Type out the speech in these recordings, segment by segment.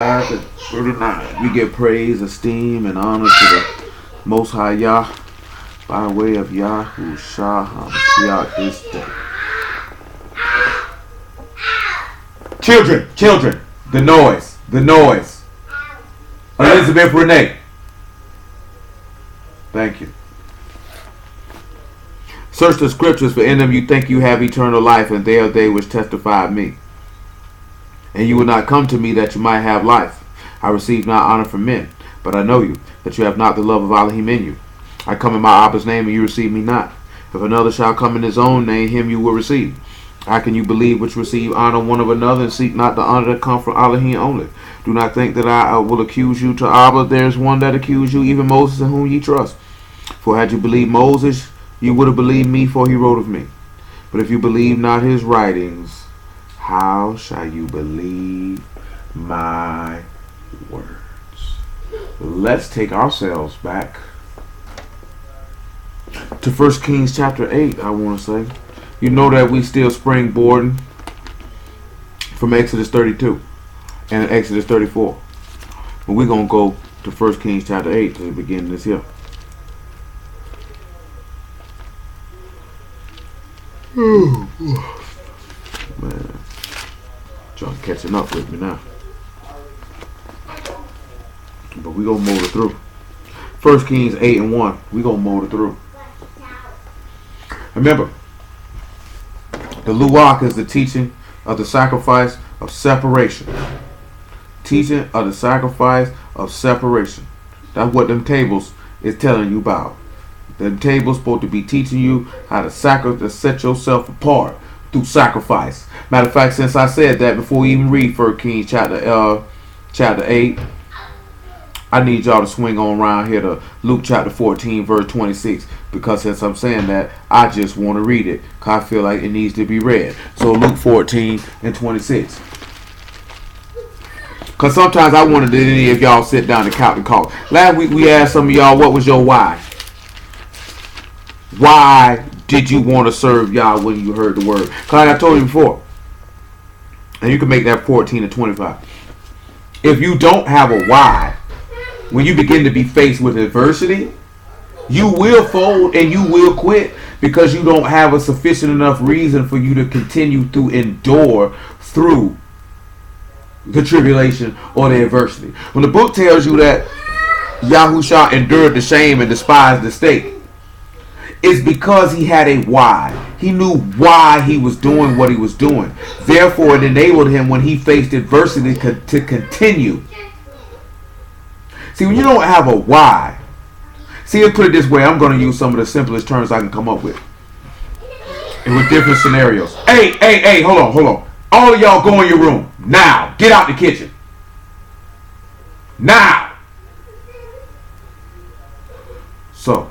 5 and 39. We give praise, esteem, and honor to the Most High Yah by way of Yahusha HaMashiach this day. Children, the noise. Elizabeth Renee. Thank you. Search the scriptures, for in them you think you have eternal life, and they are they which testify of me. And you will not come to me that you might have life. I receive not honor from men, but I know you, that you have not the love of Elohim in you. I come in my Abba's name, and you receive me not. If another shall come in his own name, him you will receive. How can you believe which receive honor one of another, and seek not the honor that come from Elohim only? Do not think that I will accuse you to Abba. There is one that accuse you, even Moses, in whom ye trust. For had you believed Moses, you would have believed me, for he wrote of me. But if you believe not his writings, how shall you believe my words? Let's take ourselves back to 1 Kings chapter 8, I want to say. You know that we still springboarding from Exodus 32 and Exodus 34. But we're going to go to 1 Kings chapter 8 to begin this here. Man. Y'all catching up with me now. But we gonna motor through. 1 Kings 8 and 1. We gonna motor through. Remember, the Luwak is the teaching of the sacrifice of separation. Teaching of the sacrifice of separation. That's what them tables is telling you about. Them tables supposed to be teaching you how to set yourself apart through sacrifice. Matter of fact, since I said that before we even read 1 Kings chapter 8, I need y'all to swing on around here to Luke chapter 14 verse 26, because since I'm saying that, I just want to read it because I feel like it needs to be read. So Luke 14 and 26. Because sometimes I wonder, did any of y'all sit down and count the cost? Last week we asked some of y'all, what was your why? Why did you want to serve Yah when you heard the word? Because like I told you before, and you can make that 14 and 25. If you don't have a why, when you begin to be faced with adversity, you will fold and you will quit because you don't have a sufficient enough reason for you to continue to endure through the tribulation or the adversity. When the book tells you that Yahusha endured the shame and despised the stake, it's because he had a why. He knew why he was doing what he was doing. Therefore, it enabled him when he faced adversity to continue. See, when you don't have a why, see, let's put it this way. I'm going to use some of the simplest terms I can come up with. And with different scenarios. Hey, hold on. All of y'all go in your room. Now. Get out the kitchen. Now. So,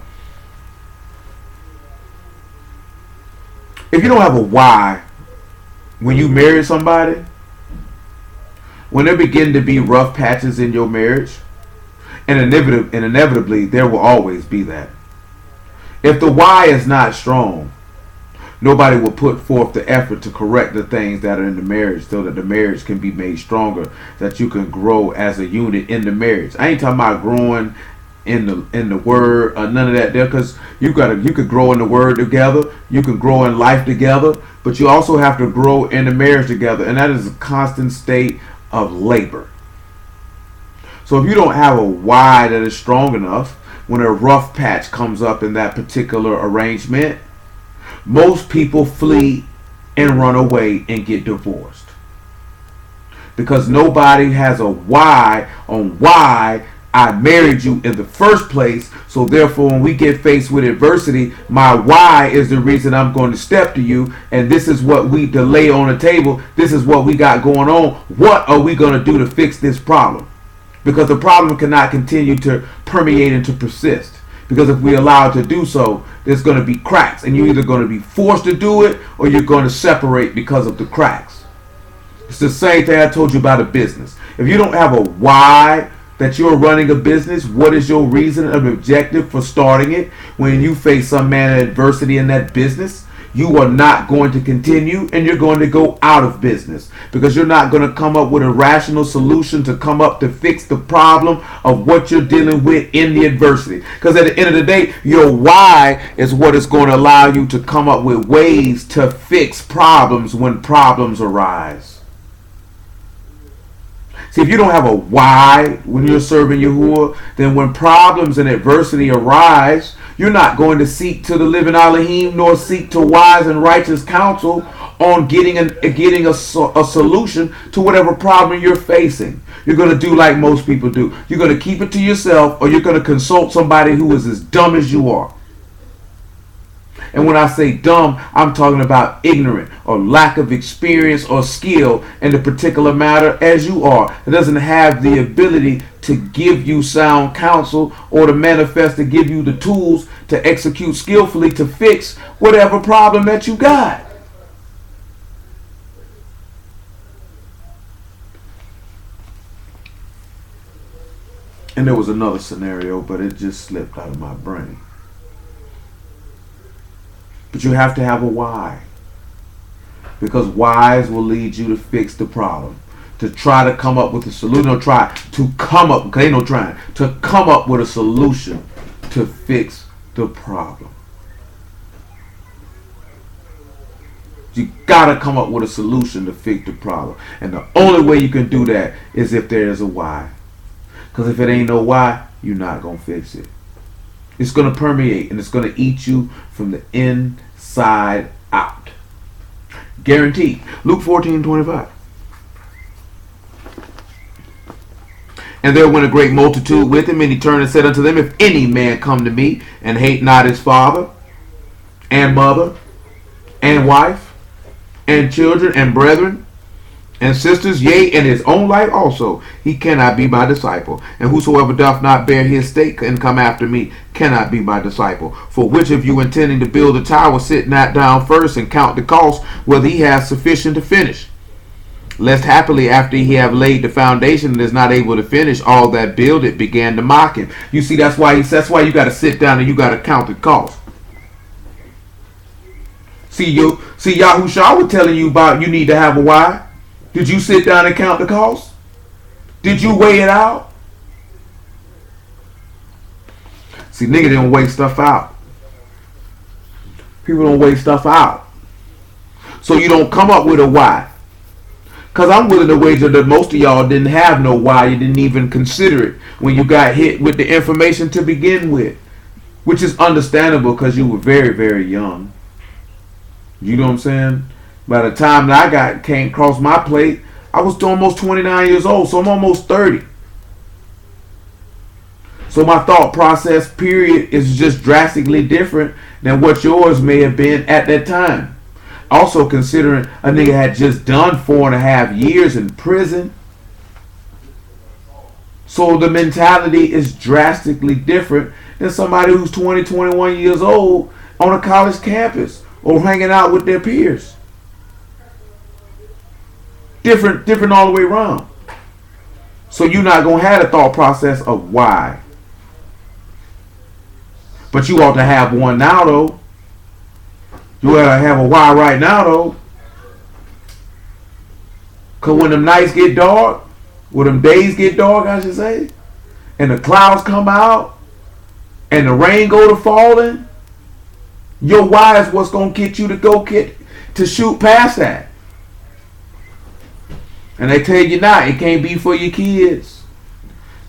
if you don't have a why, when you marry somebody, when there begin to be rough patches in your marriage, and inevitably there will always be that. If the why is not strong, nobody will put forth the effort to correct the things that are in the marriage so that the marriage can be made stronger, that you can grow as a unit in the marriage. I ain't talking about growing in the word or none of that there, because you could grow in the word together, you can grow in life together, but you also have to grow in the marriage together, and that is a constant state of labor. So if you don't have a why that is strong enough, when a rough patch comes up in that particular arrangement, most people flee and run away and get divorced, because nobody has a why on why I married you in the first place. So therefore, when we get faced with adversity, my why is the reason I'm going to step to you, and this is what we lay on the table. This is what we got going on. What are we going to do to fix this problem? Because the problem cannot continue to permeate and to persist. Because if we allow it to do so, there's going to be cracks, and you're either going to be forced to do it or you're going to separate because of the cracks. It's the same thing I told you about a business. If you don't have a why that you're running a business, what is your reason and objective for starting it? When you face some manner of adversity in that business, you are not going to continue, and you're going to go out of business, because you're not going to come up with a rational solution to come up to fix the problem of what you're dealing with in the adversity. Because at the end of the day, your why is what is going to allow you to come up with ways to fix problems when problems arise. See, if you don't have a why when you're serving Yahuwah, then when problems and adversity arise, you're not going to seek to the living Elohim, nor seek to wise and righteous counsel on getting a solution to whatever problem you're facing. You're going to do like most people do. You're going to keep it to yourself, or you're going to consult somebody who is as dumb as you are. And when I say dumb, I'm talking about ignorant or lack of experience or skill in the particular matter as you are. It doesn't have the ability to give you sound counsel or to manifest to give you the tools to execute skillfully to fix whatever problem that you got. And there was another scenario, but it just slipped out of my brain. But you have to have a why. Because whys will lead you to fix the problem. To try to come up with a solution, or try to come up, because ain't no trying, to come up with a solution to fix the problem. You gotta come up with a solution to fix the problem. And the only way you can do that is if there is a why. Because if it ain't no why, you're not gonna fix it. It's going to permeate, and it's going to eat you from the inside out. Guaranteed. Luke 14:25. And there went a great multitude with him, and he turned and said unto them, if any man come to me and hate not his father and mother and wife and children and brethren and sisters, yea, and his own life also, he cannot be my disciple. And whosoever doth not bear his stake and come after me cannot be my disciple. For which of you intending to build a tower, sit not down first and count the cost, whether he has sufficient to finish? Lest happily after he have laid the foundation and is not able to finish, all that build it began to mock him. You see, that's why you got to sit down and you got to count the cost. See, Yahushua was telling you about you need to have a why. Did you sit down and count the cost? Did you weigh it out? See, nigga didn't weigh stuff out. People don't weigh stuff out. So you don't come up with a why. Because I'm willing to wager that most of y'all didn't have no why. You didn't even consider it when you got hit with the information to begin with. Which is understandable because you were very, very young. You know what I'm saying? By the time that I came across my plate, I was almost 29 years old, so I'm almost 30. So my thought process period is just drastically different than what yours may have been at that time. Also considering a nigga had just done 4.5 years in prison. So the mentality is drastically different than somebody who's 20, 21 years old on a college campus or hanging out with their peers. Different all the way around. So you're not going to have a thought process of why. But you ought to have one now, though. You ought to have a why right now, though. Because when them nights get dark, when them days get dark, I should say, and the clouds come out, and the rain go to falling, your why is what's going to get you to shoot past that. And they tell you now, it can't be for your kids.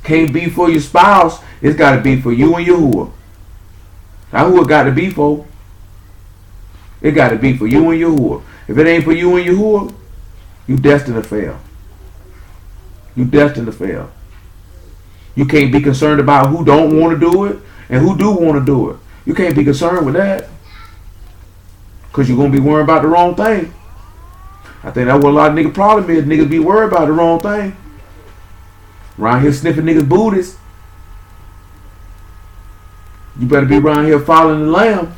Can't be for your spouse. It's got to be for you and Yahuwah. That's who it got to be for. It got to be for you and Yahuwah. If it ain't for you and Yahuwah, you destined to fail. You destined to fail. You can't be concerned about who don't want to do it and who do want to do it. You can't be concerned with that. Because you're going to be worrying about the wrong thing. I think that's what a lot of niggas' problem is. Niggas be worried about the wrong thing. Around here sniffing niggas' booties. You better be around here following the lamb.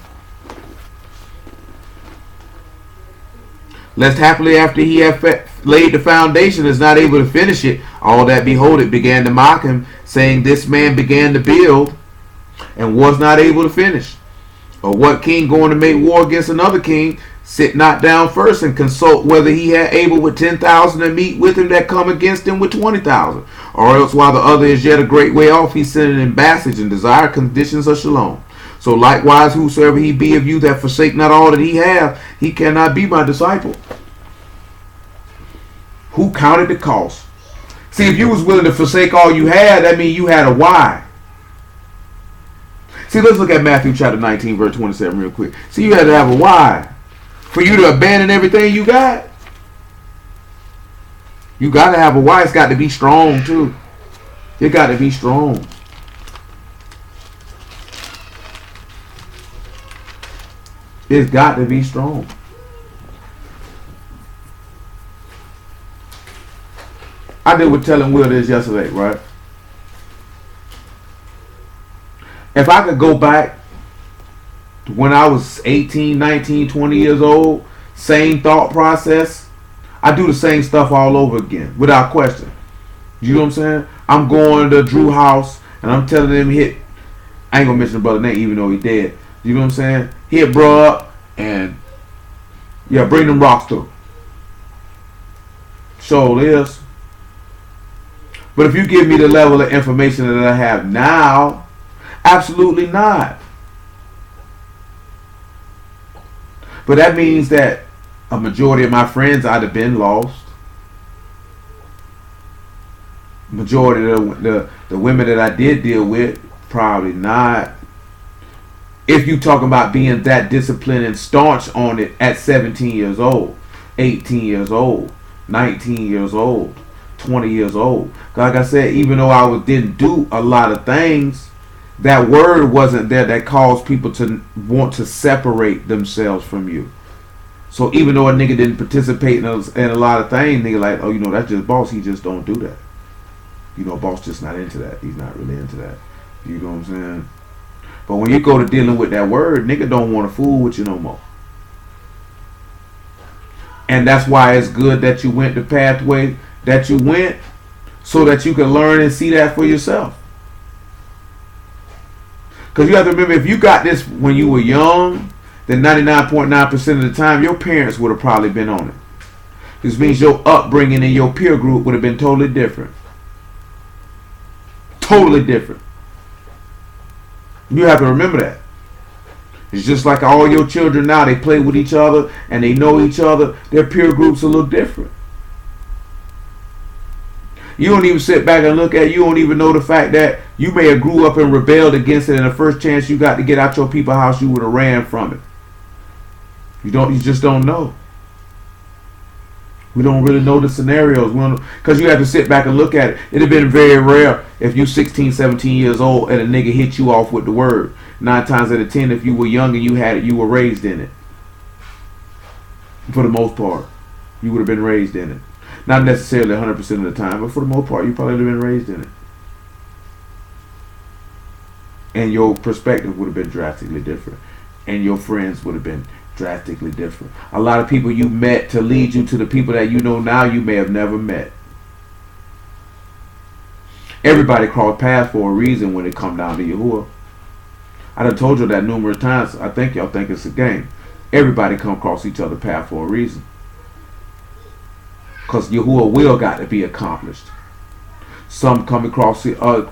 Lest happily after he had laid the foundation is not able to finish it, all that behold it began to mock him, saying, this man began to build and was not able to finish. Or what king going to make war against another king sit not down first and consult whether he had able with 10,000 to meet with him that come against him with 20,000? Or else while the other is yet a great way off, he sent an embassage and desired conditions of shalom. So likewise, whosoever he be of you that forsake not all that he have, he cannot be my disciple. Who counted the cost? See, if you was willing to forsake all you had, that means you had a why. See, let's look at Matthew chapter 19, verse 27 real quick. See, you had to have a why. For you to abandon everything you got, you got to have a why. It's got to be strong, too. It got to be strong. It's got to be strong. I did with telling Will this yesterday, right? If I could go back to when I was 18, 19, 20 years old, same thought process, I do the same stuff all over again, without question. You know what I'm saying? I'm going to Drew house, and I'm telling him hit, I ain't going to mention the brother's name even though he dead. You know what I'm saying? Hit bro up, and yeah, bring them rocks through. Sure is. But if you give me the level of information that I have now, absolutely not. But that means that a majority of my friends I'd have been lost. Majority of the women that I did deal with, probably not. If you talking about being that disciplined and staunch on it at 17 years old, 18 years old, 19 years old, 20 years old. Like I said, even though I didn't do a lot of things, that word wasn't there that caused people to want to separate themselves from you. So even though a nigga didn't participate in a lot of things, nigga like, oh, you know, that's just boss. He just don't do that. You know, boss just not into that. He's not really into that. You know what I'm saying? But when you go to dealing with that word, nigga don't want to fool with you no more. And that's why it's good that you went the pathway that you went, so that you can learn and see that for yourself. Because you have to remember, if you got this when you were young, then 99.9% of the time your parents would have probably been on it. This means your upbringing and your peer group would have been totally different. Totally different. You have to remember that. It's just like all your children now, they play with each other and they know each other. Their peer groups will look different. You don't even sit back and look at it. You don't even know the fact that you may have grew up and rebelled against it, and the first chance you got to get out your people's house, you would have ran from it. You just don't know. We don't really know the scenarios. Because you have to sit back and look at it. It'd have been very rare if you 16, 17 years old and a nigga hit you off with the word. 9 times out of 10, if you were young and you had it, you were raised in it. For the most part, you would have been raised in it. Not necessarily 100% of the time, but for the most part, you probably would have been raised in it. And your perspective would have been drastically different. And your friends would have been drastically different. A lot of people you met to lead you to the people that you know now you may have never met. Everybody cross paths for a reason when it come down to Yahuwah. I done told you that numerous times. I think y'all think it's a game. Everybody come across each other's path for a reason. Because Yahuwah will got to be accomplished. Some come across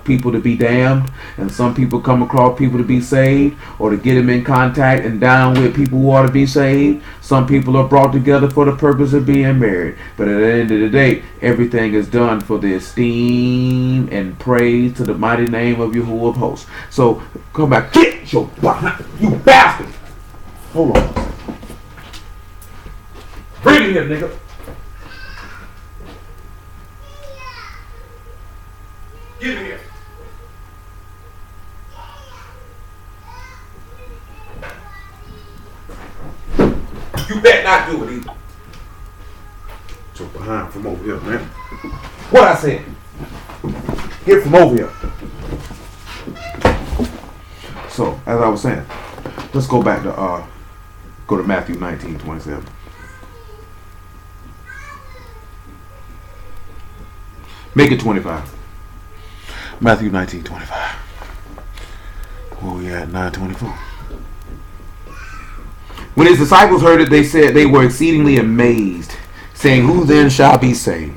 people to be damned, and some people come across people to be saved, or to get them in contact and down with people who ought to be saved. Some people are brought together for the purpose of being married. But at the end of the day, everything is done for the esteem and praise to the mighty name of Yahuwah of hosts. So come back, get your you bastard! Hold on. Bring it here, nigga. Give it here. You better not do it either. So behind from over here, man. What I said? Get from over here. So, as I was saying, let's go back to Matthew 19:27. Make it 25. Matthew 19:25. Where we at? 9:24. When his disciples heard it, they said they were exceedingly amazed, saying, "Who then shall be saved?"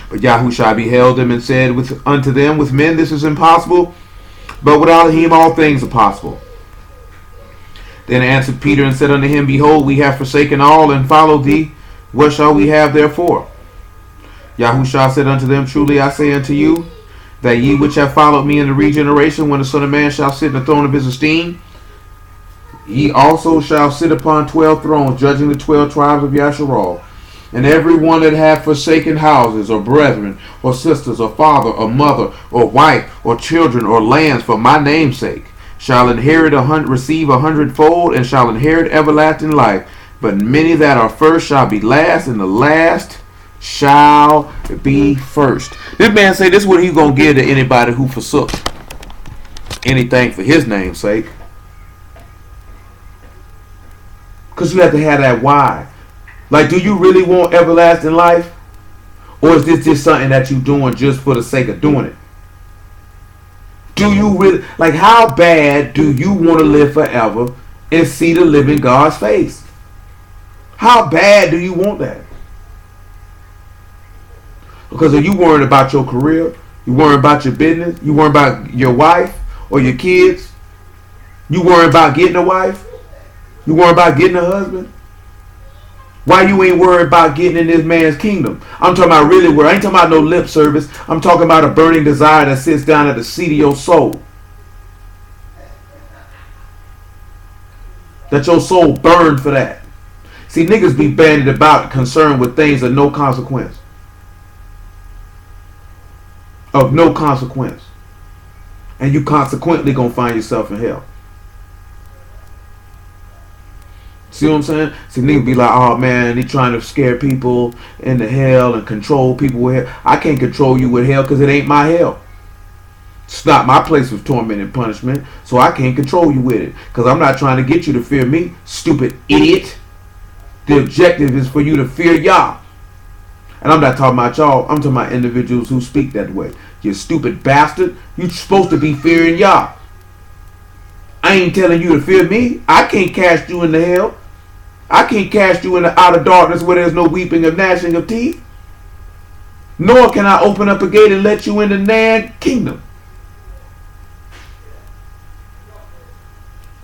But Yahushua beheld them and said unto them, "With men this is impossible, but with Elohim all things are possible." Then answered Peter and said unto him, "Behold, we have forsaken all and followed thee. What shall we have therefore?" Yahushua said unto them, "Truly I say unto you, that ye which have followed me in the regeneration, when the Son of Man shall sit in the throne of his esteem, ye also shall sit upon 12 thrones, judging the 12 tribes of Yashar'al. And every one that hath forsaken houses, or brethren, or sisters, or father, or mother, or wife, or children, or lands, for my name's sake, shall receive 100-fold, and shall inherit everlasting life. But many that are first shall be last, and the last shall be first." This man say this is what he's going to give to anybody who forsook anything for his name's sake. Because you have to have that why. Like, do you really want everlasting life? Or is this just something that you're doing just for the sake of doing it? Do you really, like, how bad do you want to live forever and see the living God's face? How bad do you want that? Because are you worrying about your career? You worrying about your business? You worrying about your wife or your kids? You worrying about getting a wife? You worrying about getting a husband? Why you ain't worried about getting in this man's kingdom? I'm talking about really worried. I ain't talking about no lip service. I'm talking about a burning desire that sits down at the seat of your soul. That your soul burned for that. See, niggas be bandied about concerned with things of no consequence. Of no consequence. And you consequently gonna find yourself in hell. See what I'm saying? See, niggas be like, "Oh man, they trying to scare people into hell and control people with hell." I can't control you with hell because it ain't my hell. It's not my place of torment and punishment, so I can't control you with it. Because I'm not trying to get you to fear me, stupid idiot. The objective is for you to fear Yah. And I'm not talking about y'all. I'm talking about individuals who speak that way. You stupid bastard. You're supposed to be fearing Yah. I ain't telling you to fear me. I can't cast you into hell. I can't cast you into outer darkness where there's no weeping and gnashing of teeth. Nor can I open up a gate and let you into Nan's kingdom.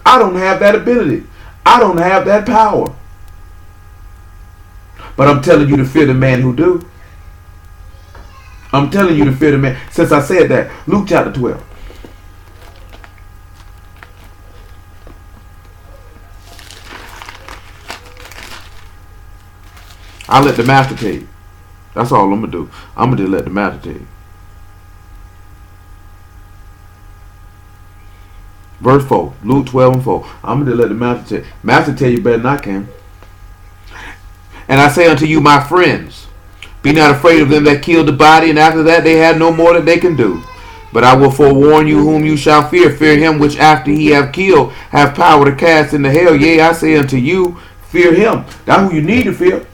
I don't have that ability. I don't have that power. But I'm telling you to fear the man who do. I'm telling you to fear the man. Since I said that, Luke chapter 12. I'll let the master tell you. That's all I'm going to do. I'm going to just let the master tell you. Verse 4. Luke 12 and 4. I'm going to let the master tell you. Master tell you better than I can. "And I say unto you, my friends, be not afraid of them that kill the body, and after that they have no more that they can do. But I will forewarn you whom you shall fear. Fear him which after he have killed have power to cast into hell. Yea, I say unto you, fear him." That's who you need to fear.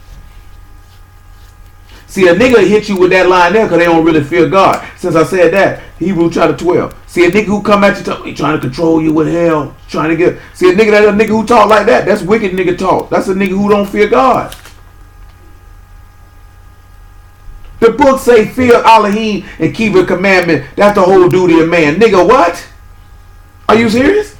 See, a nigga hit you with that line there because they don't really fear God. Since I said that, Hebrews chapter 12. See, a nigga who come at you, he trying to control you with hell. Trying to get. See, a nigga who talk like that, that's wicked nigga talk. That's a nigga who don't fear God. The book say fear Elohim and keep a commandment. That's the whole duty of man. Nigga, what? Are you serious?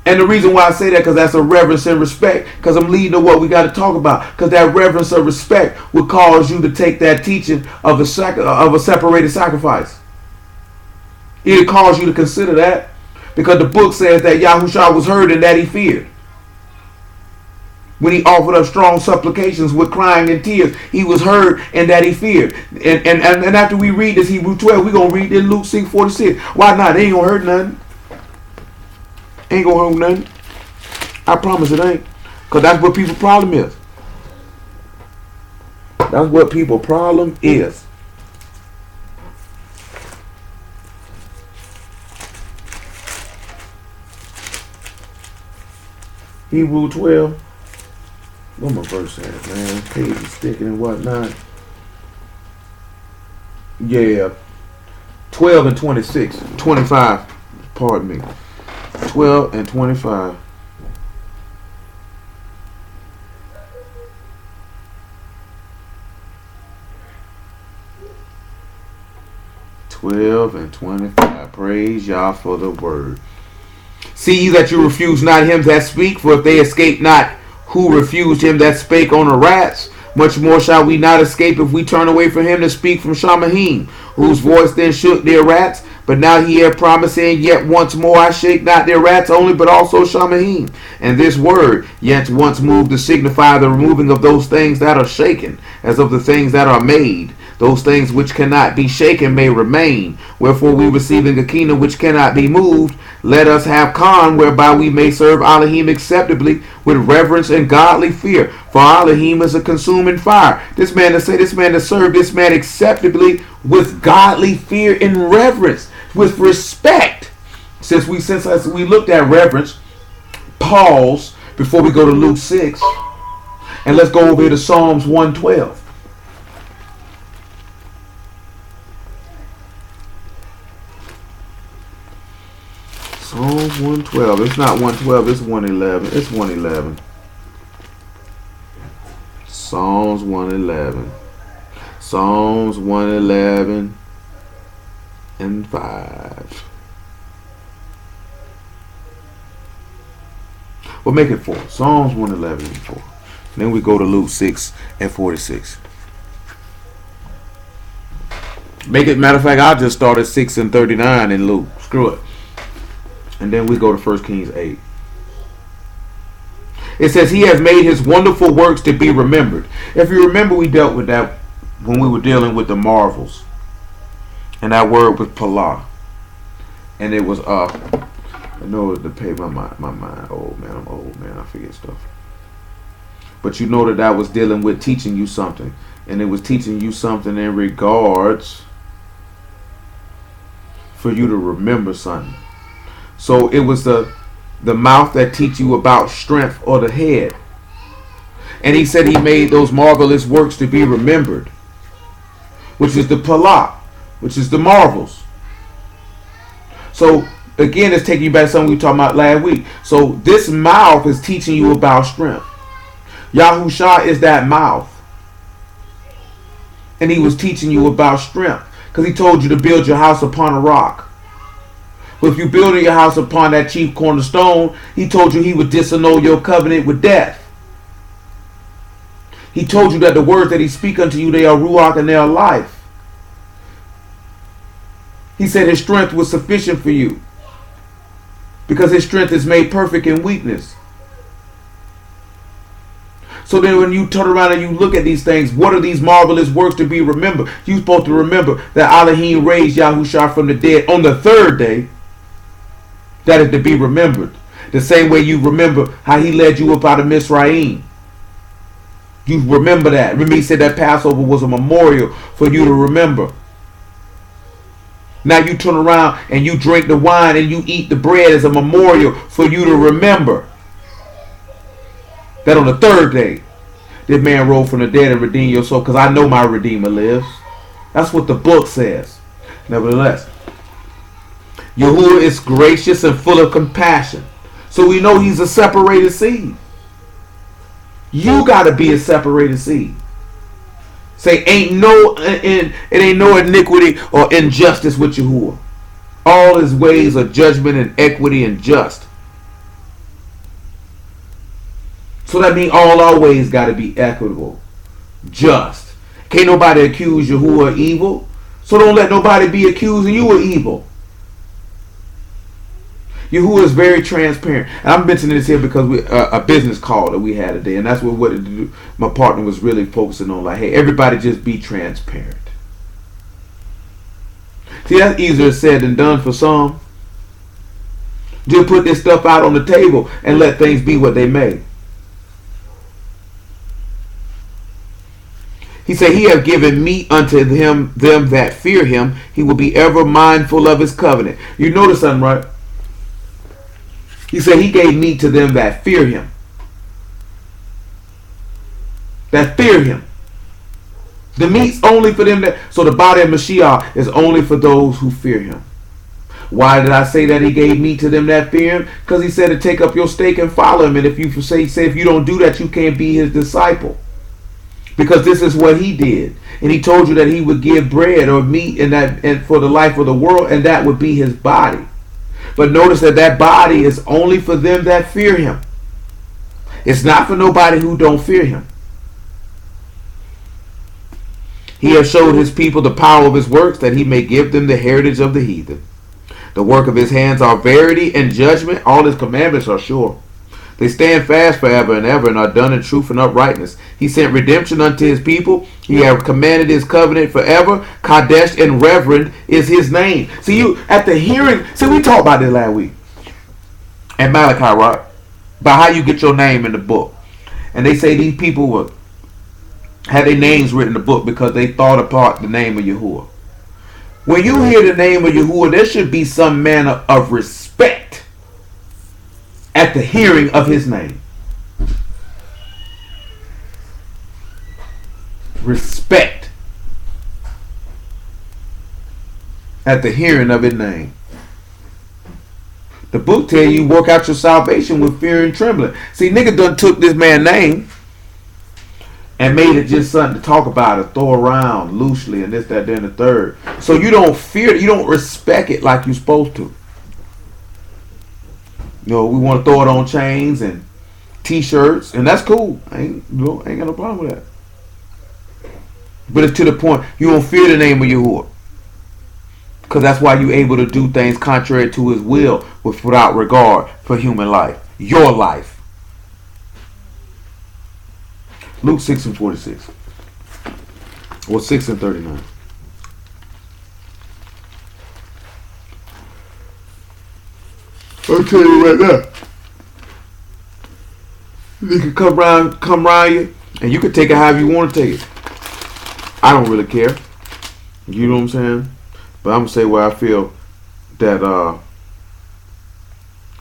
And the reason why I say that, because that's a reverence and respect. Because I'm leading to what we got to talk about. Because that reverence or respect would cause you to take that teaching of a separated sacrifice. It'll cause you to consider that. Because the book says that Yahushua was heard and that he feared. When he offered up strong supplications with crying and tears, he was heard and that he feared. And after we read this Hebrew 12, we're going to read in Luke 6:46. Why not? They ain't going to hurt nothing. Ain't going to hurt nothing. I promise it ain't. Because that's what people's problem is. That's what people's problem is. Hebrew 12. What my verse at, man? Page is sticking and whatnot. Yeah. 12 and 26. 25. Pardon me. 12 and 25. 12 and 25. Praise Yah for the word. See ye that you refuse not him that speak, for if they escape not who refused him that spake on the rats, much more shall we not escape if we turn away from him to speak from Shamahim, whose voice then shook their rats. But now he had promised, saying, yet once more I shake not their rats only, but also Shamahim. And this word, yet once moved, to signify the removing of those things that are shaken, as of the things that are made. Those things which cannot be shaken may remain. Wherefore we receiving a kingdom which cannot be moved, let us have Khan, whereby we may serve Elohim acceptably with reverence and godly fear. For Elohim is a consuming fire. This man to say, this man to serve this man acceptably with godly fear and reverence, with respect. Since we looked at reverence, pause before we go to Luke 6, and let's go over here to Psalms 112. Psalms 112. It's not 112, it's 111. It's 111. Psalms 111. Psalms 111 and 5. We'll make it 4. Psalms 111 and 4. Then we go to Luke 6 and 46. Make it, matter of fact, I'll just start at 6 and 39 in Luke. Screw it. And then we go to 1 Kings 8. It says, he has made his wonderful works to be remembered. If you remember, we dealt with that when we were dealing with the marvels. And that word was Palah. And it was, I know to pay my mind. Old man, I'm old, man. I forget stuff. But you know that was dealing with teaching you something. And it was teaching you something in regards for you to remember something. So it was the mouth that teach you about strength, or the head. And he said he made those marvelous works to be remembered, which is the Palah, which is the marvels. So again, it's taking you back to something we were talking about last week. So this mouth is teaching you about strength. Yahusha is that mouth. And he was teaching you about strength, because he told you to build your house upon a rock. But if you build your house upon that chief cornerstone, he told you he would disannul your covenant with death. He told you that the words that he speak unto you, they are ruach and they are life. He said his strength was sufficient for you, because his strength is made perfect in weakness. So then when you turn around and you look at these things, what are these marvelous works to be remembered? You're supposed to remember that Elohim raised Yahusha from the dead on the third day. That is to be remembered. The same way you remember how he led you up out of Mizraim. You remember that. Remember, he said that Passover was a memorial for you to remember. Now you turn around and you drink the wine and you eat the bread as a memorial for you to remember that on the third day, this man rose from the dead and redeemed your soul, because I know my Redeemer lives. That's what the book says. Nevertheless, Yahuwah is gracious and full of compassion. So we know he's a separated seed. You got to be a separated seed. Say, it ain't no iniquity or injustice with Yahuwah. All his ways are judgment and equity and just. So that means all our ways got to be equitable, just. Can't nobody accuse Yahuwah of evil. So don't let nobody be accusing you of evil. Yahuwah is very transparent. And I'm mentioning this here because we a business call that we had today, and that's what my partner was really focusing on. Like, hey, everybody just be transparent. See, that's easier said than done for some. Just put this stuff out on the table and let things be what they may. He said, he have given meat unto them that fear him. He will be ever mindful of his covenant. You notice something, right? He said he gave meat to them that fear him. That fear him. The meat's only for them that... So the body of Mashiach is only for those who fear him. Why did I say that he gave meat to them that fear him? Because he said to take up your stake and follow him. And if you say if you don't do that, you can't be his disciple. because this is what he did. And he told you that he would give bread or meat and for the life of the world, and that would be his body. But notice that that body is only for them that fear him. It's not for nobody who don't fear him. He has showed his people the power of his works, that he may give them the heritage of the heathen. The work of his hands are verity and judgment. All his commandments are sure. They stand fast forever and ever, and are done in truth and uprightness. He sent redemption unto his people. He hath commanded his covenant forever. Kadesh and reverend is his name. See, you at the hearing. See, we talked about this last week at Malachi, right? About how you get your name in the book. And they say these people had their names written in the book because they thought apart the name of Yahuwah. When you hear the name of Yahuwah, there should be some manner of respect at the hearing of his name. Respect at the hearing of his name. The book tell you work out your salvation with fear and trembling. See, nigga done took this man's name and made it just something to talk about or throw around loosely and this, that, then the third. So you don't fear it, you don't respect it like you're supposed to. You know, we want to throw it on chains and t-shirts, and that's cool. Ain't got no problem with that. But it's to the point you don't fear the name of Yahuwah, because that's why you're able to do things contrary to his will without regard for human life. Your life. Luke 6 and 46. Or 6 and 39. I'll tell you right now. You can come around you, and you can take it however you want to take it. I don't really care. You know what I'm saying? But I'm going to say what I feel that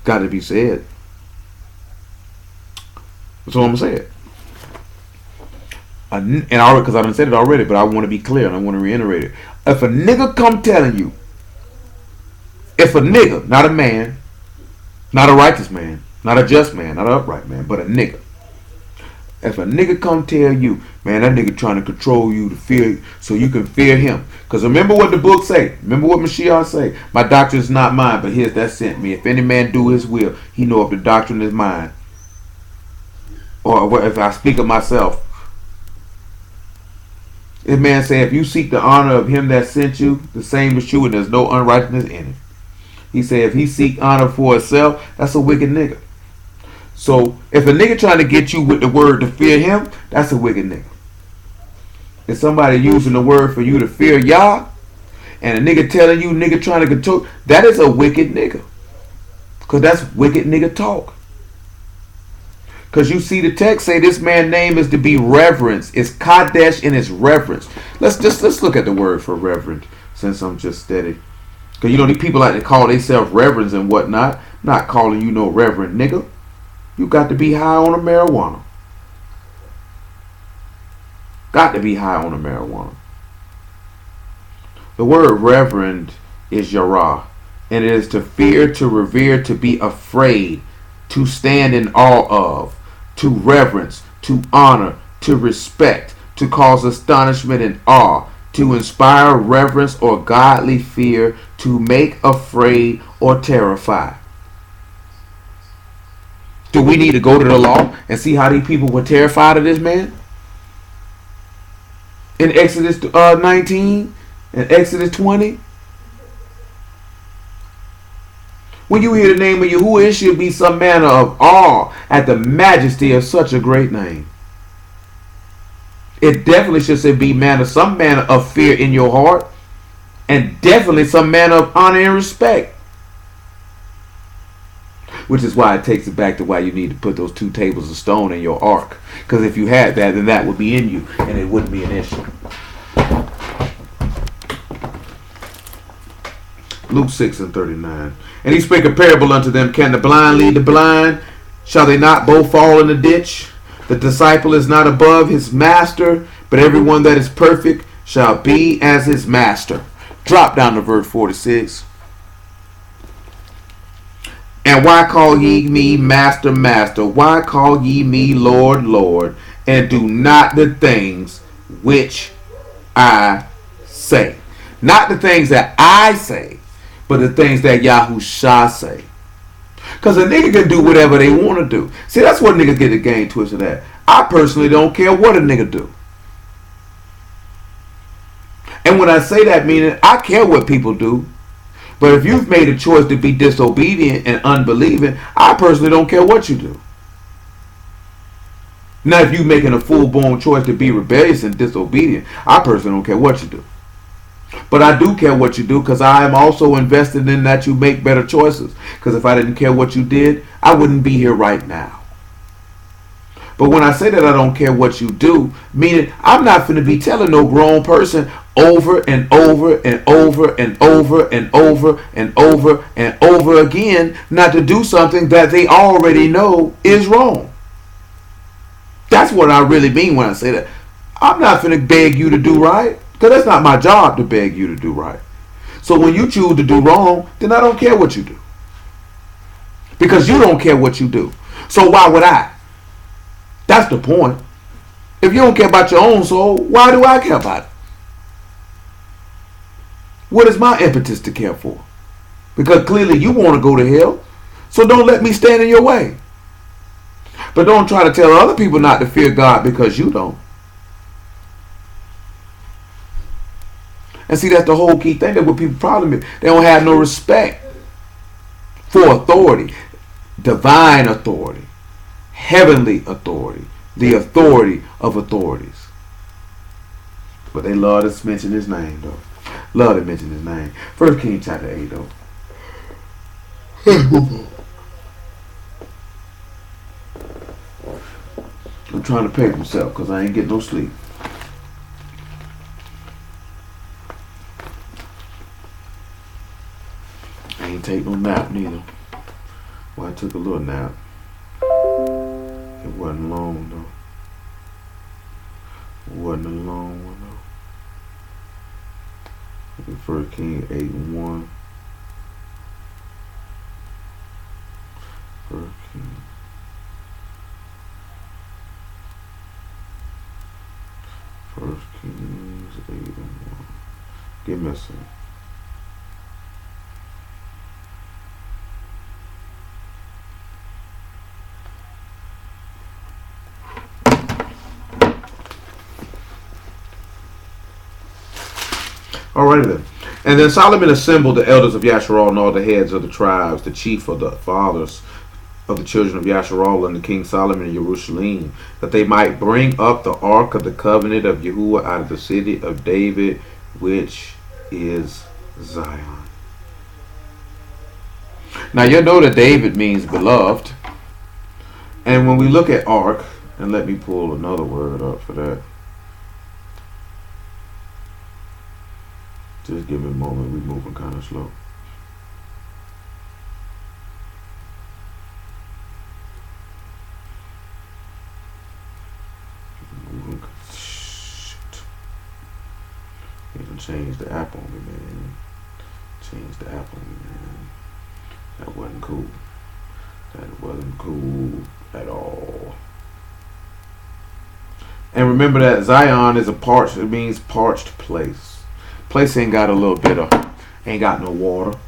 got to be said. That's all I'm going to say. And because I done said it already, but I want to be clear and I want to reiterate it. If a nigga come telling you, if a nigga, not a man, not a righteous man, not a just man, not an upright man, but a nigga. If a nigga come tell you, man, that nigga trying to control you to fear, so you can fear him. Because remember what the book say. Remember what Mashiach say. My doctrine is not mine, but his that sent me. If any man do his will, he know if the doctrine is mine. Or if I speak of myself. This man say, if you seek the honor of him that sent you, the same is true, and there's no unrighteousness in it. He said, if he seek honor for himself, that's a wicked nigga. So, if a nigga trying to get you with the word to fear him, that's a wicked nigga. If somebody using the word for you to fear Yah, and a nigga telling you, nigga trying to control, that is a wicked nigga. Because that's wicked nigga talk. Because you see the text say this man's name is to be reverenced. It's Kadesh and it's reverence. Let's look at the word for reverend, since I'm just steady. Because you know these people like to call themselves reverends and whatnot. Not calling you no reverend nigga. You got to be high on a marijuana. Got to be high on a marijuana. The word reverend is Yashar'al, and it is to fear, to revere, to be afraid, to stand in awe of, to reverence, to honor, to respect, to cause astonishment and awe, to inspire reverence or godly fear, to make afraid or terrify. Do we need to go to the law and see how these people were terrified of this man? In Exodus 19 and Exodus 20? When you hear the name of Yahuwah, it should be some manner of awe at the majesty of such a great name. It definitely should be some manner of fear in your heart, and definitely some manner of honor and respect. Which is why it takes it back to why you need to put those 2 tables of stone in your ark. Because if you had that, then that would be in you, and it wouldn't be an issue. Luke 6 and 39. And he spake a parable unto them. Can the blind lead the blind? Shall they not both fall in the ditch? The disciple is not above his master, but everyone that is perfect shall be as his master. Drop down to verse 46. And why call ye me master, master? Why call ye me Lord, Lord? and do not the things which I say. Not the things that I say, but the things that Yahusha say. Because a nigga can do whatever they want to do. See, that's what niggas get the game twisted at. I personally don't care what a nigga do. And when I say that, meaning I care what people do. But if you've made a choice to be disobedient and unbelieving, I personally don't care what you do. Now, if you're making a full-blown choice to be rebellious and disobedient, I personally don't care what you do. But I do care what you do, because I am also invested in that you make better choices. Because if I didn't care what you did, I wouldn't be here right now. But when I say that I don't care what you do, meaning I'm not going to be telling no grown person over and over and over and over and over and over and over again not to do something that they already know is wrong. That's what I really mean when I say that. I'm not going to beg you to do right, because that's not my job to beg you to do right. So when you choose to do wrong, then I don't care what you do. Because you don't care what you do. So why would I? That's the point. If you don't care about your own soul, why do I care about it? What is my impetus to care for? Because clearly you want to go to hell. So don't let me stand in your way. But don't try to tell other people not to fear God because you don't. And see, that's the whole key thing. That what people problem is, they don't have no respect for authority, divine authority, heavenly authority, the authority of authorities. But they love to mention his name, though. Love to mention his name. 1 Kings chapter 8, though. I'm trying to pay myself because I ain't getting no sleep. I ain't take no nap neither. Well, I took a little nap. It wasn't long though. It wasn't a long one though. 1 Kings 8:1. 1 Kings. 1 Kings 8:1. Give me a second. Alright then. And then Solomon assembled the elders of Yashar'al and all the heads of the tribes, the chief of the fathers of the children of Yashar'al, and the king Solomon in Jerusalem, that they might bring up the ark of the covenant of Yahuwah out of the city of David, which is Zion. Now you know that David means beloved. And when we look at ark, and let me pull another word up for that. Just give me a moment. We're moving kind of slow. Shit. Even change the app on me, man. Change the app on me, man. That wasn't cool. That wasn't cool at all. And remember that Zion is a parched. It means parched place. Place ain't got a little bit of, ain't got no water.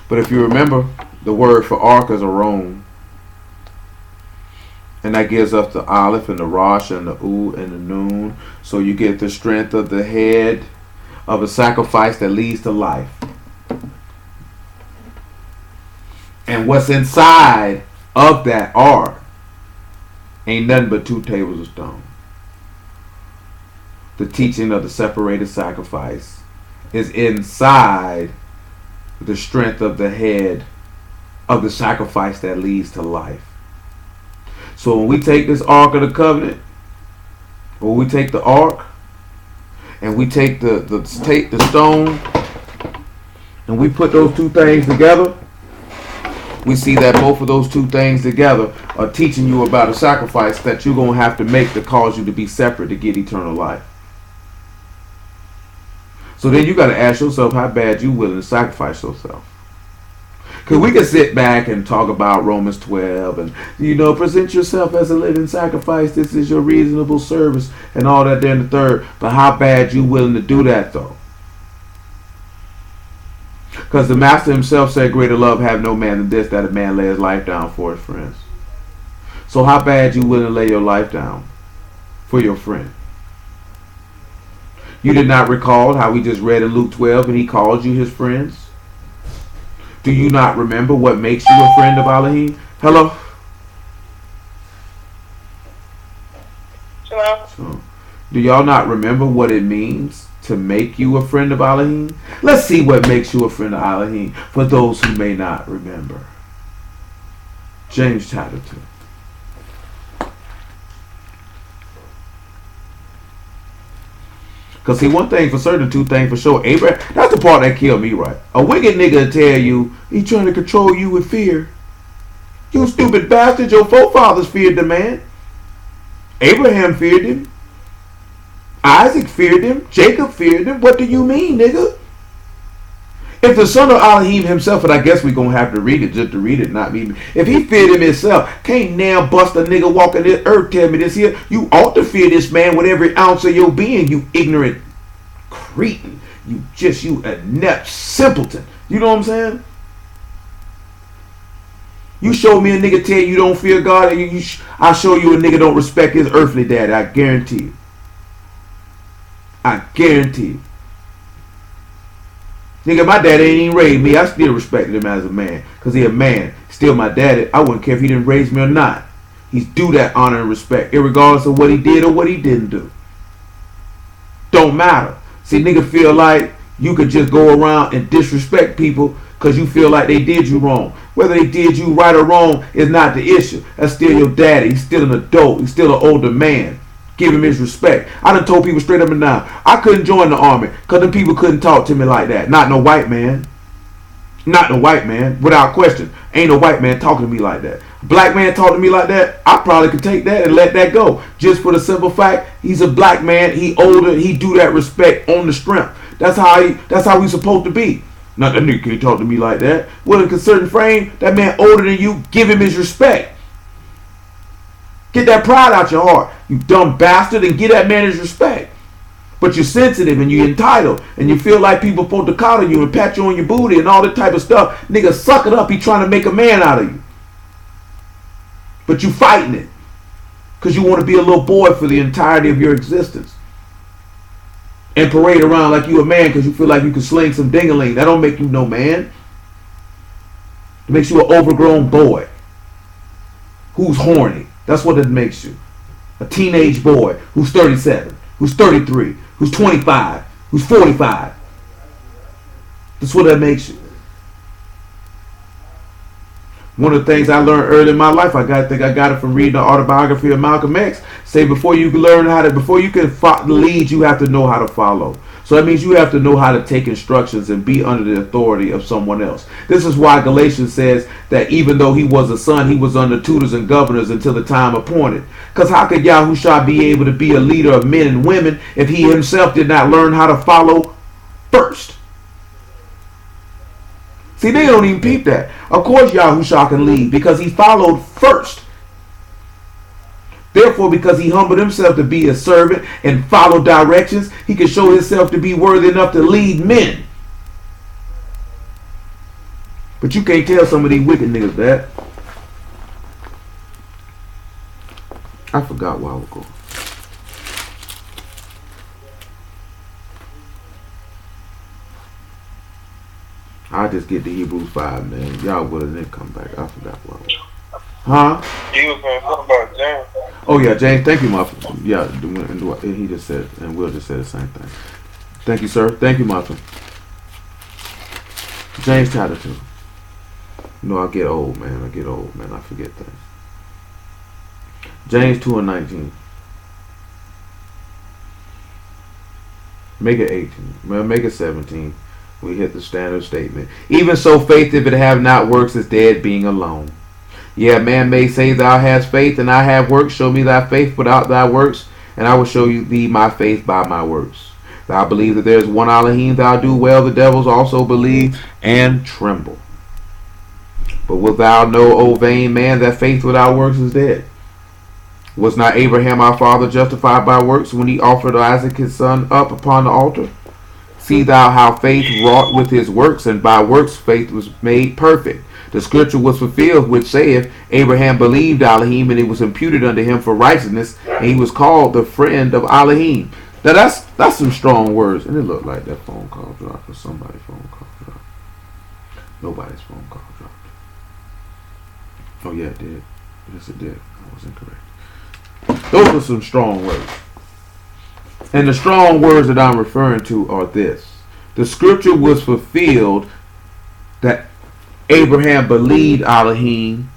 But if you remember, the word for ark is aron. And that gives us the aleph and the rosh and the u and the nun. So you get the strength of the head of a sacrifice that leads to life. And what's inside of that ark ain't nothing but 2 tables of stone. The teaching of the separated sacrifice is inside the strength of the head of the sacrifice that leads to life. So when we take this ark of the covenant, or we take the ark, and we take the stone, and we put those 2 things together, we see that both of those 2 things together are teaching you about a sacrifice that you're going to have to make to cause you to be separate to get eternal life. So then you got to ask yourself how bad you willing to sacrifice yourself. Because we can sit back and talk about Romans 12 and, present yourself as a living sacrifice. This is your reasonable service and all that there in the third. But how bad you willing to do that, though? Because the Master himself said, greater love have no man than this, that a man lay his life down for his friends. So how bad you willing to lay your life down for your friend? You did not recall how we just read in Luke 12 and he called you his friends? Do you not remember what makes you a friend of Elohim? Hello? Hello? So, do y'all not remember what it means to make you a friend of Elohim? Let's see what makes you a friend of Elohim for those who may not remember. James chapter 2. Because see, one thing for certain, two things for sure. Abraham, that's the part that killed me, right? A wicked nigga will tell you, he trying to control you with fear. You stupid bastard, your forefathers feared the man. Abraham feared him. Isaac feared him. Jacob feared him. What do you mean, nigga? If the son of Elohim himself, and I guess we're going to have to read it just to read it, not me. If he feared him himself, can't now bust a nigga walking this earth tell me this here. You ought to fear this man with every ounce of your being, you ignorant cretin. You inept simpleton. You know what I'm saying? You show me a nigga tell you don't fear God, and I show you a nigga don't respect his earthly daddy. I guarantee you. I guarantee you. Nigga, my daddy ain't even raised me. I still respected him as a man. Because he a man. Still my daddy. I wouldn't care if he didn't raise me or not. He's due that honor and respect. Irregardless of what he did or what he didn't do. Don't matter. See, nigga feel like you could just go around and disrespect people because you feel like they did you wrong. Whether they did you right or wrong is not the issue. That's still your daddy. He's still an adult. He's still an older man. Give him his respect. I done told people straight up and down, I couldn't join the army because the people couldn't talk to me like that. Not no white man. Not no white man. Without question. Ain't no white man talking to me like that. Black man talking to me like that, I probably could take that and let that go. Just for the simple fact, he's a black man, he older, he do that respect on the strength. That's how we supposed to be. Not that nigga can't talk to me like that. Well, in a certain frame, that man older than you, give him his respect. Get that pride out your heart, you dumb bastard, and give that man his respect. But you're sensitive and you're entitled and you feel like people supposed to coddle you and pat you on your booty and all that type of stuff. Nigga, suck it up. He trying to make a man out of you. But you fighting it because you want to be a little boy for the entirety of your existence. And parade around like you a man because you feel like you can sling some ding-a-ling. That don't make you no man. It makes you an overgrown boy who's horny. That's what it makes you. A teenage boy who's 37, who's 33, who's 25, who's 45. That's what that makes you. One of the things I learned early in my life, I got it from reading the autobiography of Malcolm X. Say before you can lead, you have to know how to follow. So that means you have to know how to take instructions and be under the authority of someone else. This is why Galatians says that even though he was a son, he was under tutors and governors until the time appointed. Because how could Yahushua be able to be a leader of men and women if he himself did not learn how to follow first? See, they don't even peep that. Of course Yahushua can lead because he followed first. Therefore, because he humbled himself to be a servant and follow directions, he can show himself to be worthy enough to lead men. But you can't tell some of these wicked niggas that. I forgot where I was going. I just get to Hebrews 5, man. Y'all will and then come back. I forgot where I was. Huh? You was going to talk about James. Oh yeah, James. Thank you, Muffin. Yeah, he just said, and Will just said the same thing. Thank you, sir. Thank you, Muffin. James chapter 2. You know, I get old, man. I forget things. James 2 and 19. Make it 18. Well, make it 17. We hit the standard statement. Even so, faith, if it have not works, is dead, being alone. Yeah, man may say, thou hast faith, and I have works. Show me thy faith without thy works, and I will show you thee my faith by my works. Thou believe that there is one Elohim, thou do well. The devils also believe and tremble. But wilt thou know, O vain man, that faith without works is dead? Was not Abraham our father justified by works when he offered Isaac his son up upon the altar? See thou how faith wrought with his works, and by works faith was made perfect. The scripture was fulfilled which saith, Abraham believed Elohim, and it was imputed unto him for righteousness, and he was called the friend of Elohim. Now that's some strong words. And it looked like that phone call dropped, or somebody's phone call dropped. Nobody's phone call dropped. Oh yeah, it did. Yes, it did. I was incorrect. Those are some strong words. And the strong words that I'm referring to are this. The scripture was fulfilled that Abraham believed Elohim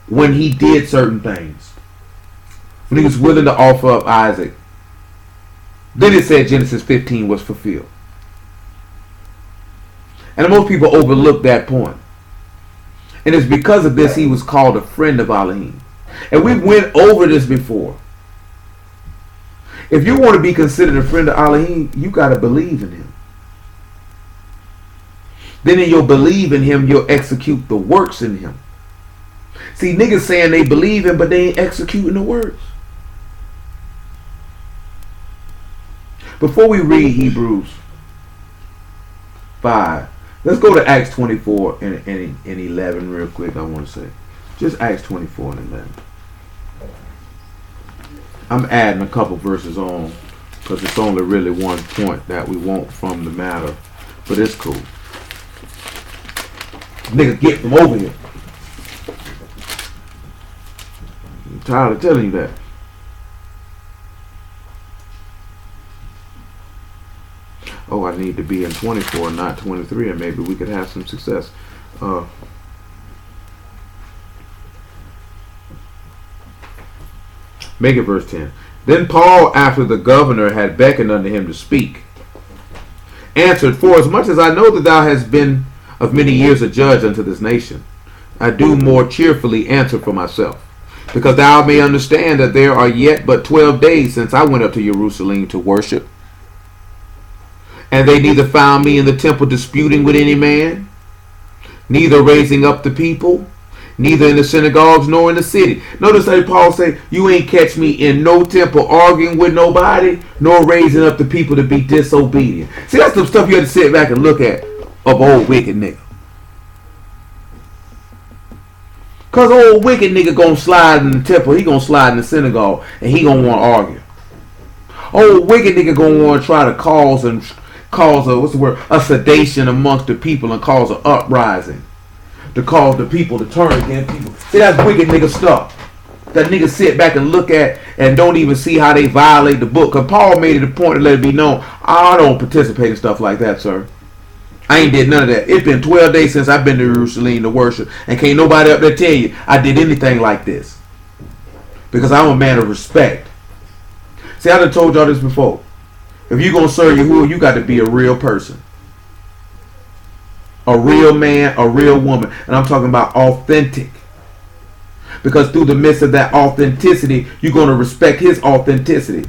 when he did certain things. When he was willing to offer up Isaac. Then it said Genesis 15 was fulfilled. And most people overlook that point. And it's because of this he was called a friend of Elohim. And we went over this before. If you want to be considered a friend of Elohim, you got to believe in him. Then in your believe in him, you'll execute the works in him. See, niggas saying they believe him, but they ain't executing the works. Before we read Hebrews 5, let's go to Acts 24 and 11 real quick, I want to say. Just Acts 24 and 11. I'm adding a couple verses on because it's only really one point that we want from the matter. But it's cool. Nigga, get from over here. I'm tired of telling you that. Oh, I need to be in 24, not 23, and maybe we could have some success. Make it verse 10. Then Paul, after the governor had beckoned unto him to speak, answered, For as much as I know that thou hast been of many years a judge unto this nation, I do more cheerfully answer for myself, because thou may understand that there are yet but 12 days since I went up to Jerusalem to worship. And they neither found me in the temple disputing with any man, neither raising up the people, neither in the synagogues nor in the city. Notice how Paul say, you ain't catch me in no temple arguing with nobody, nor raising up the people to be disobedient. See, that's the stuff you have to sit back and look at of old wicked nigga. Because old wicked nigga gonna slide in the temple, he gonna slide in the synagogue, and he gonna want to argue. Old wicked nigga gonna want to try to cause a sedation amongst the people and cause an uprising. To cause the people to turn against people. See, that's wicked nigga stuff. That nigga sit back and look at and don't even see how they violate the book. Because Paul made it a point to let it be known, I don't participate in stuff like that, sir. I ain't did none of that. It's been 12 days since I've been to Jerusalem to worship. And can't nobody up there tell you I did anything like this. Because I'm a man of respect. See, I done told y'all this before. If you're going to serve Yahuwah, you got to be a real person. A real man, a real woman. And I'm talking about authentic. Because through the midst of that authenticity, you're going to respect his authenticity.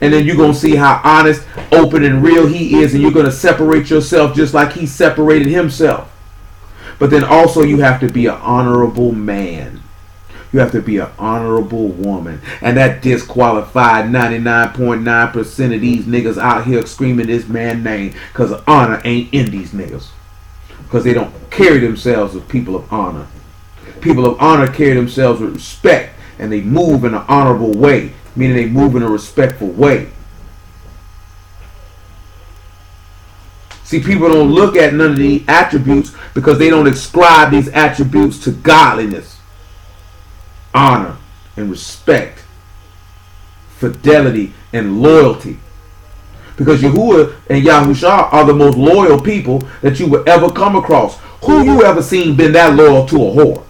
And then you're going to see how honest, open, and real he is. And you're going to separate yourself just like he separated himself. But then also you have to be an honorable man. You have to be an honorable woman. And that disqualified 99.9% of these niggas out here screaming this man's name. Because honor ain't in these niggas. Because they don't carry themselves as people of honor. People of honor carry themselves with respect. And they move in an honorable way. Meaning they move in a respectful way. See, people don't look at none of these attributes because they don't ascribe these attributes to godliness, honor, and respect, fidelity, and loyalty. Because Yahuwah and Yahusha are the most loyal people that you will ever come across. Who you ever seen been that loyal to a whore?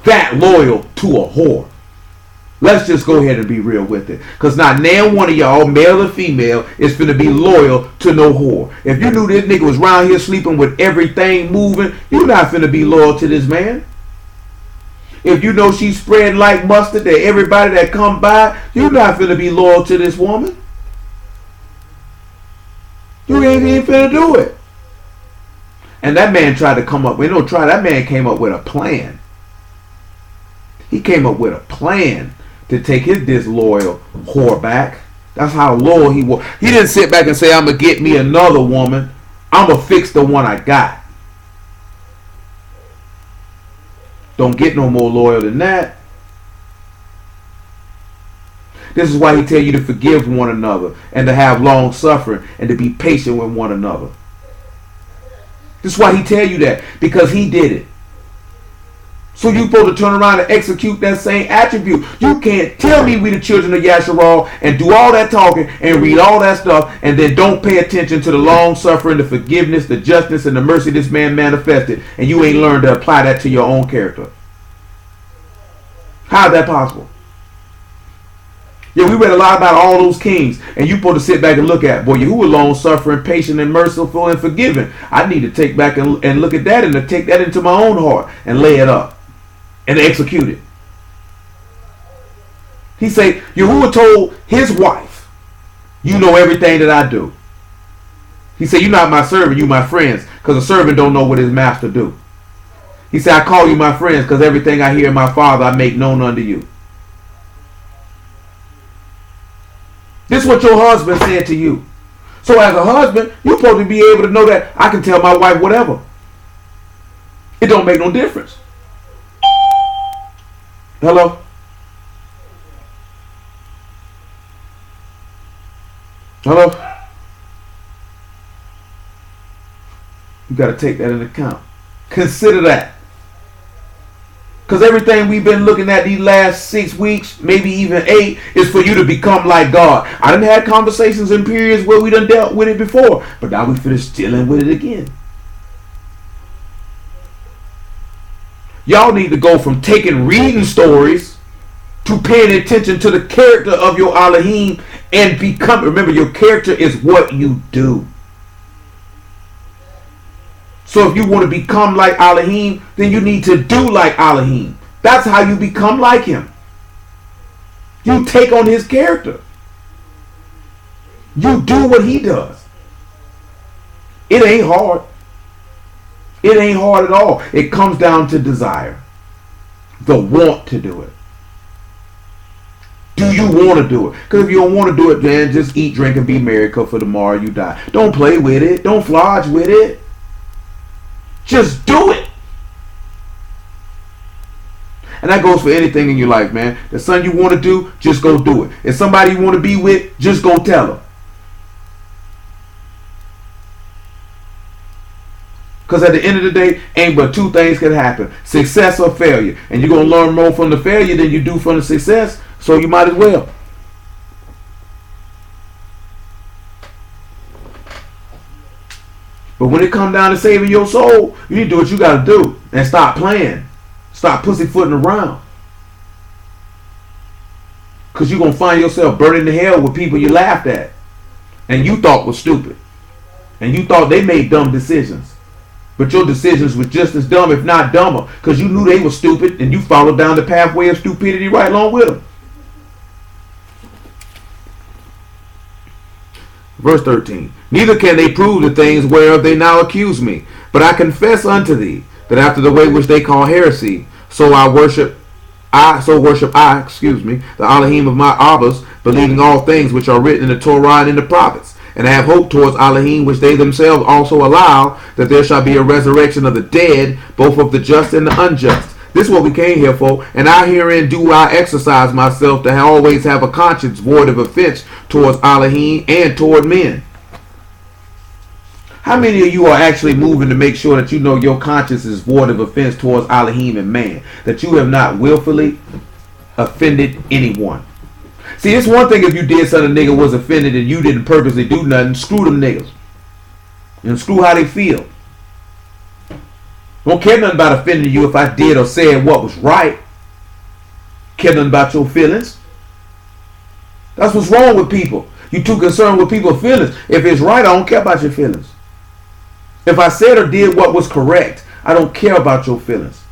That loyal to a whore. Let's just go ahead and be real with it. Because not now one of y'all, male or female, is finna be loyal to no whore. If you knew this nigga was around here sleeping with everything moving, you're not finna be loyal to this man. If you know she's spreading like mustard to everybody that come by, you're not finna be loyal to this woman. You ain't even finna do it. And that man tried to come up. That man came up with a plan. He came up with a plan to take his disloyal whore back. That's how loyal he was. He didn't sit back and say, I'm going to get me another woman. I'm going to fix the one I got. Don't get no more loyal than that. This is why he tell you to forgive one another and to have long suffering and to be patient with one another. This is why he tell you that, because he did it. So you supposed to turn around and execute that same attribute. You can't tell me we the children of Yashar'al and do all that talking and read all that stuff and then don't pay attention to the long suffering, the forgiveness, the justice, and the mercy this man manifested, and you ain't learned to apply that to your own character. How is that possible? Yeah, we read a lot about all those kings, and you supposed to sit back and look at, boy, who were long suffering, patient, and merciful, and forgiving. I need to take back and look at that and to take that into my own heart and lay it up and execute it. He say, Yahuwah told his wife, you know everything that I do. He said, you're not my servant, you my friends, because a servant don't know what his master do. He said, I call you my friends because everything I hear my Father I make known unto you. This is what your husband said to you. So as a husband, you're supposed to be able to know that I can tell my wife whatever. It don't make no difference. Hello? Hello? You got to take that into account. Consider that. Because everything we've been looking at these last 6 weeks, maybe even 8, is for you to become like God. I done had conversations in periods where we done dealt with it before, but now we finished dealing with it again. Y'all need to go from taking reading stories to paying attention to the character of your Elohim and become. Remember, your character is what you do. So if you want to become like Elohim, then you need to do like Elohim. That's how you become like him. You take on his character. You do what he does. It ain't hard. It ain't hard at all. It comes down to desire. The want to do it. Do you want to do it? Because if you don't want to do it, then just eat, drink, and be merry, because for tomorrow you die. Don't play with it. Don't flodge with it. Just do it. And that goes for anything in your life, man. There's something you want to do, just go do it. If somebody you want to be with, just go tell them. Because at the end of the day, ain't but 2 things can happen. Success or failure. And you're going to learn more from the failure than you do from the success. So you might as well. But when it comes down to saving your soul, you need to do what you got to do. And stop playing. Stop pussyfooting around. Because you're going to find yourself burning to hell with people you laughed at. And you thought was stupid. And you thought they made dumb decisions. But your decisions were just as dumb, if not dumber. Because you knew they were stupid and you followed down the pathway of stupidity right along with them. Verse 13. Neither can they prove the things whereof they now accuse me. But I confess unto thee that after the way which they call heresy, so worship I, the Elohim of my Abbas, believing all things which are written in the Torah and in the prophets. And I have hope towards Elohim, which they themselves also allow, that there shall be a resurrection of the dead, both of the just and the unjust. This is what we came here for, and I herein do I exercise myself to always have a conscience void of offense towards Elohim and toward men. How many of you are actually moving to make sure that you know your conscience is void of offense towards Elohim and man? That you have not willfully offended anyone? See, it's one thing if you did something, a nigga was offended and you didn't purposely do nothing. Screw them niggas. And screw how they feel. Don't care nothing about offending you if I did or said what was right. Care nothing about your feelings. That's what's wrong with people. You too concerned with people's feelings. If it's right, I don't care about your feelings. If I said or did what was correct, I don't care about your feelings.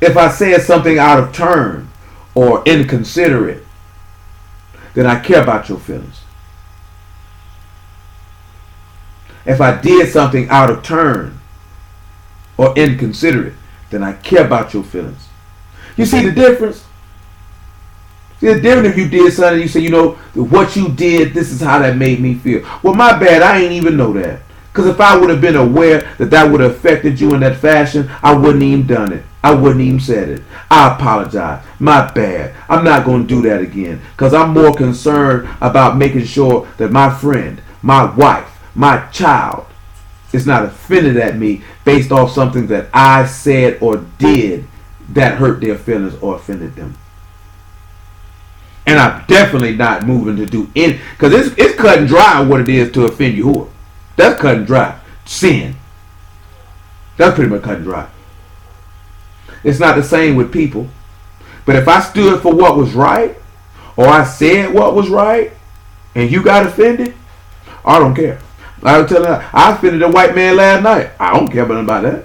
If I said something out of turn or inconsiderate, then I care about your feelings. If I did something out of turn or inconsiderate, then I care about your feelings. You see the difference? See the difference if you did something, you say, what you did, this is how that made me feel. Well, my bad, I ain't even know that. Because if I would have been aware that that would have affected you in that fashion, I wouldn't even done it. I wouldn't even said it. I apologize. My bad. I'm not going to do that again. Because I'm more concerned about making sure that my friend, my wife, my child is not offended at me based off something that I said or did that hurt their feelings or offended them. And I'm definitely not moving to do any, because it's cut and dry what it is to offend you. That's cut and dry. Sin. That's pretty much cut and dry. It's not the same with people. But if I stood for what was right, or I said what was right, and you got offended, I don't care. I was telling her, I offended a white man last night. I don't care about that.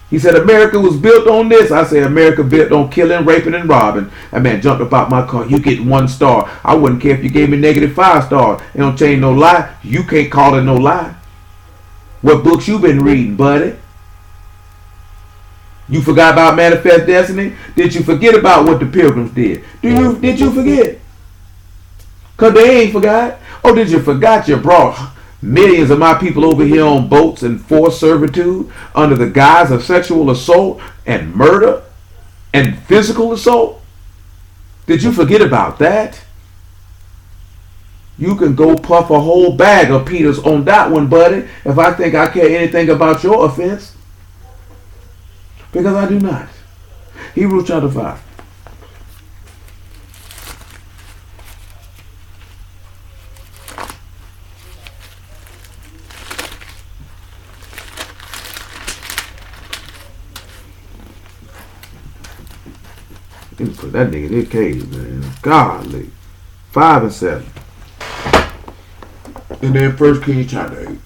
He said America was built on this. I said America built on killing, raping, and robbing. That man jumped up out my car. You get 1 star. I wouldn't care if you gave me -5 stars. It don't change no lie. You can't call it no lie. What books you been reading, buddy? You forgot about Manifest Destiny? Did you forget about what the Pilgrims did? Did you forget? Because they ain't forgot. Or did you forgot you brought millions of my people over here on boats and forced servitude under the guise of sexual assault and murder and physical assault? Did you forget about that? You can go puff a whole bag of Peters on that one, buddy, if I think I care anything about your offense. Because I do not. Hebrews chapter 5. Let me put that nigga in his cage, man. Godly. 5 and 7. And then 1 Kings chapter 8.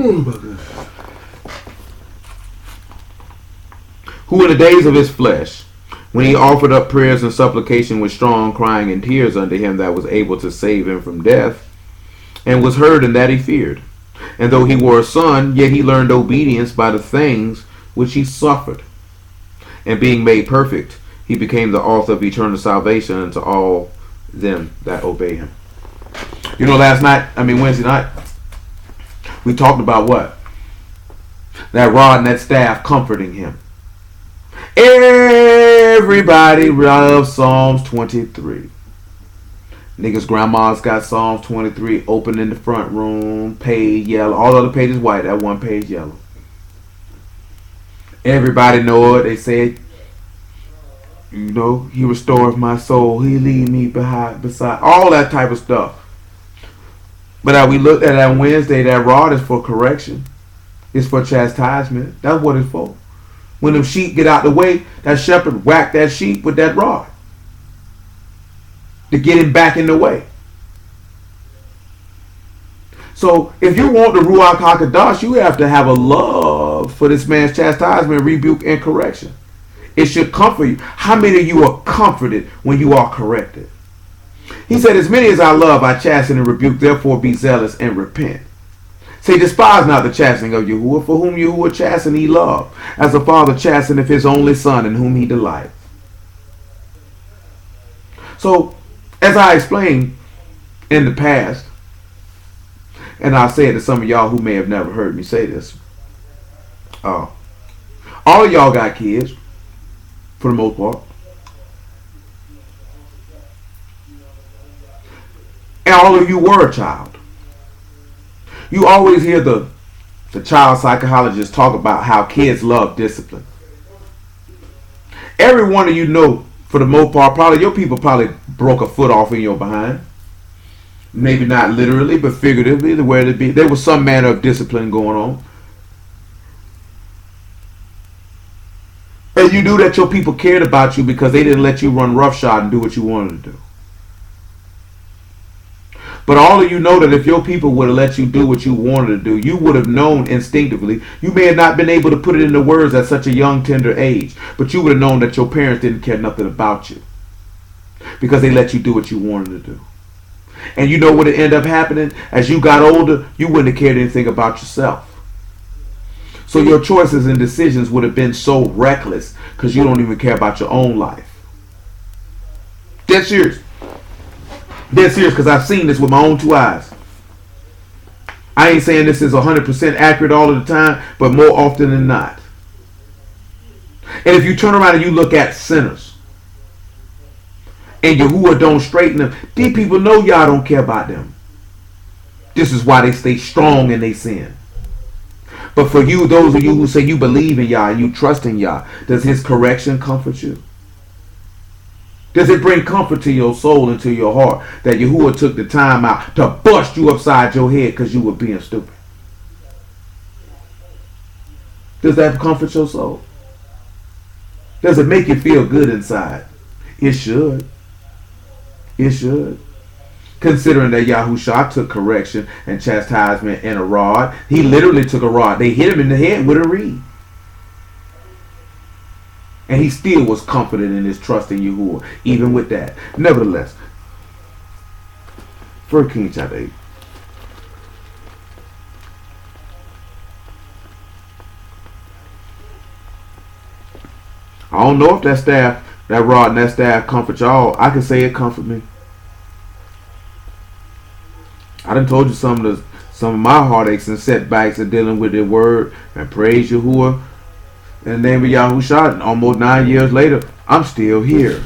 Oh my God. Who in the days of his flesh, when he offered up prayers and supplication with strong crying and tears unto him that was able to save him from death, and was heard in that he feared. And though he were a son, yet he learned obedience by the things which he suffered. And being made perfect, he became the author of eternal salvation unto all them that obey him. Wednesday night, we talked about what? That rod and that staff comforting him. Everybody loves Psalms 23. Niggas' grandma's got Psalms 23 open in the front room, page yellow. All other pages white, that one page yellow. Everybody know it. They say, he restores my soul. He lead me beside. All that type of stuff. But as we looked at that Wednesday, that rod is for correction. It's for chastisement. That's what it's for. When them sheep get out the way, that shepherd whack that sheep with that rod to get him back in the way. So if you want the Ruach HaKodesh, you have to have a love for this man's chastisement, rebuke, and correction. It should comfort you. How many of you are comforted when you are corrected? He said, as many as I love, I chasten and rebuke, therefore be zealous and repent. Say, despise not the chastening of Yahuwah, for whom Yahuwah chasten he loved, as the Father chasteneth his only Son, in whom he delighteth. So, as I explained in the past, and I'll say it to some of y'all who may have never heard me say this, all of y'all got kids, for the most part. And all of you were a child. You always hear the child psychologists talk about how kids love discipline. Every one of you know, for the most part, probably your people probably broke a foot off in your behind. Maybe not literally, but figuratively, there was some manner of discipline going on. And you knew that your people cared about you because they didn't let you run roughshod and do what you wanted to do. But all of you know that if your people would have let you do what you wanted to do, you would have known instinctively. You may have not been able to put it into words at such a young, tender age, but you would have known that your parents didn't care nothing about you because they let you do what you wanted to do. And you know what ended up happening? As you got older, you wouldn't have cared anything about yourself. So your choices and decisions would have been so reckless because you don't even care about your own life. Dead serious. Dead serious, because I've seen this with my own two eyes. I ain't saying this is 100% accurate all of the time, but more often than not. And if you turn around and you look at sinners, and Yahuwah don't straighten them, these people know y'all don't care about them. This is why they stay strong in their sin. But for you, those of you who say you believe in Yah and you trust in Yah, does his correction comfort you? Does it bring comfort to your soul and to your heart that Yahuwah took the time out to bust you upside your head because you were being stupid? Does that comfort your soul? Does it make you feel good inside? It should. It should. Considering that Yahushua took correction and chastisement and a rod. He literally took a rod. They hit him in the head with a reed. And he still was confident in his trust in Yahuwah, even with that. Nevertheless, 1 Kings chapter 8. I don't know if that staff, that rod and that staff comfort y'all. I can say it comfort me. I done told you some of my heartaches and setbacks of dealing with the word and praise Yahuwah. In the name of Yahushua, almost 9 years later, I'm still here.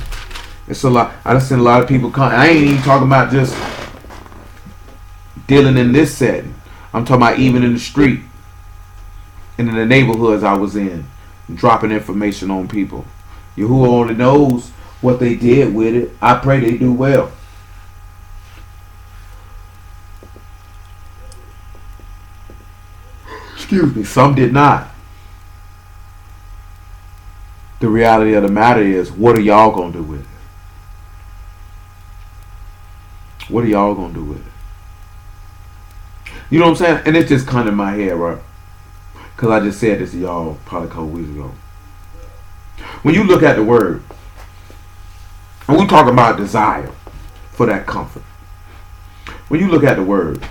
It's a lot. I done seen a lot of people come. I ain't even talking about just dealing in this setting. I'm talking about even in the street and in the neighborhoods I was in, dropping information on people. Yahuwah only knows what they did with it. I pray they do well. Excuse me. Some did not. The reality of the matter is, what are y'all going to do with it? What are y'all going to do with it? You know what I'm saying? And it's just kind of in my head, right? Because I just said this to y'all probably a couple weeks ago. When you look at the word, and we talk about desire for that comfort. When you look at the word,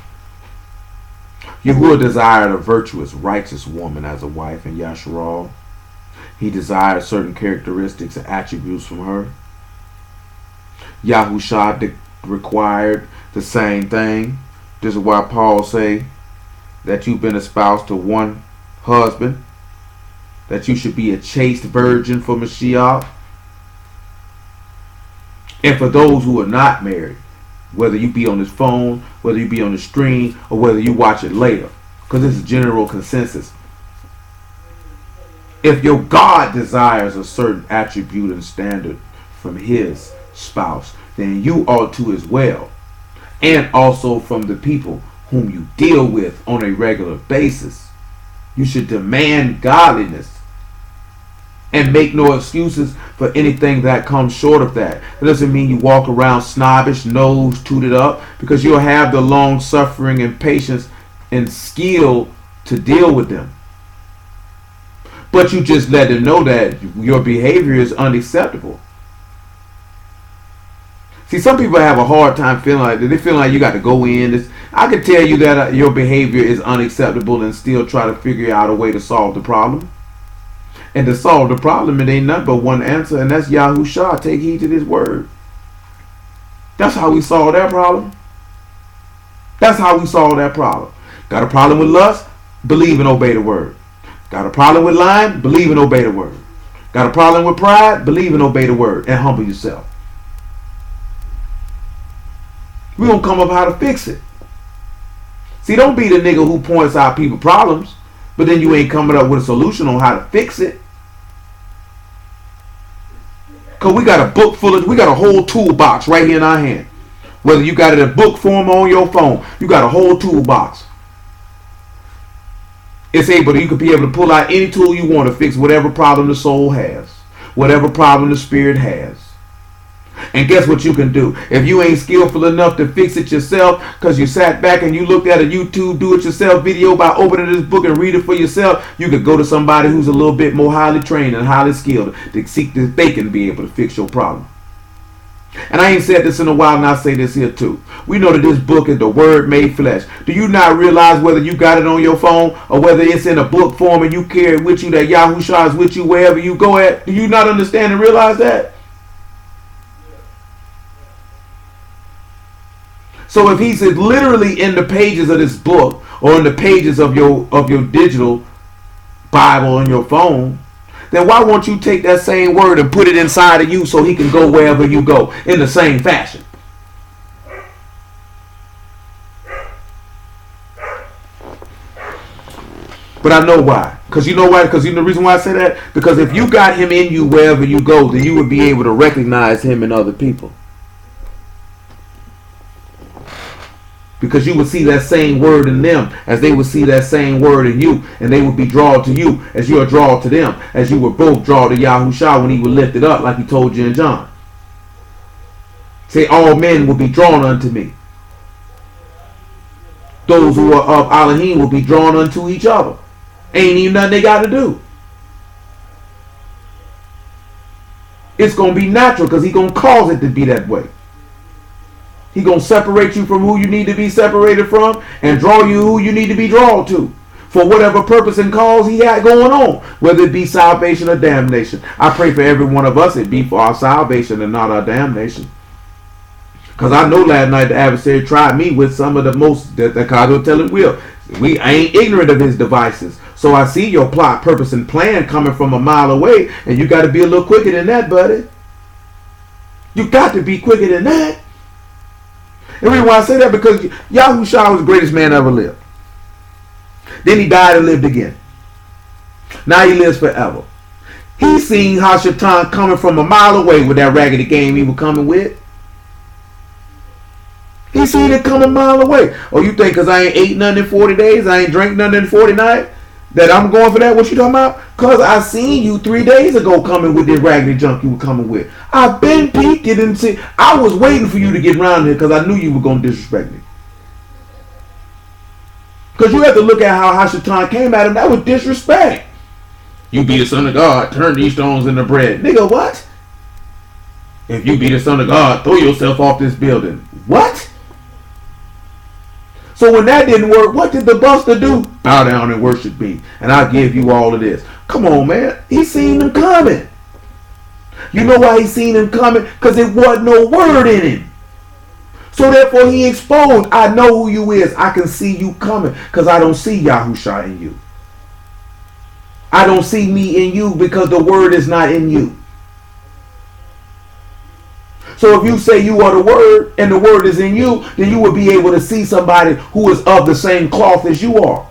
Yahuwah desired a virtuous, righteous woman as a wife in Yashar'al. He desired certain characteristics and attributes from her. Yahushua required the same thing. This is why Paul say that you've been espoused to one husband, that you should be a chaste virgin for Mashiach. And for those who are not married, whether you be on this phone, whether you be on the stream, or whether you watch it later, because this is general consensus. If your God desires a certain attribute and standard from his spouse, then you ought to as well. And also from the people whom you deal with on a regular basis. You should demand godliness and make no excuses for anything that comes short of that. That doesn't mean you walk around snobbish, nose tooted up, because you'll have the long suffering and patience and skill to deal with them. But you just let them know that your behavior is unacceptable. See, some people have a hard time feeling like they feel like you got to go in. I can tell you that your behavior is unacceptable and still try to figure out a way to solve the problem. And to solve the problem, it ain't nothing but one answer, and that's Yahushua. Take heed to this word. That's how we solve that problem. That's how we solve that problem. Got a problem with lust? Believe and obey the word. Got a problem with lying? Believe and obey the word. Got a problem with pride? Believe and obey the word and humble yourself. We don't come up how to fix it. See, don't be the nigga who points out people problems, but then you ain't coming up with a solution on how to fix it. Cause we got a book full of, we got a whole toolbox right here in our hand. Whether you got it in book form or on your phone, you got a whole toolbox. It's able to, you could be able to pull out any tool you want to fix whatever problem the soul has, whatever problem the spirit has. And guess what you can do? If you ain't skillful enough to fix it yourself because you sat back and you looked at a YouTube do-it-yourself video by opening this book and read it for yourself, you could go to somebody who's a little bit more highly trained and highly skilled to seek that they can be able to fix your problem. And I ain't said this in a while, and I say this here too. We know that this book is the Word made flesh. Do you not realize whether you got it on your phone or whether it's in a book form and you carry it with you, that Yahushua is with you wherever you go at? Do you not understand and realize that? So if he's literally in the pages of this book or in the pages of your digital Bible on your phone, then why won't you take that same word and put it inside of you so he can go wherever you go in the same fashion? But I know why. Because you know why? Because you know the reason why I say that? Because if you got him in you wherever you go, then you would be able to recognize him in other people. Because you would see that same word in them as they would see that same word in you. And they would be drawn to you as you are drawn to them. As you were both drawn to Yahushua when he was lifted up, like he told you in John. Say, all men will be drawn unto me. Those who are of Elohim will be drawn unto each other. Ain't even nothing they got to do. It's going to be natural because he's going to cause it to be that way. He's going to separate you from who you need to be separated from and draw you who you need to be drawn to for whatever purpose and cause he had going on, whether it be salvation or damnation. I pray for every one of us it be for our salvation and not our damnation. Because I know last night the adversary tried me with some of the most that God will tell it will. I ain't ignorant of his devices. So I see your plot, purpose, and plan coming from a mile away, and you got to be a little quicker than that, buddy. You got to be quicker than that. And the reason why I say that because Yahushua was the greatest man ever lived. Then he died and lived again. Now he lives forever. He seen Hashatan coming from a mile away with that raggedy game he was coming with. He seen it coming a mile away. Oh, you think because I ain't ate nothing in 40 days, I ain't drank nothing in 40 nights, that I'm going for that? What you talking about? Because I seen you 3 days ago coming with this raggedy junk you were coming with. I've been peeking and see. I was waiting for you to get around here because I knew you were going to disrespect me. Because you have to look at how Hashatan came at him. That was disrespect. You be the son of God, turn these stones into bread. Nigga, what? If you be the son of God, throw yourself off this building. What? So when that didn't work, what did the buster do? Bow down and worship me, and I'll give you all of this. Come on, man. He seen him coming. You know why he seen him coming? Because there wasn't no word in him. So therefore he exposed. I know who you is. I can see you coming because I don't see Yahushua in you. I don't see me in you because the word is not in you. So if you say you are the word and the word is in you, then you will be able to see somebody who is of the same cloth as you are.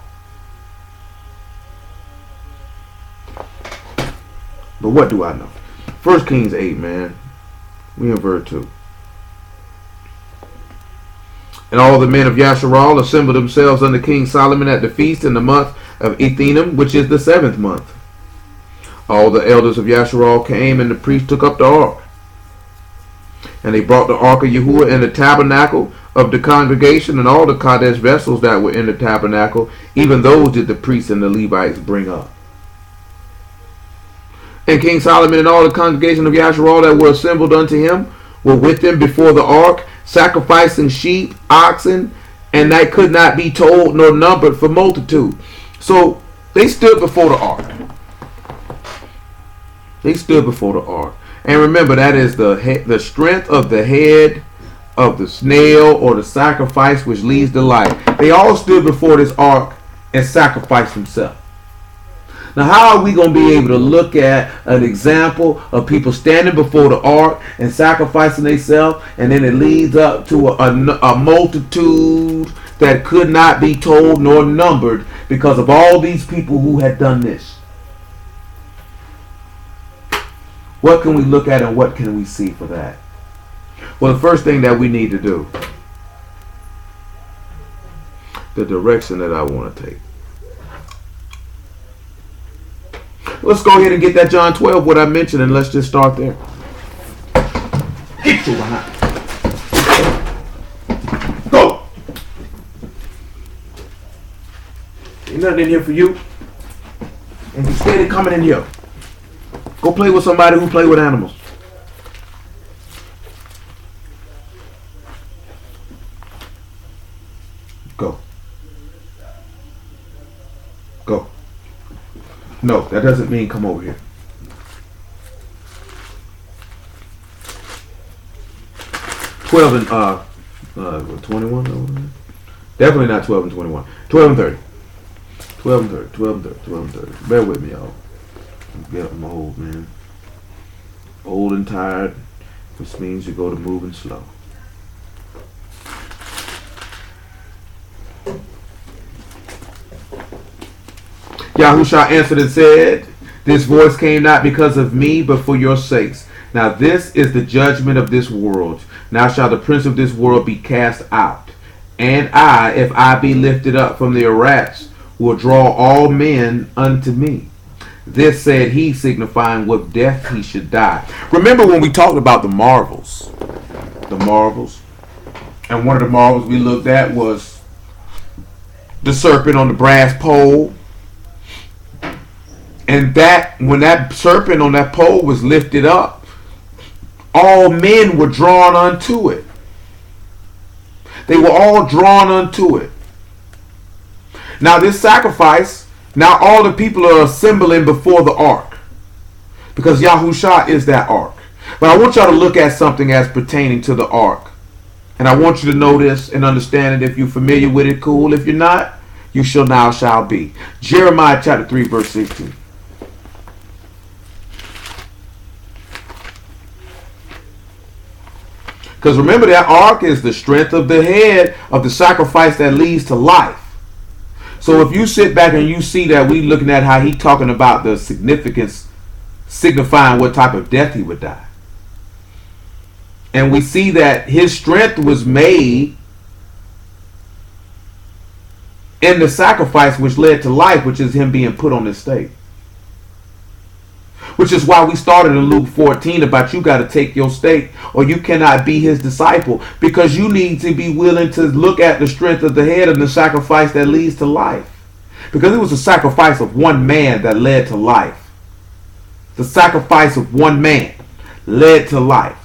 But what do I know? 1 Kings 8, man. We in verse 2. And all the men of Yashar'al assembled themselves unto King Solomon at the feast in the month of Ethanim, which is the 7th month. All the elders of Yashar'al came, and the priest took up the ark. And they brought the ark of Yahuwah in the tabernacle of the congregation, and all the Kadesh vessels that were in the tabernacle, even those did the priests and the Levites bring up. And King Solomon and all the congregation of Yashar'al that were assembled unto him were with them before the ark, sacrificing sheep, oxen, and that could not be told nor numbered for multitude. So they stood before the ark. They stood before the ark. And remember, that is the strength of the head of the snail or the sacrifice which leads to life. They all stood before this ark and sacrificed themselves. Now, how are we going to be able to look at an example of people standing before the ark and sacrificing themselves, and then it leads up to a multitude that could not be told nor numbered because of all these people who had done this? What can we look at and what can we see for that? Well, the first thing that we need to do, the direction that I want to take. Let's go ahead and get that John 12, what I mentioned, and let's just start there. Get you behind. Go. Ain't nothing in here for you. And you steady coming in here. Go play with somebody who play with animals. Go. Go. No, that doesn't mean come over here. Twelve and 21. Definitely not 12 and 21. 12 and 30. 12 and 30. 12 and 30. 12 and 30. Bear with me, y'all. I'm old, man. Old and tired, which means you go to moving slow. Yahushua answered and said, this voice came not because of me, but for your sakes. Now this is the judgment of this world. Now shall the prince of this world be cast out. And I, if I be lifted up from the rats, will draw all men unto me. This said he, signifying with death he should die. Remember when we talked about the marvels? The marvels. And one of the marvels we looked at was the serpent on the brass pole. And that when that serpent on that pole was lifted up, all men were drawn unto it. They were all drawn unto it. Now this sacrifice, now all the people are assembling before the ark. Because Yahusha is that ark. But I want y'all to look at something as pertaining to the ark. And I want you to know this and understand it. If you're familiar with it, cool. If you're not, you shall be. Jeremiah chapter 3 verse 16. Because remember, that ark is the strength of the head of the sacrifice that leads to life. So if you sit back and you see that we looking at how he talking about the significance, signifying what type of death he would die. And we see that his strength was made in the sacrifice which led to life, which is him being put on this stake. Which is why we started in Luke 14 about you got to take your stake or you cannot be his disciple, because you need to be willing to look at the strength of the head and the sacrifice that leads to life. Because it was a sacrifice of one man that led to life. The sacrifice of one man led to life.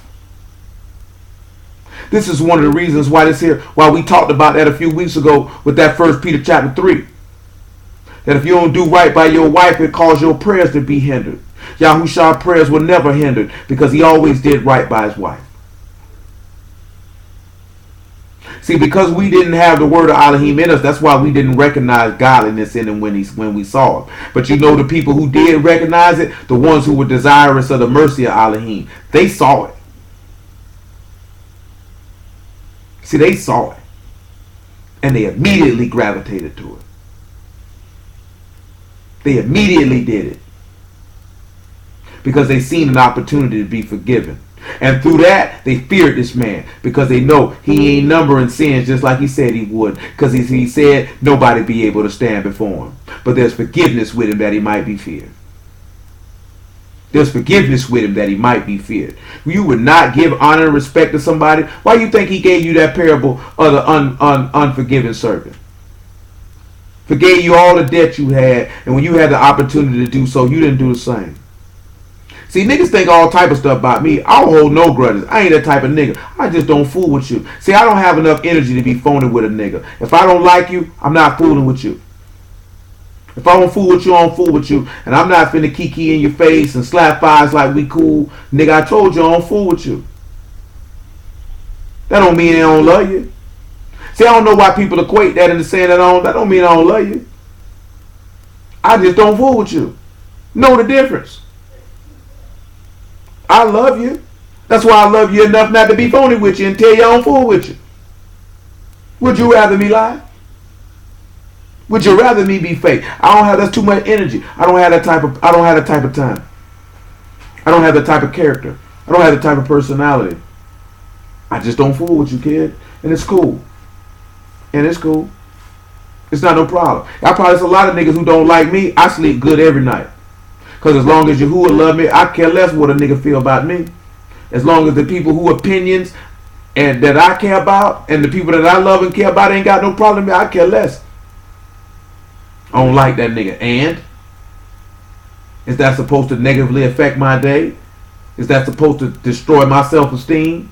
This is one of the reasons why we talked about that a few weeks ago with that 1 Peter chapter 3. That if you don't do right by your wife, it causes your prayers to be hindered. Yahushua's prayers were never hindered because he always did right by his wife. See, because we didn't have the word of Elohim in us, that's why we didn't recognize godliness in him when we saw it. But you know, the people who did recognize it, the ones who were desirous of the mercy of Elohim, they saw it. See, they saw it. And they immediately gravitated to it. They immediately did it. Because they seen an opportunity to be forgiven. And through that, they feared this man. Because they know he ain't numbering sins just like he said he would. Because he said nobody be able to stand before him. But there's forgiveness with him that he might be feared. There's forgiveness with him that he might be feared. You would not give honor and respect to somebody. Why do you think he gave you that parable of the unforgiven servant? Forgave you all the debt you had. And when you had the opportunity to do so, you didn't do the same. See, niggas think all type of stuff about me. I don't hold no grudges. I ain't that type of nigga. I just don't fool with you. See, I don't have enough energy to be phoning with a nigga. If I don't like you, I'm not fooling with you. If I don't fool with you, I don't fool with you. And I'm not finna kiki in your face and slap thighs like we cool. Nigga, I told you I don't fool with you. That don't mean they don't love you. See, I don't know why people equate that into saying that don't mean I don't love you. I just don't fool with you. Know the difference. I love you. That's why I love you enough not to be phony with you and tell you I don't fool with you. Would you rather me lie? Would you rather me be fake? That's too much energy. I don't have that type of time. I don't have that type of character. I don't have the type of personality. I just don't fool with you, kid. And it's cool. It's not no problem. There's a lot of niggas who don't like me. I sleep good every night. Because as long as Yahuwah love me, I care less what a nigga feel about me. As long as the people who opinions and that I care about and the people that I love and care about ain't got no problem with me, I care less. I don't like that nigga. And is that supposed to negatively affect my day? Is that supposed to destroy my self-esteem?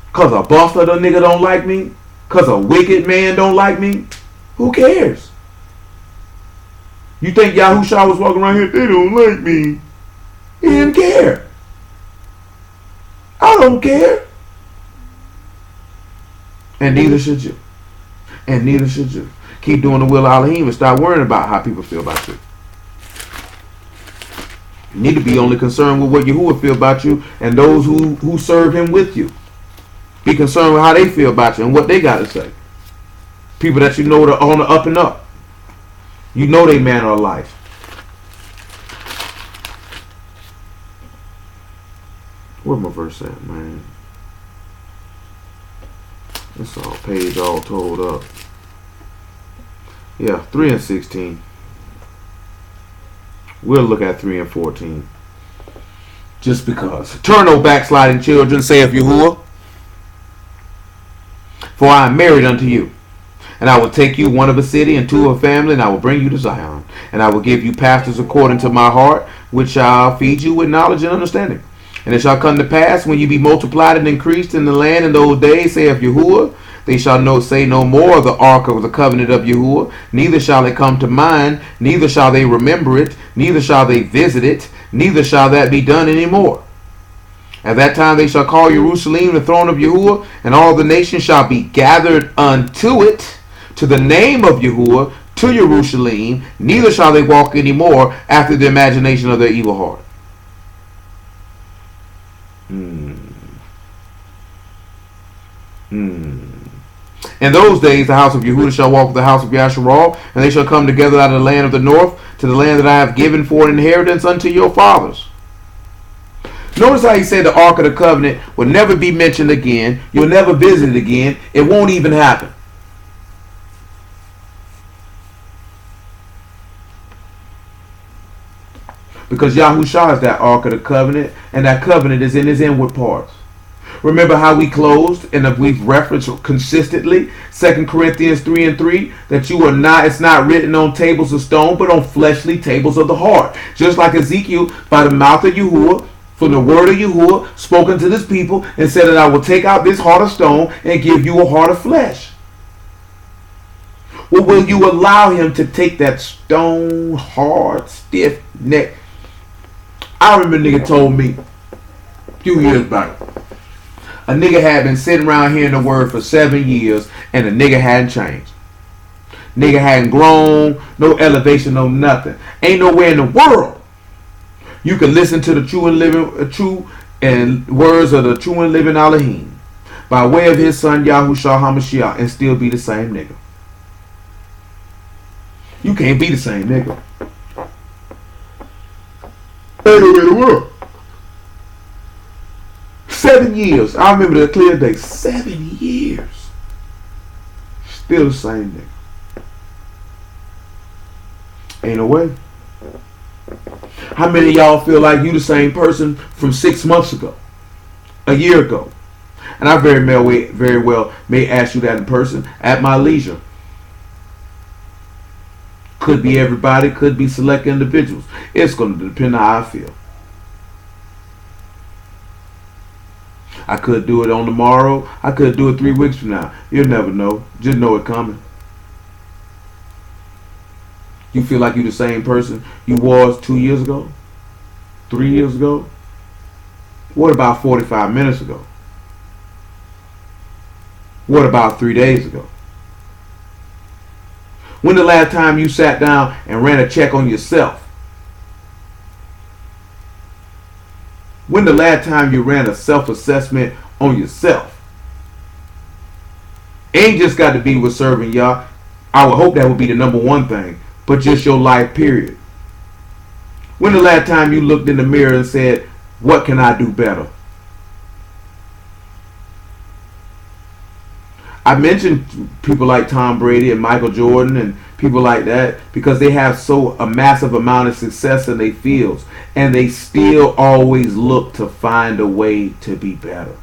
Because a boss of the nigga don't like me? Because a wicked man don't like me? Who cares? You think Yahushua was walking around here, they don't like me. He didn't care. I don't care. And neither should you. And neither should you. Keep doing the will of Elohim and stop worrying about how people feel about you. You need to be only concerned with what Yahuwah feel about you and those who serve him with you. Be concerned with how they feel about you and what they got to say. People that you know that are on the up and up. You know they manner of life. Where my verse at, man? It's all page all told up. Yeah, 3 and 16. We'll look at 3 and 14. Just because. Turn, O backsliding children, saith Yahuwah, for I am married unto you. And I will take you one of a city and two of a family, and I will bring you to Zion. And I will give you pastors according to my heart, which shall feed you with knowledge and understanding. And it shall come to pass, when you be multiplied and increased in the land in those days, saith Yahuwah, they shall say no more of the ark of the covenant of Yahuwah, neither shall it come to mind, neither shall they remember it, neither shall they visit it, neither shall that be done any more. At that time they shall call Jerusalem the throne of Yahuwah, and all the nations shall be gathered unto it, to the name of Yahuwah, to Jerusalem, neither shall they walk any more after the imagination of their evil heart. In those days the house of Yehudah shall walk with the house of Yashar'al, and they shall come together out of the land of the north, to the land that I have given for an inheritance unto your fathers. Notice how he said the Ark of the Covenant will never be mentioned again. You'll never visit it again. It won't even happen. Because Yahushua is that Ark of the Covenant, and that covenant is in his inward parts. Remember how we closed, and we've referenced consistently 2 Corinthians 3 and 3, that you are not, it's not written on tables of stone, but on fleshly tables of the heart. Just like Ezekiel, by the mouth of Yahuwah, from the word of Yahuwah, spoken to this people, and said that I will take out this heart of stone and give you a heart of flesh. Well, will you allow him to take that stone, hard, stiff neck? I remember a nigga told me a few years back, a nigga had been sitting around hearing the word for 7 years, and the nigga hadn't changed. Nigga hadn't grown, no elevation, no nothing. Ain't nowhere in the world you can listen to the true and words of the true and living Elohim by way of his son Yahushua HaMashiach and still be the same nigga. You can't be the same nigga. Ain't nowhere in the world. 7 years. I remember the clear day. 7 years. Still the same nigga. Ain't no way. How many of y'all feel like you the same person from 6 months ago? A year ago? And I very well may ask you that in person at my leisure. Could be everybody, could be select individuals. It's going to depend on how I feel. I could do it on tomorrow. I could do it 3 weeks from now. You'll never know. Just know it coming. You feel like you're the same person you was 2 years ago? 3 years ago? What about 45 minutes ago? What about 3 days ago? When the last time you sat down and ran a check on yourself? When the last time you ran a self-assessment on yourself? Ain't just got to be with serving y'all. I would hope that would be the number one thing. But just your life period. When the last time you looked in the mirror and said, what can I do better? I mentioned people like Tom Brady and Michael Jordan and people like that because they have a massive amount of success in their fields, and they still always look to find a way to be better.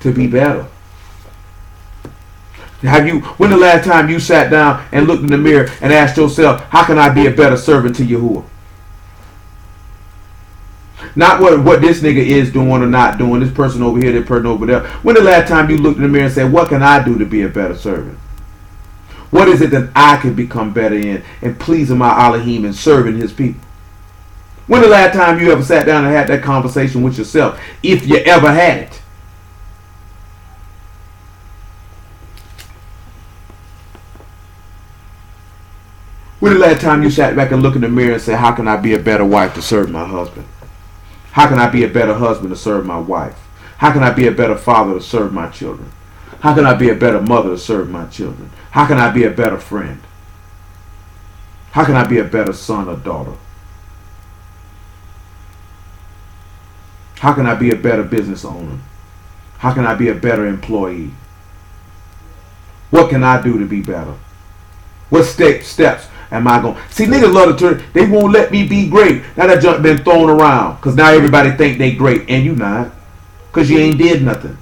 To be better. When the last time you sat down and looked in the mirror and asked yourself, how can I be a better servant to Yahuwah? Not what this nigga is doing or not doing. This person over here, that person over there. When the last time you looked in the mirror and said, what can I do to be a better servant? What is it that I can become better in and pleasing my Elohim and serving his people? When the last time you ever sat down and had that conversation with yourself, if you ever had it? When the last time you sat back and looked in the mirror and said, how can I be a better wife to serve my husband? How can I be a better husband to serve my wife? How can I be a better father to serve my children? How can I be a better mother to serve my children? How can I be a better friend? How can I be a better son or daughter? How can I be a better business owner? How can I be a better employee? What can I do to be better? What steps am I going? See, niggas love to turn. They won't let me be great. Now that junk been thrown around because now everybody think they great and you not, because you ain't did nothing.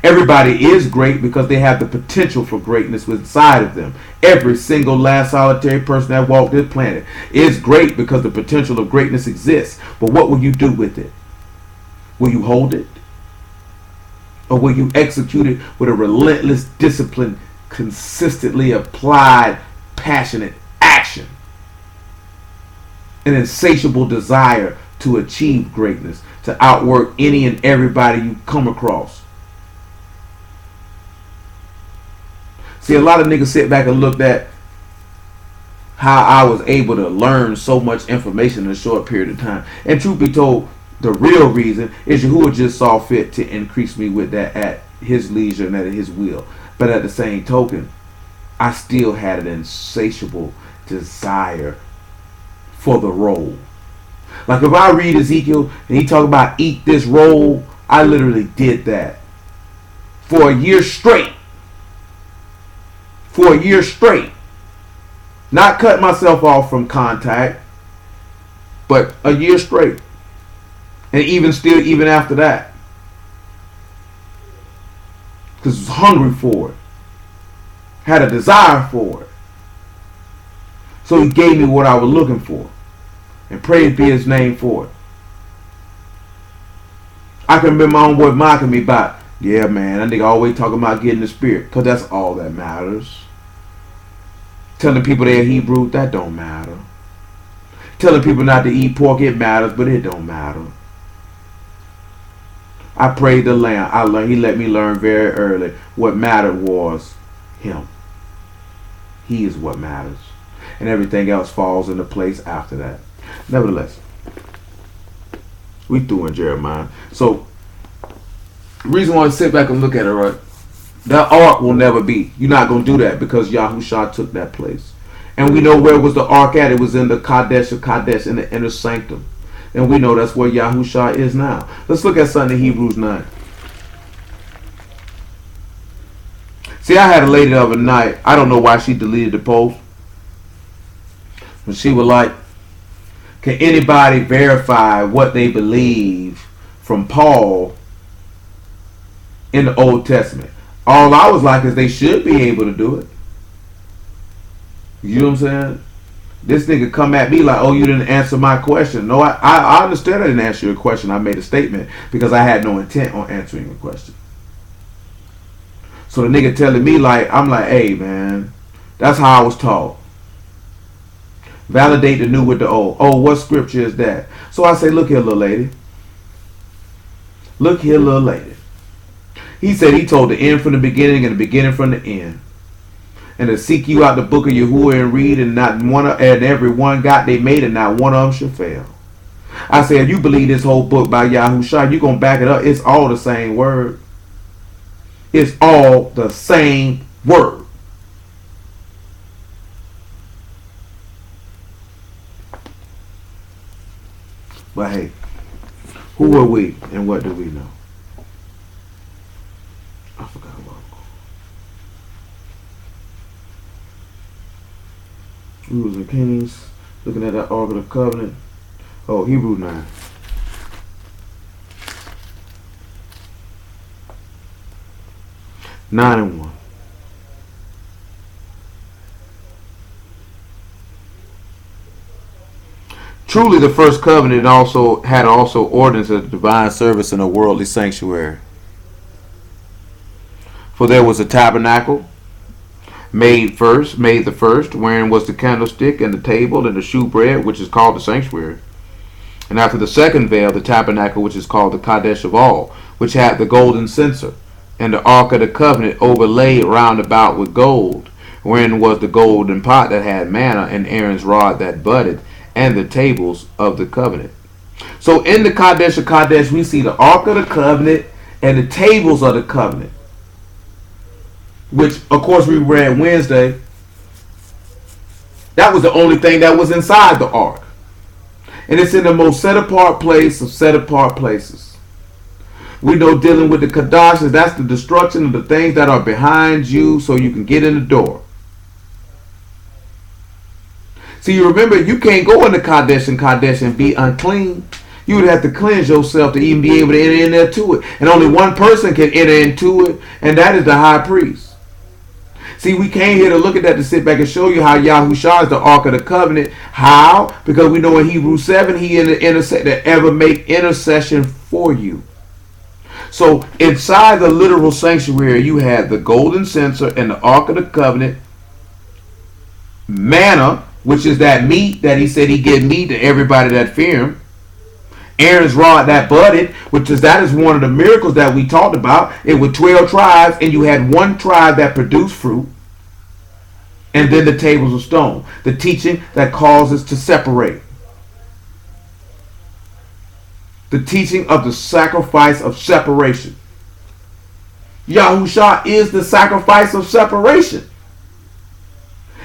Everybody is great because they have the potential for greatness inside of them. Every single last solitary person that walked this planet is great because the potential of greatness exists. But what will you do with it? Will you hold it? Or will you execute it with a relentless discipline, consistently applied, passionate action? An insatiable desire to achieve greatness, to outwork any and everybody you come across. See, a lot of niggas sit back and look at how I was able to learn so much information in a short period of time. And truth be told, the real reason is Yahuwah just saw fit to increase me with that at his leisure and at his will. But at the same token, I still had an insatiable desire for the role. Like if I read Ezekiel and he talk about eat this roll, I literally did that for a year straight. For a year straight. Not cut myself off from contact, but a year straight. And even after that. Because I was hungry for it. Had a desire for it. So he gave me what I was looking for. And praise be his name for it. I can remember my own boy mocking me about, yeah man, that nigga always talking about getting the spirit. Because that's all that matters. Telling people they're Hebrew, that don't matter. Telling people not to eat pork, it matters, but it don't matter. I prayed the Lamb. He let me learn very early. What mattered was him. He is what matters. And everything else falls into place after that. Nevertheless, we through in Jeremiah. So, the reason why I sit back and look at it, right? That ark will never be. You're not going to do that because Yahushua took that place. And we know where was the ark at. It was in the Kadesh of Kadesh, in the inner sanctum. And we know that's where Yahushua is now. Let's look at something in Hebrews 9. See, I had a lady the other night. I don't know why she deleted the post. But she was like, can anybody verify what they believe from Paul in the Old Testament? All I was like is they should be able to do it. You know what I'm saying? This nigga come at me like, oh, you didn't answer my question. No, I understand I didn't answer your question. I made a statement because I had no intent on answering your question. So the nigga telling me like, I'm like, hey man, that's how I was taught. Validate the new with the old. Oh, what scripture is that? So I say, look here, little lady. Look here, little lady. He said he told the end from the beginning and the beginning from the end. And to seek you out the book of Yahuwah and read, and not one of, and every one got they made, and not one of them should fail. I said, if you believe this whole book by Yahushua, you're going to back it up. It's all the same word. It's all the same word. But hey, who are we and what do we know? I forgot what we was in Kings, looking at that Ark of the Covenant. Oh, Hebrew 9. Nine and 1. Truly, the first covenant also had ordinance of divine service in a worldly sanctuary. For there was a tabernacle made the first, wherein was the candlestick and the table and the shewbread, which is called the sanctuary. And after the second veil, the tabernacle, which is called the Kadesh of all, which had the golden censer, and the ark of the covenant overlaid round about with gold, wherein was the golden pot that had manna, and Aaron's rod that budded, and the tables of the covenant. So in the Kadesh of Kadesh, we see the ark of the covenant and the tables of the covenant, which, of course, we read Wednesday. That was the only thing that was inside the ark. And it's in the most set apart place of set apart places. We know dealing with the Kadash, that's the destruction of the things that are behind you so you can get in the door. See, you remember, you can't go into Kadesh and be unclean. You would have to cleanse yourself to even be able to enter in there to it. And only one person can enter into it, and that is the high priest. See, we came here to look at that to sit back and show you how Yahushua is the Ark of the Covenant. How? Because we know in Hebrews 7, he that ever make intercession for you. So inside the literal sanctuary, you had the golden censer and the Ark of the Covenant, manna, which is that meat that he said he give meat to everybody that fear him. Aaron's rod that budded, that is one of the miracles that we talked about. It was 12 tribes, and you had one tribe that produced fruit. And then the tables of stone, the teaching that causes to separate. The teaching of the sacrifice of separation. Yahusha is the sacrifice of separation.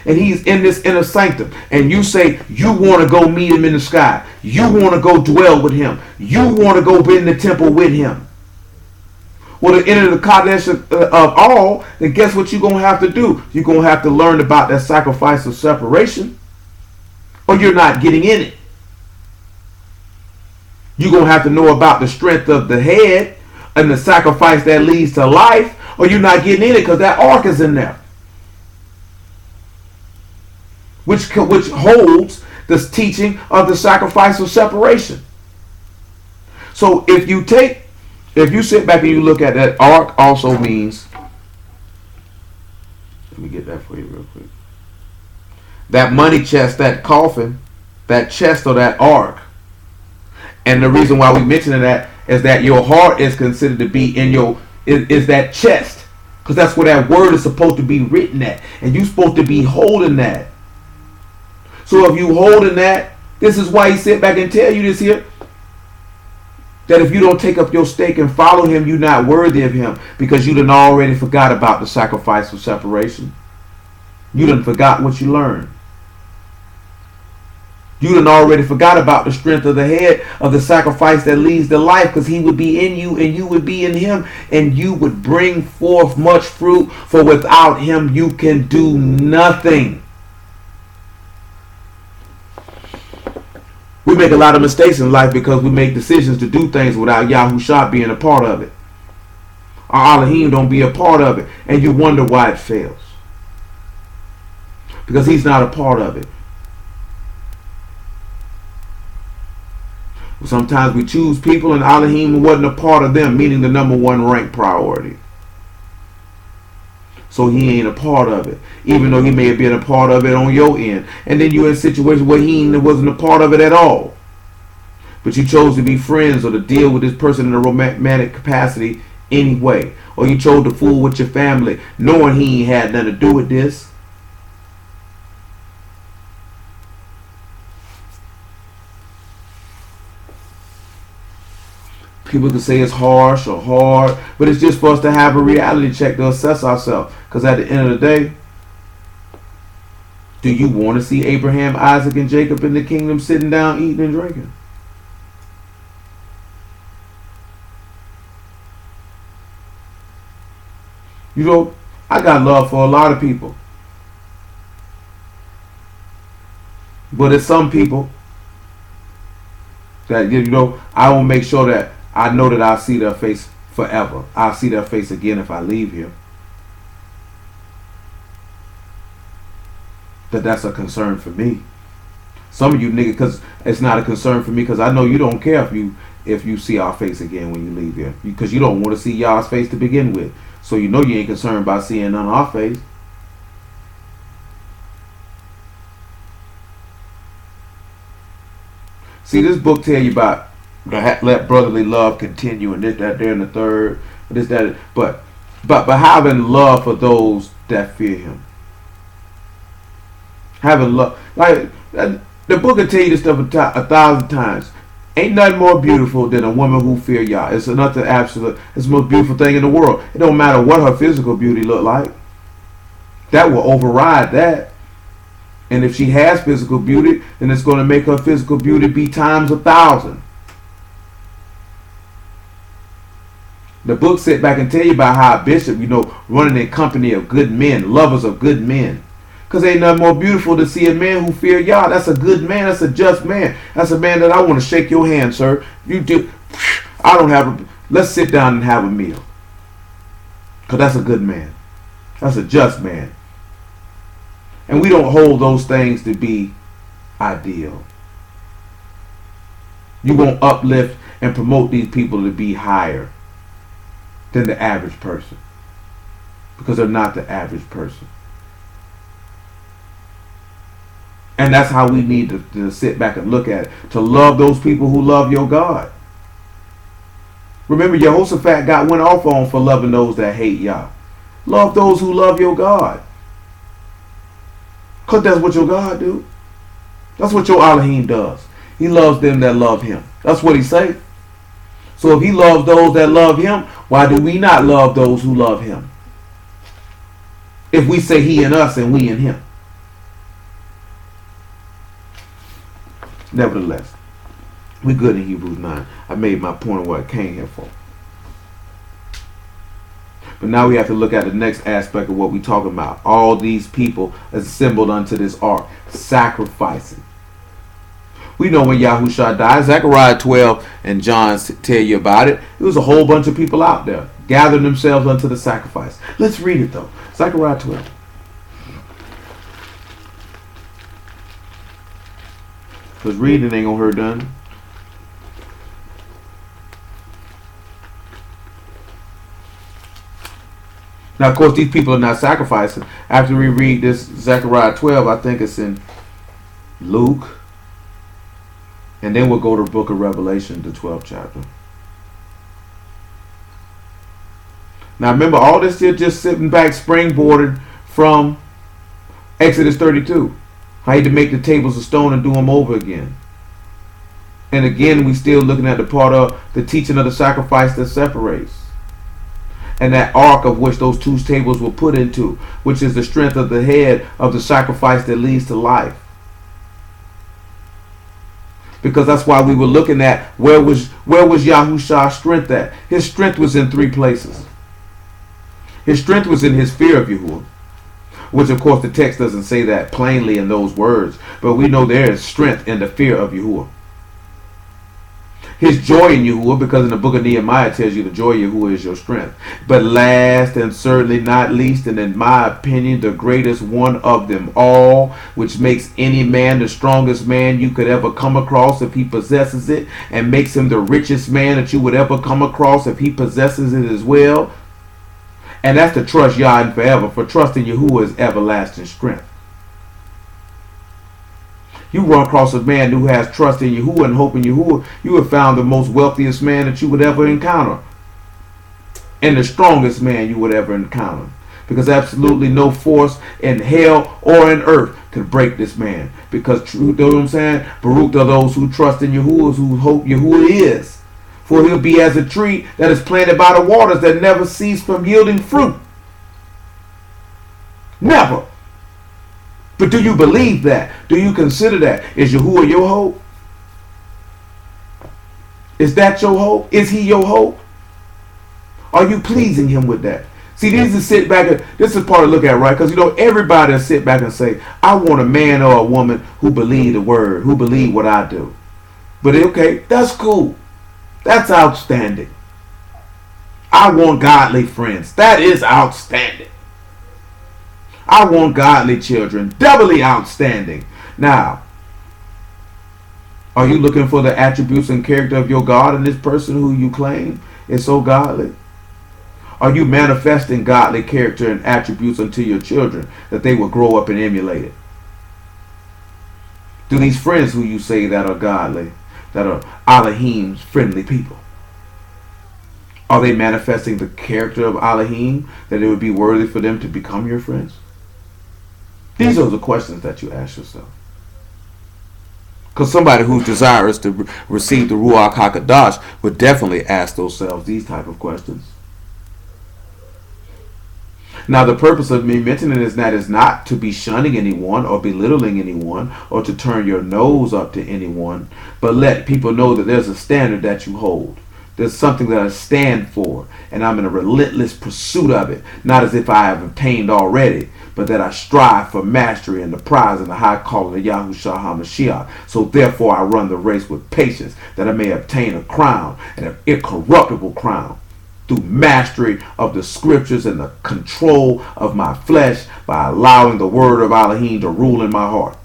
And he's in this inner sanctum. And you say you want to go meet him in the sky. You want to go dwell with him. You want to go in the temple with him. Well, to enter the Kadesh of all, then guess what you're going to have to do? You're going to have to learn about that sacrifice of separation, or you're not getting in it. You're going to have to know about the strength of the head and the sacrifice that leads to life, or you're not getting in it because that ark is in there. Which holds this teaching of the sacrifice of separation. So if you sit back and you look at that, ark also means, let me get that for you real quick. That money chest, that coffin, that chest or that ark. And the reason why we mention that is that your heart is considered to be is that chest. Because that's where that word is supposed to be written at. And you're supposed to be holding that. So if you holding that, this is why he sit back and tell you this here. That if you don't take up your stake and follow him, you're not worthy of him. Because you done already forgot about the sacrifice of separation. You done forgot what you learned. You done already forgot about the strength of the head of the sacrifice that leads to life. Because he would be in you and you would be in him. And you would bring forth much fruit. For without him you can do nothing. We make a lot of mistakes in life because we make decisions to do things without Yahushua being a part of it. Our Elohim don't be a part of it. And you wonder why it fails. Because he's not a part of it. Sometimes we choose people and Elohim wasn't a part of them, meaning the number one rank priority. So he ain't a part of it, even though he may have been a part of it on your end. And then you're in a situation where he wasn't a part of it at all. But you chose to be friends or to deal with this person in a romantic capacity anyway. Or you chose to fool with your family, knowing he ain't had nothing to do with this. People can say it's harsh or hard, but it's just for us to have a reality check to assess ourselves. Because at the end of the day, do you want to see Abraham, Isaac, and Jacob in the kingdom sitting down, eating and drinking? You know, I got love for a lot of people. But there's some people that, you know, I will make sure that I know that I'll see their face forever. I'll see their face again if I leave here. That's a concern for me. Some of you niggas, because it's not a concern for me, because I know you don't care if you see our face again when you leave here, because you don't want to see y'all's face to begin with. So you know you ain't concerned about seeing none of our face. See, this book tell you about let brotherly love continue, and this, that, there, and the third, this, that, but having love for those that fear Him. Having love, like the book will tell you this stuff a thousand times. Ain't nothing more beautiful than a woman who fear Yah. It's nothing absolute. It's the most beautiful thing in the world. It don't matter what her physical beauty look like. That will override that. And if she has physical beauty, then it's going to make her physical beauty be times 1,000. The book sit back and tell you about how a bishop, running in company of good men, lovers of good men. Because ain't nothing more beautiful to see a man who fear Yah. That's a good man. That's a just man. That's a man that I want to shake your hand, sir. You do. Let's sit down and have a meal. Because that's a good man. That's a just man. And we don't hold those things to be ideal. You won't uplift and promote these people to be higher than the average person. Because they're not the average person. And that's how we need to sit back and look at it. To love those people who love your God. Remember, Jehoshaphat went off on for loving those that hate Yah. Love those who love your God. Because that's what your God do. That's what your Elohim does. He loves them that love Him. That's what He say. So if He loves those that love Him, why do we not love those who love Him? If we say He in us and we in Him. Nevertheless, we good in Hebrews 9. I made my point of what I came here for. But now we have to look at the next aspect of what we're talking about. All these people assembled unto this ark, sacrificing. We know when Yahushua died, Zechariah 12 and John tell you about it. It was a whole bunch of people out there gathering themselves unto the sacrifice. Let's read it though. Zechariah 12. Because reading ain't gonna hurt done. Now, of course, these people are not sacrificing. After we read this Zechariah 12, I think it's in Luke. And then we'll go to the book of Revelation, the 12th chapter. Now, remember, all this is just sitting back, springboarded from Exodus 32. How he had to make the tables of stone and do them over again. And again, we still looking at the part of the teaching of the sacrifice that separates. And that ark of which those two tables were put into, which is the strength of the head of the sacrifice that leads to life. Because that's why we were looking at where was Yahushua's strength at. His strength was in three places. His strength was in his fear of Yahuwah. Which of course the text doesn't say that plainly in those words. But we know there is strength in the fear of Yahuwah. His joy in Yahuwah, because in the book of Nehemiah it tells you the joy of Yahuwah is your strength. But last and certainly not least, and in my opinion the greatest one of them all, which makes any man the strongest man you could ever come across if he possesses it, and makes him the richest man that you would ever come across if he possesses it as well. And that's to trust Yah and forever, for trusting Yahuwah is everlasting strength. You run across a man who has trust in Yahuwah and hope in Yahuwah, you have found the most wealthiest man that you would ever encounter. And the strongest man you would ever encounter. Because absolutely no force in hell or in earth could break this man. Because, you know what I'm saying? Baruch are those who trust in Yahuwah, who hope Yahuwah is. For he'll be as a tree that is planted by the waters that never cease from yielding fruit. Never. But do you believe that? Do you consider that? Is Yahuwah your hope? Is that your hope? Is he your hope? Are you pleasing him with that? See, this is sit back. This is part to look at, right? Because everybody will sit back and say, I want a man or a woman who believe the word, who believe what I do. But okay, that's cool. That's outstanding. I want godly friends. That is outstanding. I want godly children. Doubly outstanding. Now, Are you looking for the attributes and character of your God in this person who you claim is so godly? Are you manifesting godly character and attributes unto your children that they will grow up and emulate it? Do these friends who you say that are godly, that are Elohim's friendly people, are they manifesting the character of Elohim that it would be worthy for them to become your friends? These are the questions that you ask yourself. Because somebody who's desirous to receive the Ruach HaKodesh would definitely ask themselves these type of questions. Now, the purpose of me mentioning this is not to be shunning anyone or belittling anyone or to turn your nose up to anyone, but let people know that there's a standard that you hold. There's something that I stand for, and I'm in a relentless pursuit of it, not as if I have obtained already, but that I strive for mastery and the prize and the high calling of Yahushua HaMashiach. So therefore I run the race with patience, that I may obtain a crown, and an incorruptible crown, through mastery of the scriptures and the control of my flesh by allowing the word of Elohim to rule in my heart.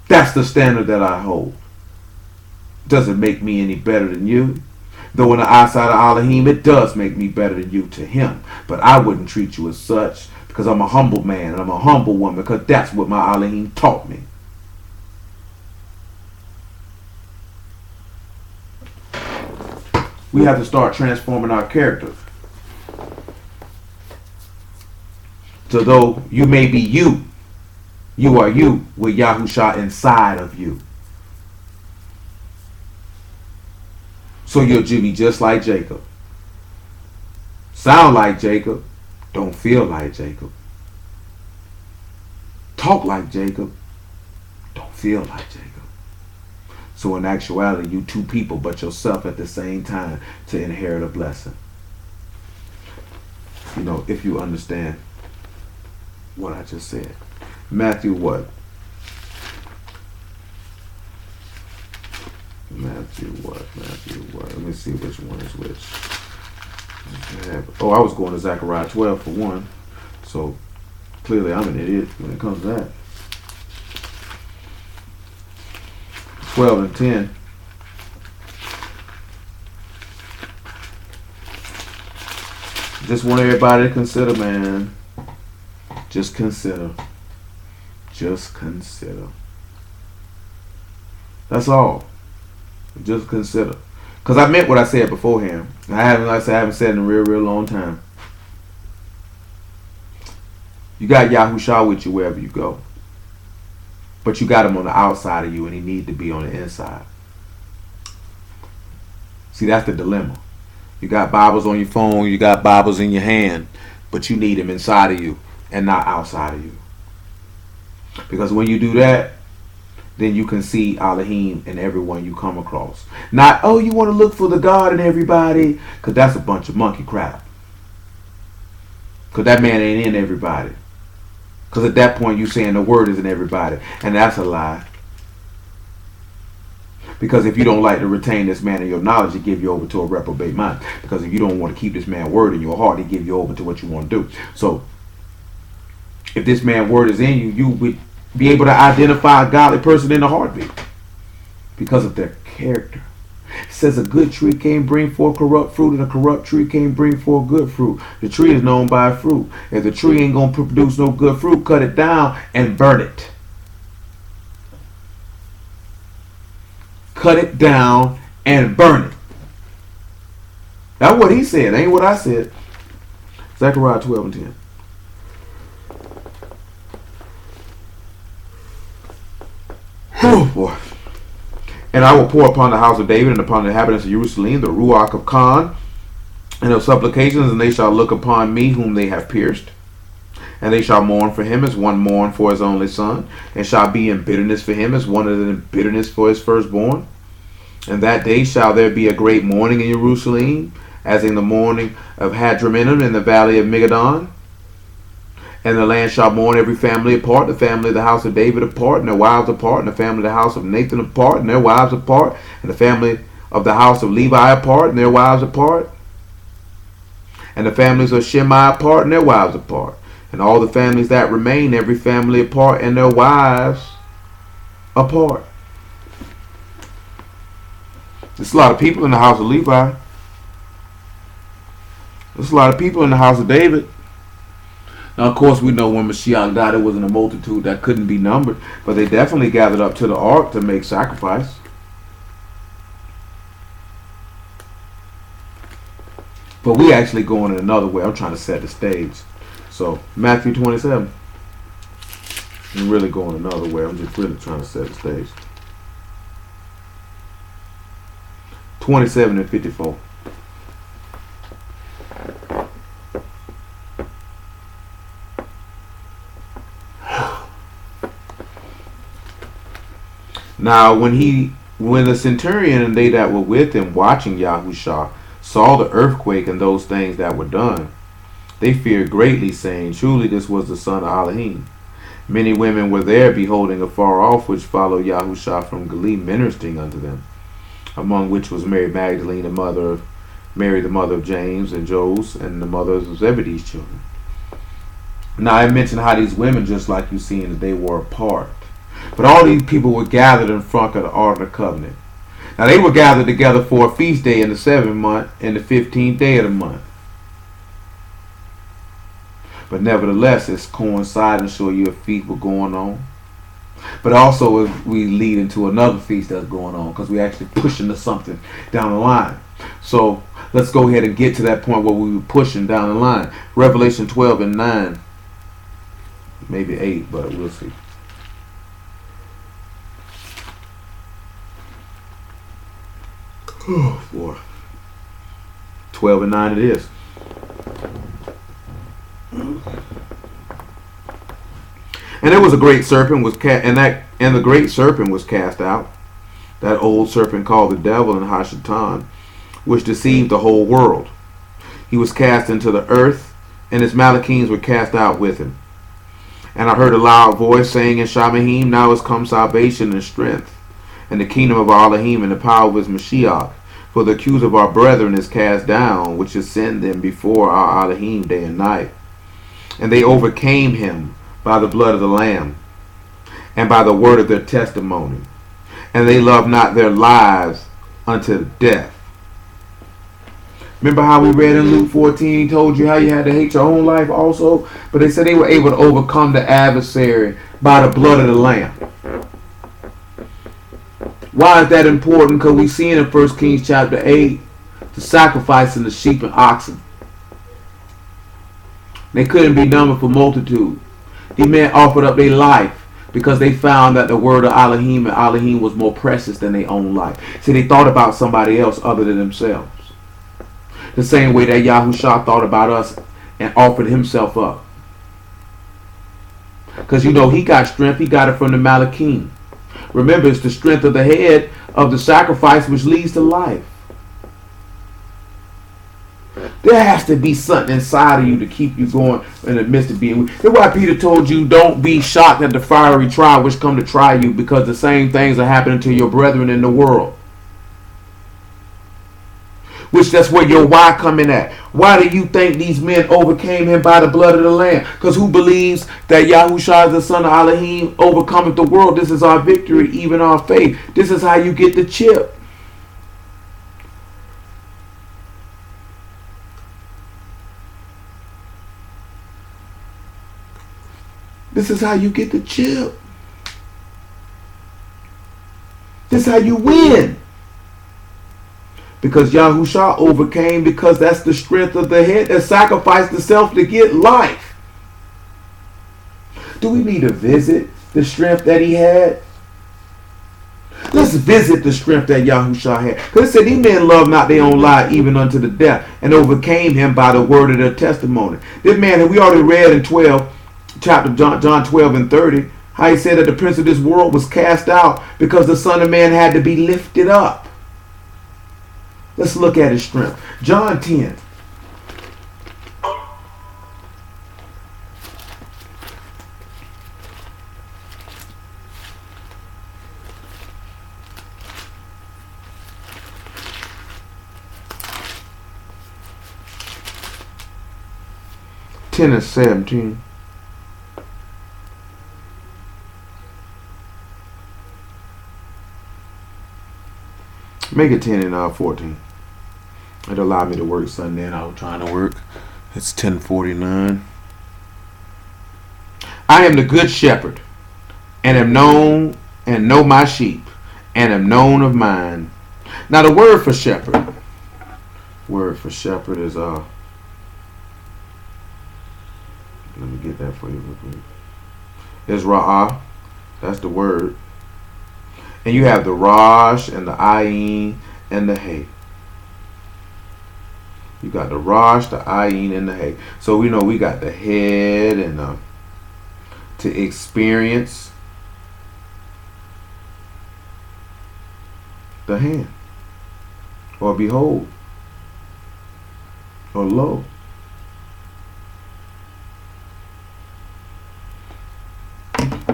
That's the standard that I hold. Doesn't make me any better than you. Though in the eyesight of Elohim, it does make me better than you to him. But I wouldn't treat you as such because I'm a humble man and I'm a humble woman because that's what my Elohim taught me. We have to start transforming our character. So though you may be you, you are you with Yahusha inside of you. So you'll be just like Jacob. Sound like Jacob. Don't feel like Jacob. Talk like Jacob. Don't feel like Jacob. So in actuality, you two people but yourself at the same time to inherit a blessing. You know, if you understand what I just said. Matthew what? Matthew what? Let me see which one is which. Oh, I was going to Zechariah 12 for one. So clearly I'm an idiot when it comes to that. 12 and 10. Just want everybody to consider, man. Just consider. Just consider. That's all. Just consider. Because I meant what I said beforehand. I haven't said it in a real long time. You got Yahushua with you wherever you go. But you got him on the outside of you and he needs to be on the inside. See, that's the dilemma. You got Bibles on your phone, you got Bibles in your hand, but you need him inside of you and not outside of you. Because when you do that, then you can see Elohim in everyone you come across. Not, oh, you want to look for the God in everybody, because that's a bunch of monkey crap. Because that man ain't in everybody. Because at that point you're saying the word is in everybody. And that's a lie. Because if you don't like to retain this man in your knowledge, he give you over to a reprobate mind. Because if you don't want to keep this man's word in your heart, he give you over to what you want to do. So if this man's word is in you, you would be able to identify a godly person in a heartbeat. Because of their character. It says a good tree can't bring forth corrupt fruit, and a corrupt tree can't bring forth good fruit. The tree is known by fruit. If the tree ain't going to produce no good fruit, cut it down and burn it. Cut it down and burn it. That's what he said. Ain't what I said. Zechariah 12 and 10. Oh boy. And I will pour upon the house of David and upon the inhabitants of Jerusalem the Ruach of Khan and of supplications, and they shall look upon me whom they have pierced. And they shall mourn for him as one mourn for his only son, and shall be in bitterness for him as one is in bitterness for his firstborn. And that day shall there be a great mourning in Jerusalem, as in the mourning of Hadrammenem in the valley of Megiddon. And the land shall mourn every family apart, the family of the house of David apart, and their wives apart, and the family of the house of Nathan apart, and their wives apart, and the family of the house of Levi apart, and their wives apart, and the families of Shimei apart, and their wives apart, and all the families that remain, every family apart, and their wives apart. There's a lot of people in the house of Levi. There's a lot of people in the house of David. Now, of course, we know when Mashiach died, it wasn't a multitude that couldn't be numbered, but they definitely gathered up to the ark to make sacrifice. But we actually going in another way. I'm trying to set the stage. So, Matthew 27. I'm really going another way. I'm just really trying to set the stage. 27 and 54. Now, when the centurion and they that were with him watching Yahushua saw the earthquake and those things that were done, they feared greatly, saying, Truly this was the son of Elohim. Many women were there, beholding afar off, which followed Yahushua from Galilee, ministering unto them, among which was Mary Magdalene, Mary the mother of James and Joses, and the mothers of Zebedee's children. Now, I mentioned how these women, just like you seen, that they were apart. But all these people were gathered in front of the Ark of the Covenant. Now, they were gathered together for a feast day in the 7th month and the 15th day of the month. But nevertheless, it's coinciding to show you a feast was going on. But also, we lead into another feast that's going on, because we're actually pushing to something down the line. So let's go ahead and get to that point where we were pushing down the line. Revelation 12 and 9. Maybe 8, but we'll see. Oh, boy. 12 and 9 it is. And there was a great serpent and the great serpent was cast out, that old serpent called the devil and Hashatan, which deceived the whole world. He was cast into the earth, and his Malachims were cast out with him. And I heard a loud voice saying in Shamahim, Now is come salvation and strength, and the kingdom of our Elohim and the power of his Mashiach. For the accuser of our brethren is cast down, which is sent them before our Elohim day and night. And they overcame him by the blood of the Lamb, and by the word of their testimony. And they loved not their lives unto death. Remember how we read in Luke 14, told you how you had to hate your own life also? But they said they were able to overcome the adversary by the blood of the Lamb. Why is that important? Because we see in 1 Kings chapter 8, the sacrificing the sheep and oxen. They couldn't be numbered for multitude. These men offered up their life because they found that the word of Elohim and Elohim was more precious than their own life. See, they thought about somebody else other than themselves. The same way that Yahushua thought about us and offered himself up. Because you know, he got strength. He got it from the Malachim. Remember, it's the strength of the head of the sacrifice which leads to life. There has to be something inside of you to keep you going in the midst of being. That's why Peter told you, don't be shocked at the fiery trial which come to try you, because the same things are happening to your brethren in the world. Which that's where your why come in at. Why do you think these men overcame him by the blood of the Lamb? Because who believes that Yahushua is the son of Elohim overcometh the world? This is our victory, even our faith. This is how you get the chip. This is how you get the chip. This is how you win. Because Yahushua overcame, because that's the strength of the head that sacrificed the self to get life. Do we need to visit the strength that he had? Let's visit the strength that Yahushua had. Because it said these men loved not their own life even unto the death, and overcame him by the word of their testimony. This man that we already read in chapter John 12 and 30, how he said that the prince of this world was cast out because the Son of Man had to be lifted up. Let's look at his strength. John 10. And 17. Make it 10 and 14. It allowed me to work Sunday and I was trying to work. It's 10:49. I am the good shepherd, and am known and know my sheep, and am known of mine. Now the word for shepherd is let me get that for you real quick. Is ra'ah. That's the word. And you have the Rosh and the Ayin and the Hay. You got the Rosh, the Ayin, and the Hay. So we know we got the head and to experience, the hand, or behold, or lo.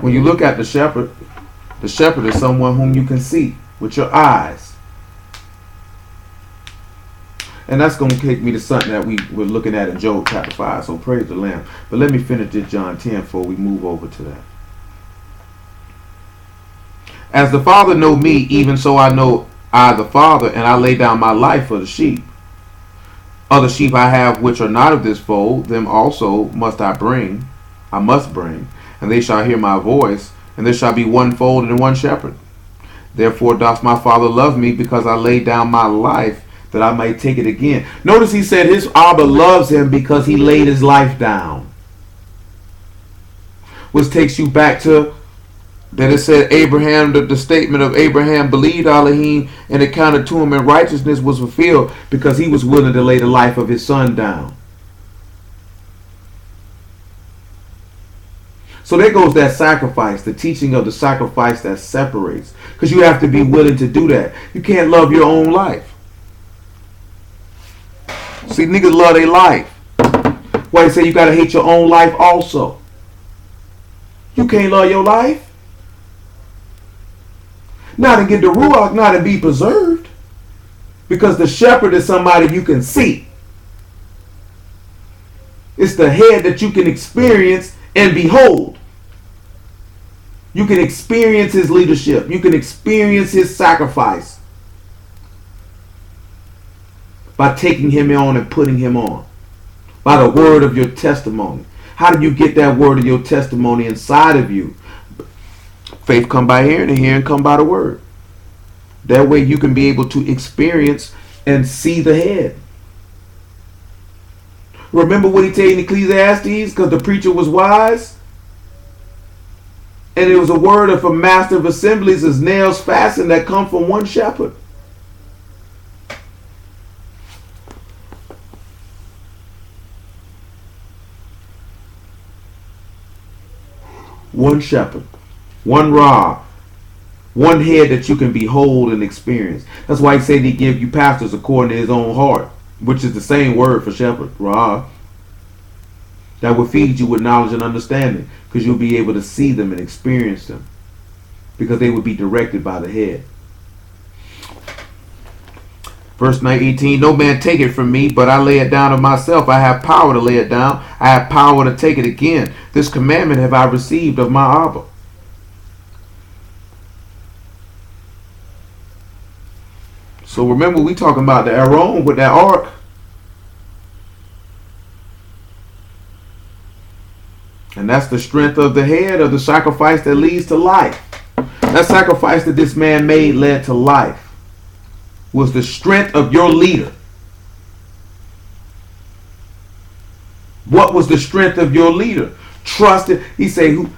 When you look at the shepherd is someone whom you can see with your eyes. And that's going to take me to something that we were looking at in Job chapter 5. So praise the Lamb. But let me finish this John 10 before we move over to that. As the Father know me, even so I know I the Father, and I lay down my life for the sheep. Other sheep I have which are not of this fold, them also must bring, and they shall hear my voice, and there shall be one fold and one shepherd. Therefore doth my Father love me, because I lay down my life, that I might take it again. Notice he said his Abba loves him because he laid his life down. Which takes you back to that it said Abraham, the statement of Abraham believed Elohim, and it counted to him, and righteousness was fulfilled because he was willing to lay the life of his son down. So there goes that sacrifice, the teaching of the sacrifice that separates. Because you have to be willing to do that. You can't love your own life. See, niggas love their life. Why you say you got to hate your own life also? You can't love your life. Not to get the ruach, not to be preserved. Because the shepherd is somebody you can see. It's the head that you can experience and behold. You can experience his leadership. You can experience his sacrifice by taking him on and putting him on. By the word of your testimony. How do you get that word of your testimony inside of you? Faith come by hearing, and hearing come by the word. That way you can be able to experience and see the head. Remember what he said in Ecclesiastes? Because the preacher was wise. And it was a word of a master of assemblies as nails fastened that come from one shepherd. One shepherd. One rod. One head that you can behold and experience. That's why he said he give you pastors according to his own heart. Which is the same word for shepherd. Rod. That will feed you with knowledge and understanding. Because you'll be able to see them and experience them. Because they will be directed by the head. Verse 18, no man take it from me, but I lay it down of myself. I have power to lay it down. I have power to take it again. This commandment have I received of my Abba. So remember, we talking about the Aaron with that ark. And that's the strength of the head of the sacrifice that leads to life. That sacrifice that this man made led to life. Was the strength of your leader. What was the strength of your leader? Trusted. He trusted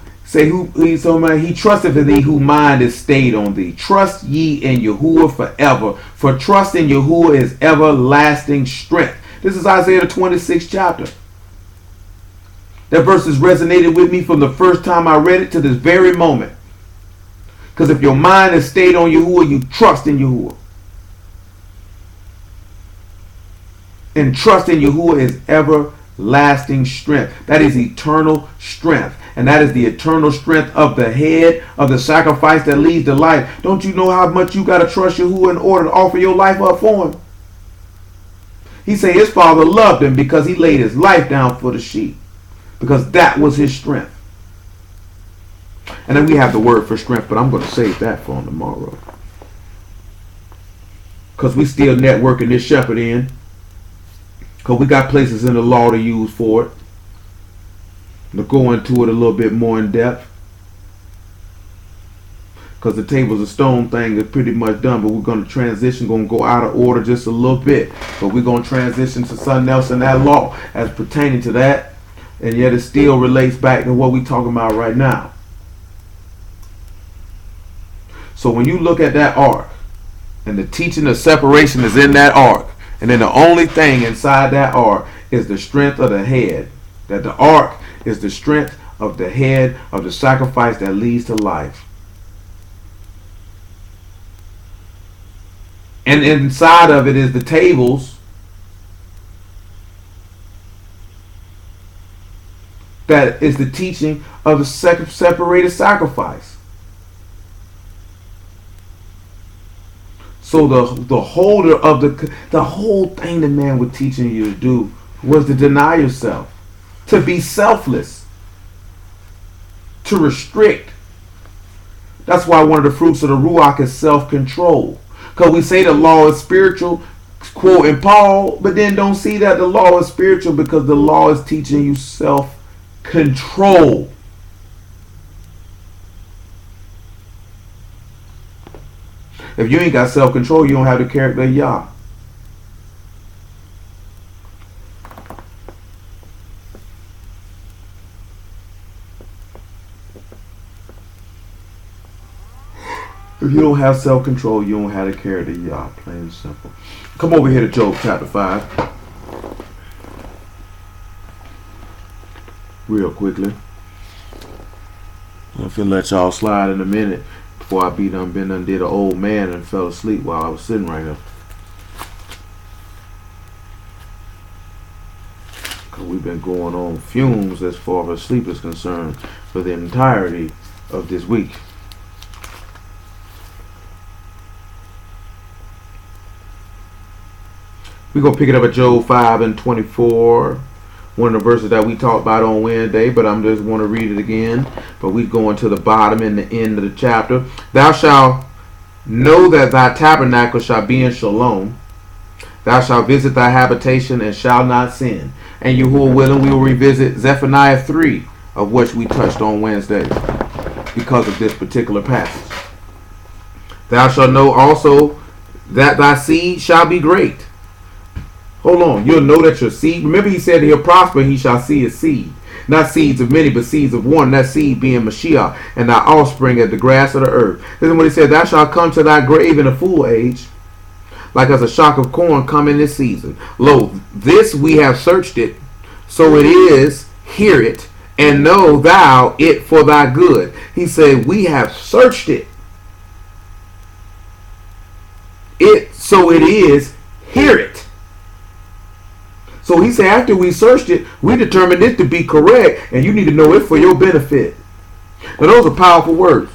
in thee whose mind is stayed on thee. Trust ye in Yahuwah forever. For trust in Yahuwah is everlasting strength. This is Isaiah the 26th chapter. That verse has resonated with me from the first time I read it to this very moment. Because if your mind is stayed on Yahuwah, you trust in Yahuwah. And trust in Yahuwah is everlasting strength. That is eternal strength. And that is the eternal strength of the head of the sacrifice that leads to life. Don't you know how much you got to trust Yahuwah in order to offer your life up for him? He said his father loved him because he laid his life down for the sheep. Because that was his strength. And then we have the word for strength, but I'm going to save that for tomorrow. because we still networking this shepherd in. Because we got places in the law to use for it. To go into it a little bit more in depth. Because the tables of stone thing is pretty much done, but we're going to transition, going to go out of order just a little bit, but we're going to transition to something else in that law as pertaining to that, and yet it still relates back to what we're talking about right now. So when you look at that ark, and the teaching of separation is in that ark, and then the only thing inside that ark is the strength of the head, that the ark is the strength of the head of the sacrifice that leads to life. And inside of it is the tables that is the teaching of the separated sacrifice. So the holder of the whole thing the man was teaching you to do was to deny yourself, to be selfless, to restrict. That's why one of the fruits of the Ruach is self-control. Because we say the law is spiritual, quoting Paul, but then don't see that the law is spiritual because the law is teaching you self-control. If you ain't got self-control, you don't have the character of Yah. If you don't have self-control, you don't have the character of Yah. Plain and simple. Come over here to Job chapter 5. Real quickly. I'm finna let y'all slide in a minute before I been done did an old man and fell asleep while I was sitting right here. Cause we've been going on fumes as far as sleep is concerned for the entirety of this week. We're going to pick it up at Job 5 and 24. One of the verses that we talked about on Wednesday, but I'm just want to read it again. But we going to the bottom and the end of the chapter. Thou shalt know that thy tabernacle shall be in shalom. Thou shalt visit thy habitation and shall not sin. And you who are willing, we will revisit Zephaniah 3, of which we touched on Wednesday, because of this particular passage. Thou shalt know also that thy seed shall be great. Hold on. You'll know that your seed. Remember he said he'll prosper and he shall see his seed. Not seeds of many, but seeds of one. That seed being Mashiach, and thy offspring as the grass of the earth. This is what he said. Thou shalt come to thy grave in a full age, like as a shock of corn come in this season. Lo, this we have searched it, so it is, hear it, and know thou it for thy good. He said, we have searched it. So it is, hear it. So he said after we searched it, we determined it to be correct, and you need to know it for your benefit. Now those are powerful words.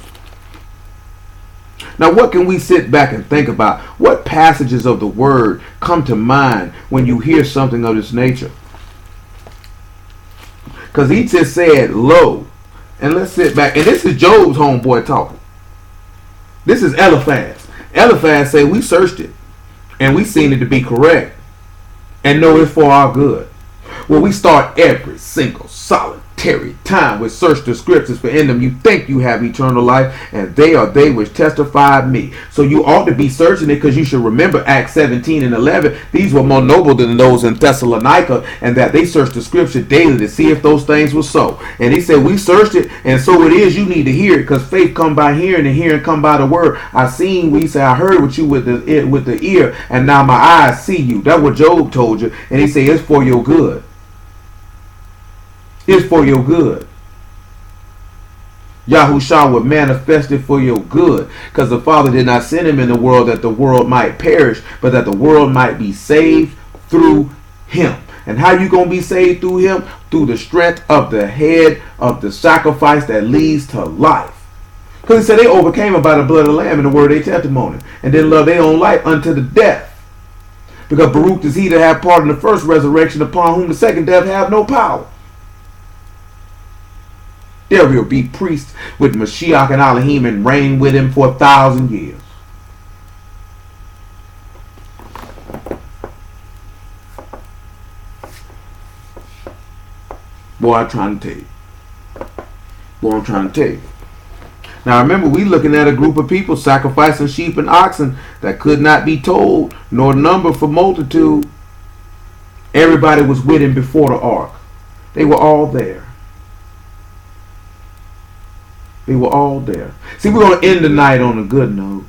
Now what can we sit back and think about? What passages of the word come to mind when you hear something of this nature? Because he just said, lo. And let's sit back. And this is Job's homeboy talking. This is Eliphaz. Eliphaz said we searched it, and we seen it to be correct. And know it for our good. Well, we start every single solitary time with search the scriptures, for in them you think you have eternal life, and they are they which testify of me. So you ought to be searching it, because you should remember Acts 17 and 11. These were more noble than those in Thessalonica, and that they searched the scripture daily to see if those things were so. And he said, we searched it, and so it is. You need to hear it, because faith come by hearing, and hearing come by the word. I seen, we say, I heard with you with the ear, and now my eyes see you. That's what Job told you. And he said, it's for your good. It's for your good. Yahushua was manifested for your good, because the Father did not send him in the world that the world might perish, but that the world might be saved through him. And how you going to be saved through him? Through the strength of the head of the sacrifice that leads to life. Because he said they overcame him by the blood of the Lamb and the word of their testimony, and didn't love their own life unto the death. Because Baruch is he that have part in the first resurrection, upon whom the second death have no power. There will be priests with Mashiach and Elohim and reign with him for 1,000 years. Boy, I'm trying to tell you. Boy, I'm trying to tell you. Now remember, we looking at a group of people sacrificing sheep and oxen that could not be told, nor numbered for multitude. Everybody was with him before the ark. They were all there. They were all there. See, we're going to end the night on a good note.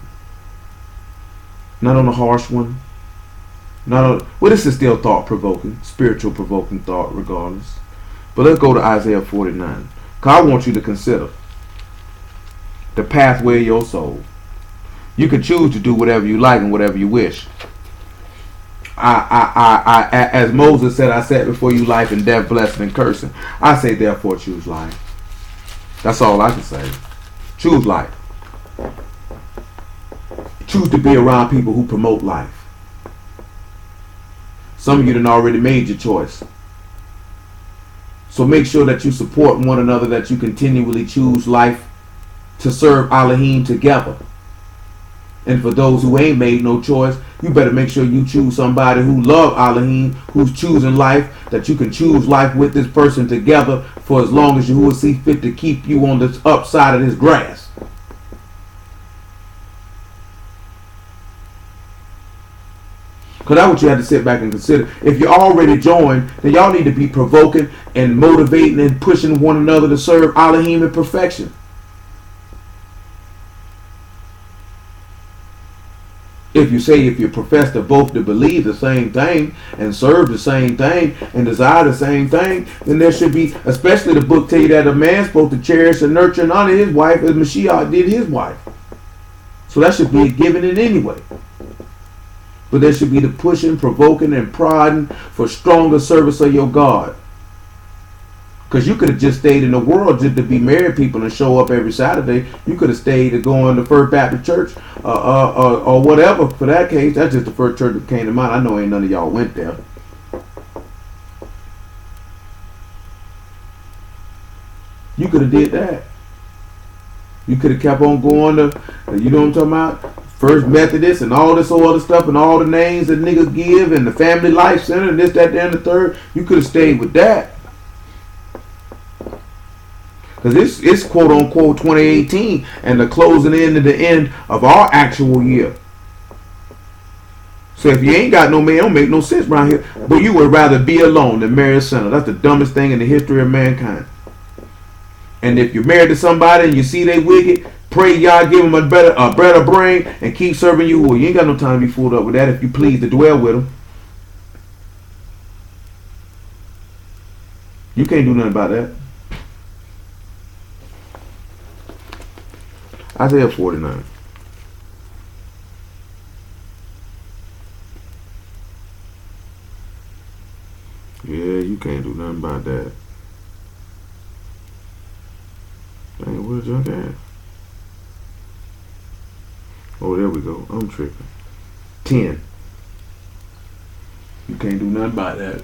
Not on a harsh one. Not on, well, this is still thought-provoking, spiritual-provoking thought regardless. But let's go to Isaiah 49. Because I want you to consider the pathway of your soul. You can choose to do whatever you like and whatever you wish. As Moses said, I set before you life and death, blessing and cursing. I say, therefore, choose life. That's all I can say. Choose life. Choose to be around people who promote life. Some of you done already made your choice. So make sure that you support one another, that you continually choose life to serve Elohim together. And for those who ain't made no choice, you better make sure you choose somebody who love Elohim, who's choosing life, that you can choose life with this person together for as long as you will see fit to keep you on the upside of this grass. Because that's what you have to sit back and consider. If you're already joined, then y'all need to be provoking and motivating and pushing one another to serve Elohim in perfection. If you profess to both to believe the same thing and serve the same thing and desire the same thing, then there should be, especially the book tell you that a man's supposed to cherish and nurture and honor his wife as Mashiach did his wife. So that should be a given in any way. But there should be the pushing, provoking, and prodding for stronger service of your God. Because you could have just stayed in the world just to be married people and show up every Saturday. You could have stayed to go in the First Baptist Church or whatever for that case. That's just the first church that came to mind. I know ain't none of y'all went there. You could have did that. You could have kept on going to, you know what I'm talking about? First Methodist and all this other stuff and all the names that niggas give and the Family Life Center and this, that, and the third. You could have stayed with that. Because it's quote unquote 2018 and the closing in to the end of our actual year. So if you ain't got no man, it don't make no sense around here. But you would rather be alone than marry a sinner. That's the dumbest thing in the history of mankind. And if you're married to somebody and you see they wicked, pray y'all give them a better brain and keep serving you. Well, you ain't got no time to be fooled up with that if you please to dwell with them. You can't do nothing about that. Isaiah 49. Yeah, you can't do nothing about that. Dang, where's your at? Oh, there we go. I'm tripping. 10. You can't do nothing about that.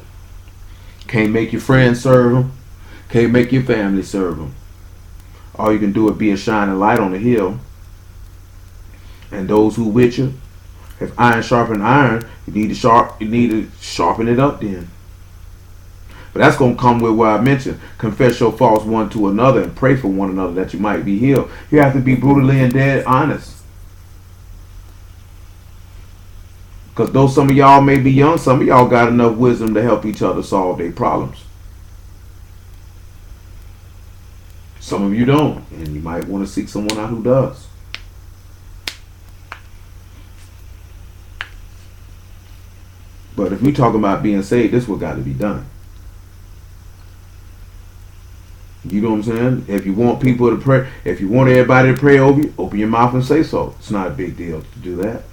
Can't make your friends serve them. Can't make your family serve them. All you can do is be a shining light on the hill. And those who with you, if iron sharpen iron, you need to sharpen it up then. But that's going to come with what I mentioned. Confess your faults one to another and pray for one another that you might be healed. You have to be brutally and dead honest. Because though some of y'all may be young, some of y'all got enough wisdom to help each other solve their problems. Some of you don't, and you might want to seek someone out who does. But if we talk about being saved, this is what got to be done. You know what I'm saying? If you want people to pray, if you want everybody to pray over you, open your mouth and say so. It's not a big deal to do that.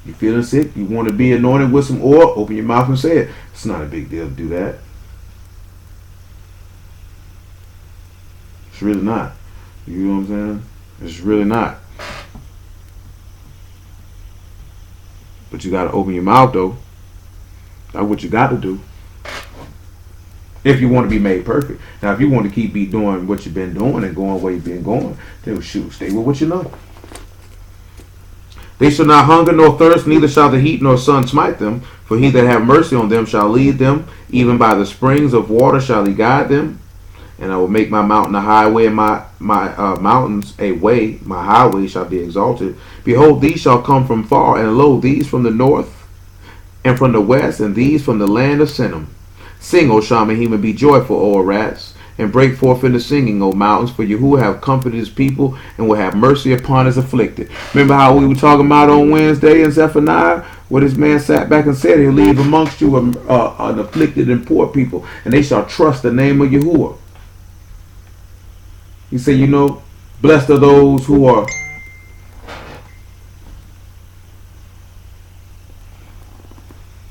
You feeling sick? You want to be anointed with some oil? Open your mouth and say it. It's not a big deal to do that. It's really not. You know what I'm saying? It's really not. But you got to open your mouth though. That's what you got to do. If you want to be made perfect. Now, if you want to keep doing what you've been doing and going where you've been going, then shoot, stay with what you know. They shall not hunger nor thirst, neither shall the heat nor sun smite them. For he that hath mercy on them shall lead them, even by the springs of water shall he guide them. And I will make my mountain a highway, and my mountains a way. My highway shall be exalted. Behold, these shall come from far, and lo, these from the north, and from the west, and these from the land of Sinim. Sing, O Shamahim, and be joyful, O Arats, and break forth into singing, O mountains, for Yahuwah have comforted his people, and will have mercy upon his afflicted. Remember how we were talking about on Wednesday in Zephaniah, where this man sat back and said, he'll leave amongst you an afflicted and poor people, and they shall trust the name of Yahuwah. He said, blessed are those who are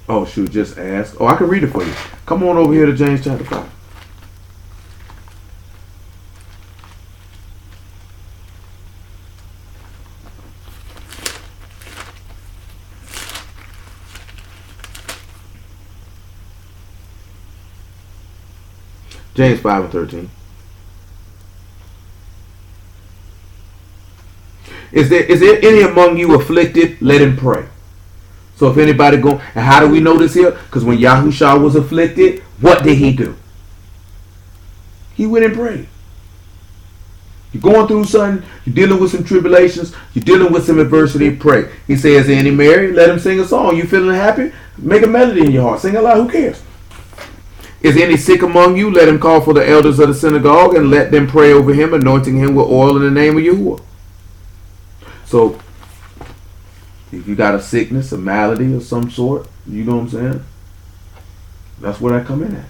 oh shoot, just ask. Oh, I can read it for you. Come on over here to James chapter 5. James 5 and 13. Is there any among you afflicted? Let him pray. So if anybody go, and how do we know this here? Because when Yahushua was afflicted, what did he do? He went and prayed. You're going through something, you're dealing with some tribulations, you're dealing with some adversity, pray. He says, is there any married? Let him sing a song. You feeling happy? Make a melody in your heart. Sing aloud. Who cares? Is there any sick among you? Let him call for the elders of the synagogue and let them pray over him, anointing him with oil in the name of Yahuwah. So, if you got a sickness, a malady of some sort, you know what I'm saying? That's where I come in at.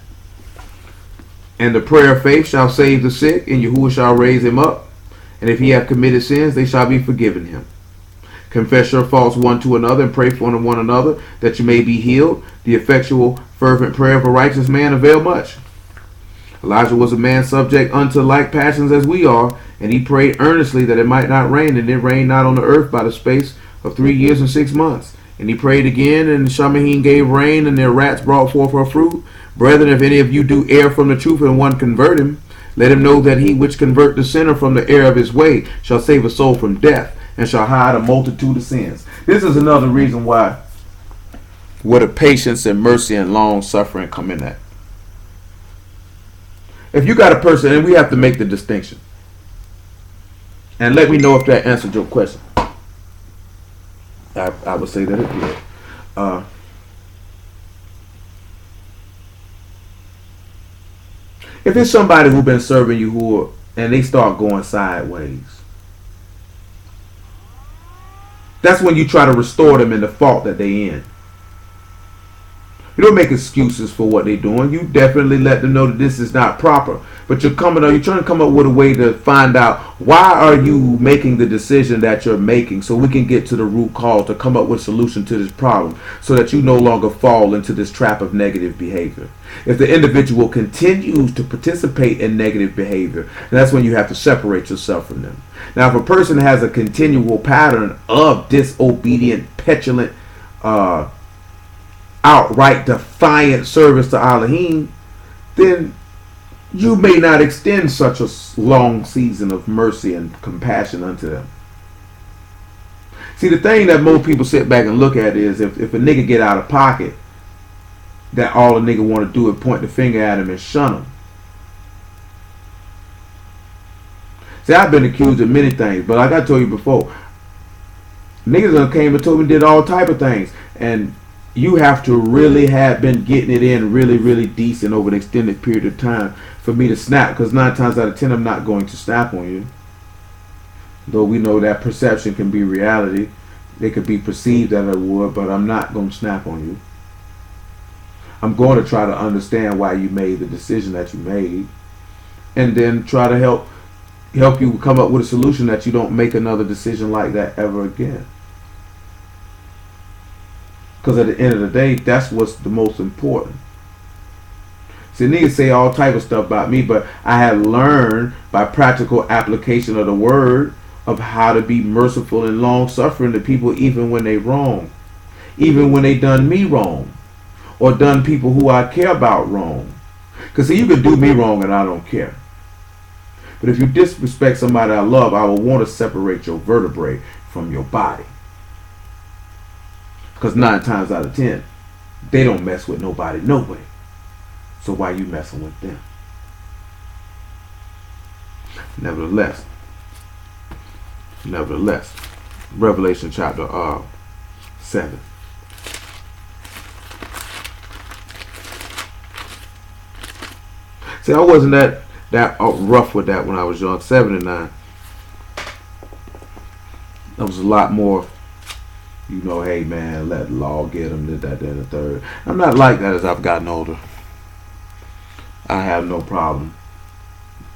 And the prayer of faith shall save the sick, and Yahuwah shall raise him up. And if he have committed sins, they shall be forgiven him. Confess your faults one to another, and pray for one another, that you may be healed. The effectual, fervent prayer of a righteous man avail much. Elijah was a man subject unto like passions as we are, and he prayed earnestly that it might not rain, and it rained not on the earth by the space of 3 years and 6 months. And he prayed again, and Shamahim gave rain, and their rats brought forth her fruit. Brethren, if any of you do err from the truth, and one convert him, let him know that he which convert the sinner from the error of his way shall save a soul from death, and shall hide a multitude of sins. This is another reason where the patience and mercy and long suffering come in at. If you got a person, and we have to make the distinction, and let me know if that answered your question. I would say that it did. If it's somebody who's been serving you and they start going sideways, that's when you try to restore them in the fault that they in. You don't make excuses for what they're doing. You definitely let them know that this is not proper. But you're trying to come up with a way to find out why are you making the decision that you're making, so we can get to the root cause to come up with a solution to this problem, so that you no longer fall into this trap of negative behavior. If the individual continues to participate in negative behavior, that's when you have to separate yourself from them. Now, if a person has a continual pattern of disobedient, petulant, outright defiant service to Elohim, then you may not extend such a long season of mercy and compassion unto them. See, the thing that most people sit back and look at is if a nigga get out of pocket, that all a nigga want to do is point the finger at him and shun him. See, I've been accused of many things, but like I told you before, niggas done came and told me did all type of things, and you have to really have been getting it in really, really decent over an extended period of time for me to snap. Because 9 times out of 10, I'm not going to snap on you. Though we know that perception can be reality. It could be perceived that I would, but I'm not going to snap on you. I'm going to try to understand why you made the decision that you made. And then try to help you come up with a solution that you don't make another decision like that ever again. Because at the end of the day, that's what's the most important. See, niggas say all type of stuff about me, but I have learned by practical application of the word of how to be merciful and long-suffering to people even when they wrong. Even when they done me wrong. Or done people who I care about wrong. Because see, you can do me wrong and I don't care. But if you disrespect somebody I love, I will want to separate your vertebrae from your body. Because 9 times out of 10, they don't mess with nobody no way. So why you messing with them? Nevertheless, Revelation chapter 7. See, I wasn't that rough with that when I was young. 7 and 9. That was a lot more, hey man, let the law get them, this, that, and the third. I'm not like that as I've gotten older. I have no problem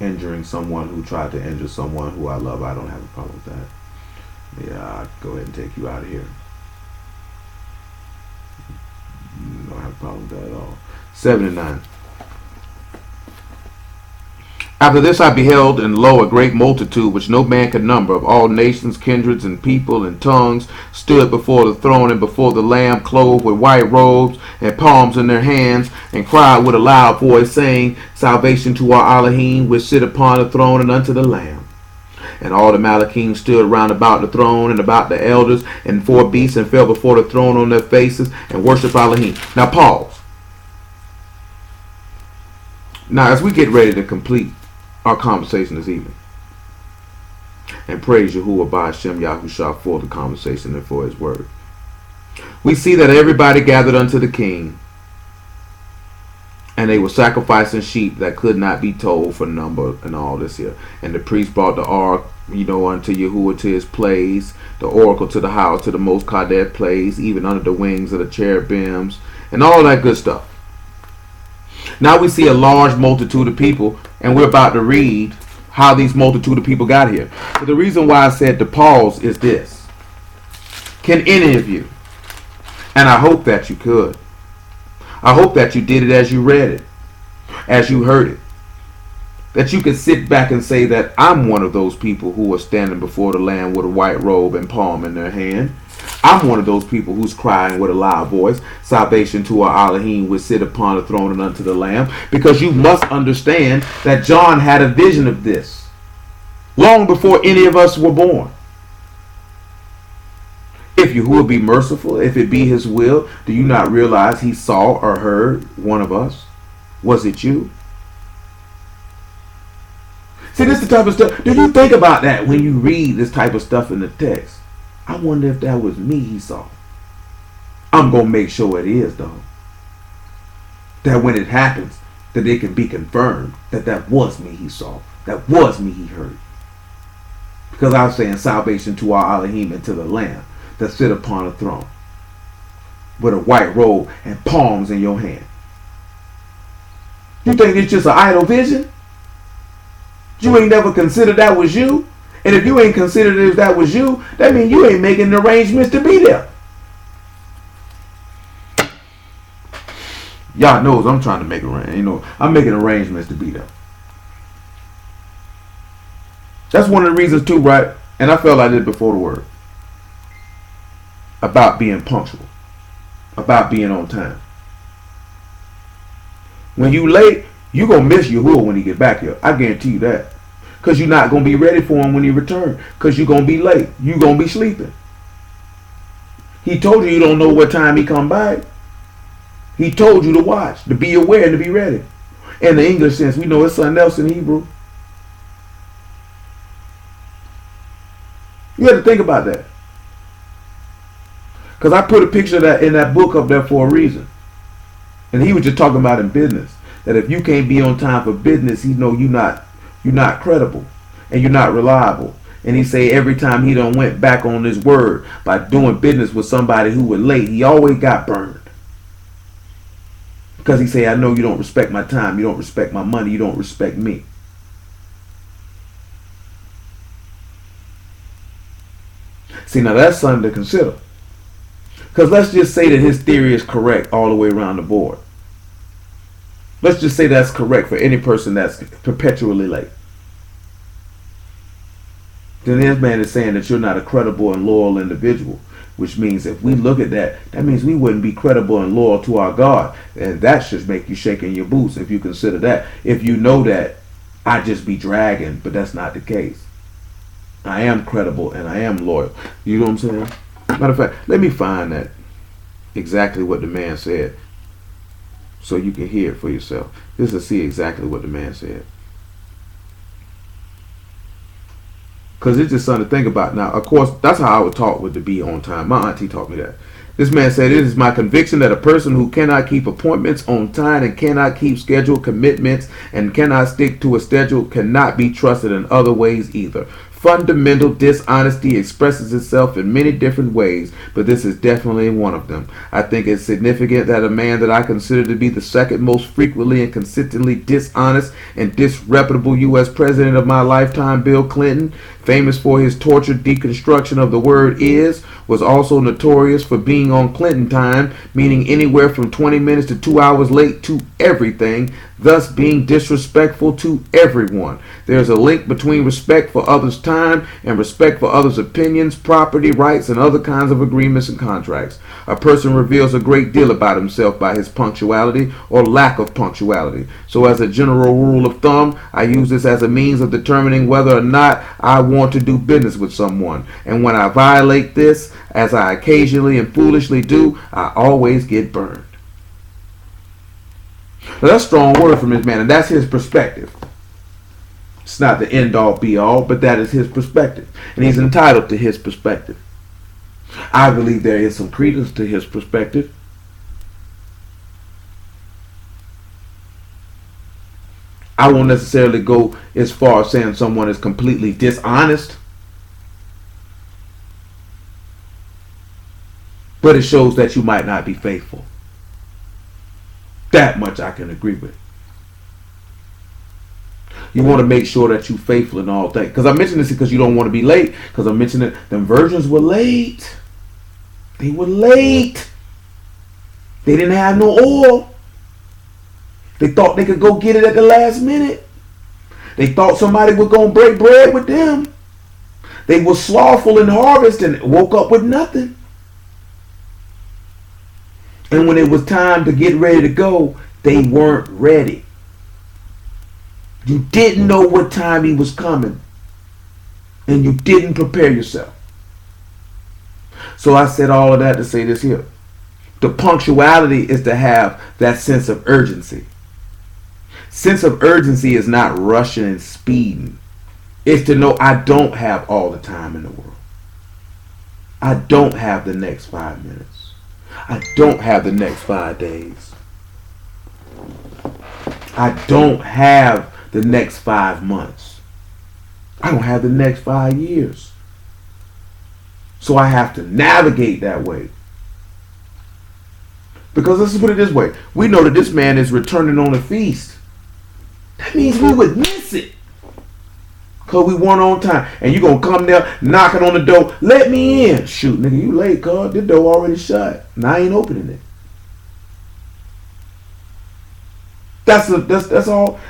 injuring someone who tried to injure someone who I love. I don't have a problem with that. Yeah, I'll go ahead and take you out of here. Don't have a problem with that at all. 7 and 9. After this I beheld, and lo, a great multitude, which no man could number, of all nations, kindreds, and people, and tongues, stood before the throne and before the Lamb, clothed with white robes, and palms in their hands, and cried with a loud voice, saying, Salvation to our Elohim, which sit upon the throne, and unto the Lamb. And all the Malachim stood round about the throne, and about the elders, and 4 beasts, and fell before the throne on their faces, and worshipped Elohim. Now pause. Now as we get ready to complete our conversation this evening, and praise Yahuwah Ba'Shem Yahushua for the conversation and for his word, we see that everybody gathered unto the king, and they were sacrificing sheep that could not be told for number and all this here. And the priest brought the ark, unto Yahuwah to his place, the oracle to the house, to the most Kadesh place, even under the wings of the cherubims, and all that good stuff. Now we see a large multitude of people, and we're about to read how these multitude of people got here. But the reason why I said to pause is this. Can any of you, and I hope that you could, I hope that you did it as you read it, as you heard it, that you could sit back and say that I'm one of those people who are standing before the Lamb with a white robe and palm in their hand. I'm one of those people who's crying with a loud voice, salvation to our Elohim which sit upon the throne and unto the Lamb. Because you must understand that John had a vision of this long before any of us were born. If Yahuwah be merciful, if it be his will, do you not realize he saw or heard one of us? Was it you? See, this is the type of stuff. Do you think about that when you read this type of stuff in the text? I wonder if that was me he saw. I'm going to make sure it is, though. That when it happens, that it can be confirmed that that was me he saw. That was me he heard. Because I was saying salvation to our Elohim and to the Lamb that sit upon a throne with a white robe and palms in your hand. You think it's just an idle vision? You ain't never considered that was you? And if you ain't considered if that was you, that means you ain't making arrangements to be there. Y'all knows I'm trying to make arrangements. I'm making arrangements to be there. That's one of the reasons too, right? And I felt like this before the word. About being punctual. About being on time. When you late, you going to miss Yahuwah when he get back here. I guarantee you that. Because you're not going to be ready for him when he returns. Because you're going to be late. You're going to be sleeping. He told you don't know what time he come back. He told you to watch, to be aware, and to be ready. In the English sense, we know it's something else in Hebrew. You have to think about that. Because I put a picture of that in that book up there for a reason. And he was just talking about in business. That if you can't be on time for business, he know you're not credible and you're not reliable. And he say every time he done went back on his word by doing business with somebody who was late, he always got burned. Because he say, I know you don't respect my time, you don't respect my money, you don't respect me. See, now that's something to consider. Because let's just say that his theory is correct all the way around the board. Let's just say that's correct for any person that's perpetually late. Then this man is saying that you're not a credible and loyal individual. Which means if we look at that, that means we wouldn't be credible and loyal to our God. And that should make you shake in your boots if you consider that. If you know that I just be dragging, but that's not the case. I am credible and I am loyal. You know what I'm saying? Matter of fact, let me find that. exactly what the man said, so you can hear it for yourself. Just to see exactly what the man said. Because it's just something to think about. Now, of course, that's how I would talk with the be on time. My auntie taught me that. This man said, "It is my conviction that a person who cannot keep appointments on time and cannot keep scheduled commitments and cannot stick to a schedule cannot be trusted in other ways either. Fundamental dishonesty expresses itself in many different ways, but this is definitely one of them. I think it's significant that a man that I consider to be the second most frequently and consistently dishonest and disreputable U.S. president of my lifetime, Bill Clinton, famous for his tortured deconstruction of the word is, was also notorious for being on Clinton time, meaning anywhere from 20 minutes to 2 hours late to everything, thus being disrespectful to everyone. There's a link between respect for others' time and respect for others' opinions, property rights, and other kinds of agreements and contracts. A person reveals a great deal about himself by his punctuality or lack of punctuality. So as a general rule of thumb, I use this as a means of determining whether or not I want to do business with someone. And when I violate this, as I occasionally and foolishly do, I always get burned." Now, that's a strong word from this man, and that's his perspective. It's not the end all be all, but that is his perspective. And he's entitled to his perspective. I believe there is some credence to his perspective. I won't necessarily go as far as saying someone is completely dishonest, but it shows that you might not be faithful. That much I can agree with. You want to make sure that you're faithful in all things. Because I mention this because you don't want to be late. Because I mentioned that the virgins were late. They were late. They didn't have no oil. They thought they could go get it at the last minute. They thought somebody was going to break bread with them. They were slothful in harvest and woke up with nothing. And when it was time to get ready to go, they weren't ready. You didn't know what time he was coming. And you didn't prepare yourself. So I said all of that to say this here. The punctuality is to have that sense of urgency. Sense of urgency is not rushing and speeding. It's to know I don't have all the time in the world. I don't have the next 5 minutes. I don't have the next 5 days. I don't have the next 5 months. I don't have the next 5 years. So I have to navigate that way. Because let's put it this way. We know that this man is returning on a feast. That means we would miss it. Because we weren't on time. And you're going to come there knocking on the door. Let me in. Shoot, nigga, you late, cuz. The door already shut. And I ain't opening it. That's all.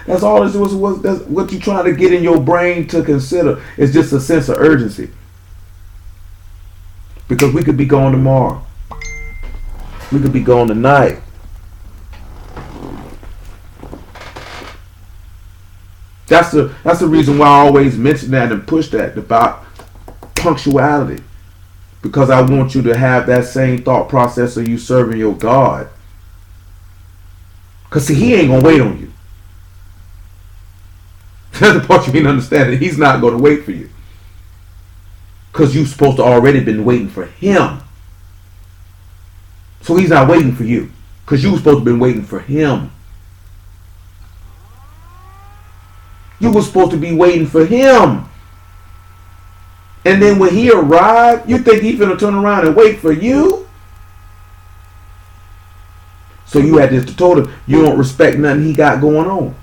That's all. That's what you're trying to get in your brain to consider. It's just a sense of urgency. Because we could be gone tomorrow. We could be gone tonight. That's the reason why I always mention that and push that about punctuality. Because I want you to have that same thought process of you serving your God. Because see, he ain't going to wait on you. That's the part you need to understand. That he's not going to wait for you. Because you're supposed to already been waiting for him. So he's not waiting for you. Because you were supposed to been waiting for him. You were supposed to be waiting for him. And then when he arrived, you think he's going to turn around and wait for you? So you had to told him you don't respect nothing he got going on.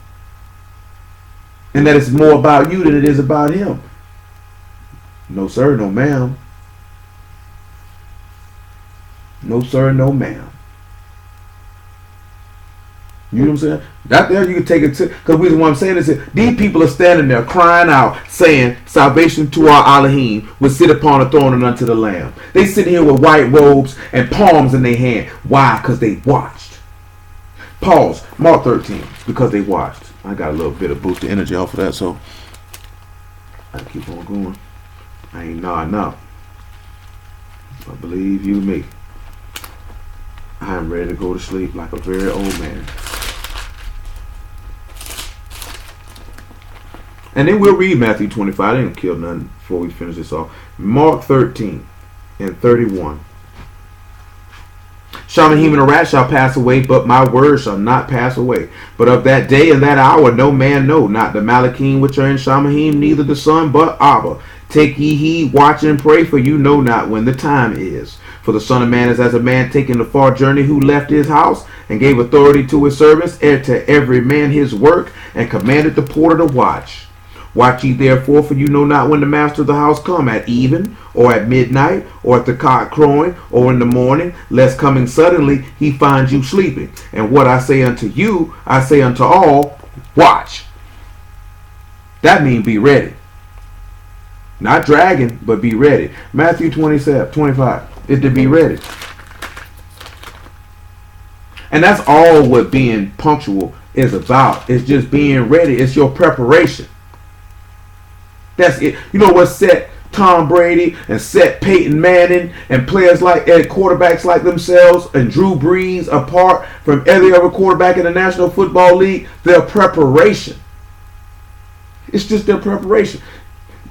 And that it's more about you than it is about him. No sir, no ma'am. No sir, no ma'am. You know what I'm saying? That there you can take it to, because the reason why I'm saying this is these people are standing there crying out, saying, "Salvation to our Elohim will sit upon a throne and unto the Lamb." They sitting here with white robes and palms in their hand. Why? Because they watched. Pause. Mark 13. Because they watched. I got a little bit of boosted energy off of that, so I keep on going. I ain't nodding out. I believe you me. I am ready to go to sleep like a very old man. And then we'll read Matthew 25. I didn't kill nothing before we finish this off. Mark 13 and 31. Shamahim and the rat shall pass away, but my word shall not pass away. But of that day and that hour no man know, not the Malachim which are in Shamahim, neither the Son, but Abba. Take ye heed, watch and pray, for you know not when the time is. For the Son of Man is as a man taking a far journey, who left his house, and gave authority to his servants, and to every man his work, and commanded the porter to watch. Watch ye therefore, for you know not when the master of the house come, at even, or at midnight, or at the cock crowing, or in the morning, lest coming suddenly he find you sleeping. And what I say unto you, I say unto all, watch. That means be ready. Not dragging, but be ready. Matthew 25 is to be ready. And that's all what being punctual is about. It's just being ready. It's your preparation. That's it. You know what set Tom Brady and set Peyton Manning and players like quarterbacks like themselves and Drew Brees apart from every other quarterback in the National Football League? Their preparation. It's just their preparation.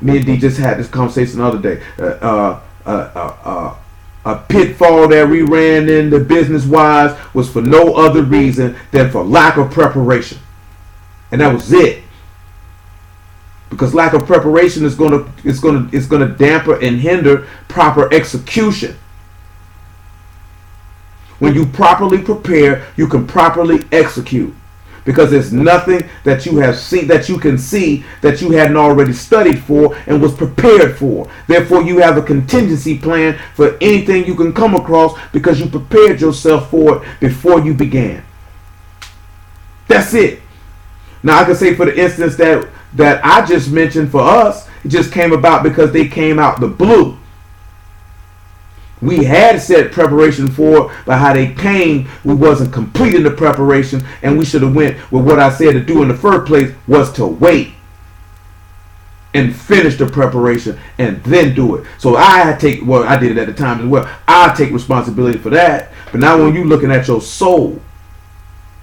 Me and D just had this conversation the other day. A pitfall that we ran into business-wise was for no other reason than for lack of preparation, and that was it. Because lack of preparation is going to damper and hinder proper execution. When you properly prepare, you can properly execute. Because there's nothing that you have seen, that you can see, that you hadn't already studied for and was prepared for. Therefore, you have a contingency plan for anything you can come across because you prepared yourself for it before you began. That's it. Now, I can say for the instance that I just mentioned for us, it just came about because they came out the blue. We had set preparation for it, but how they came, we wasn't completing the preparation, and we should have went with what I said to do in the first place was to wait and finish the preparation and then do it. So I did it at the time as well. I take responsibility for that. But now when you're looking at your soul,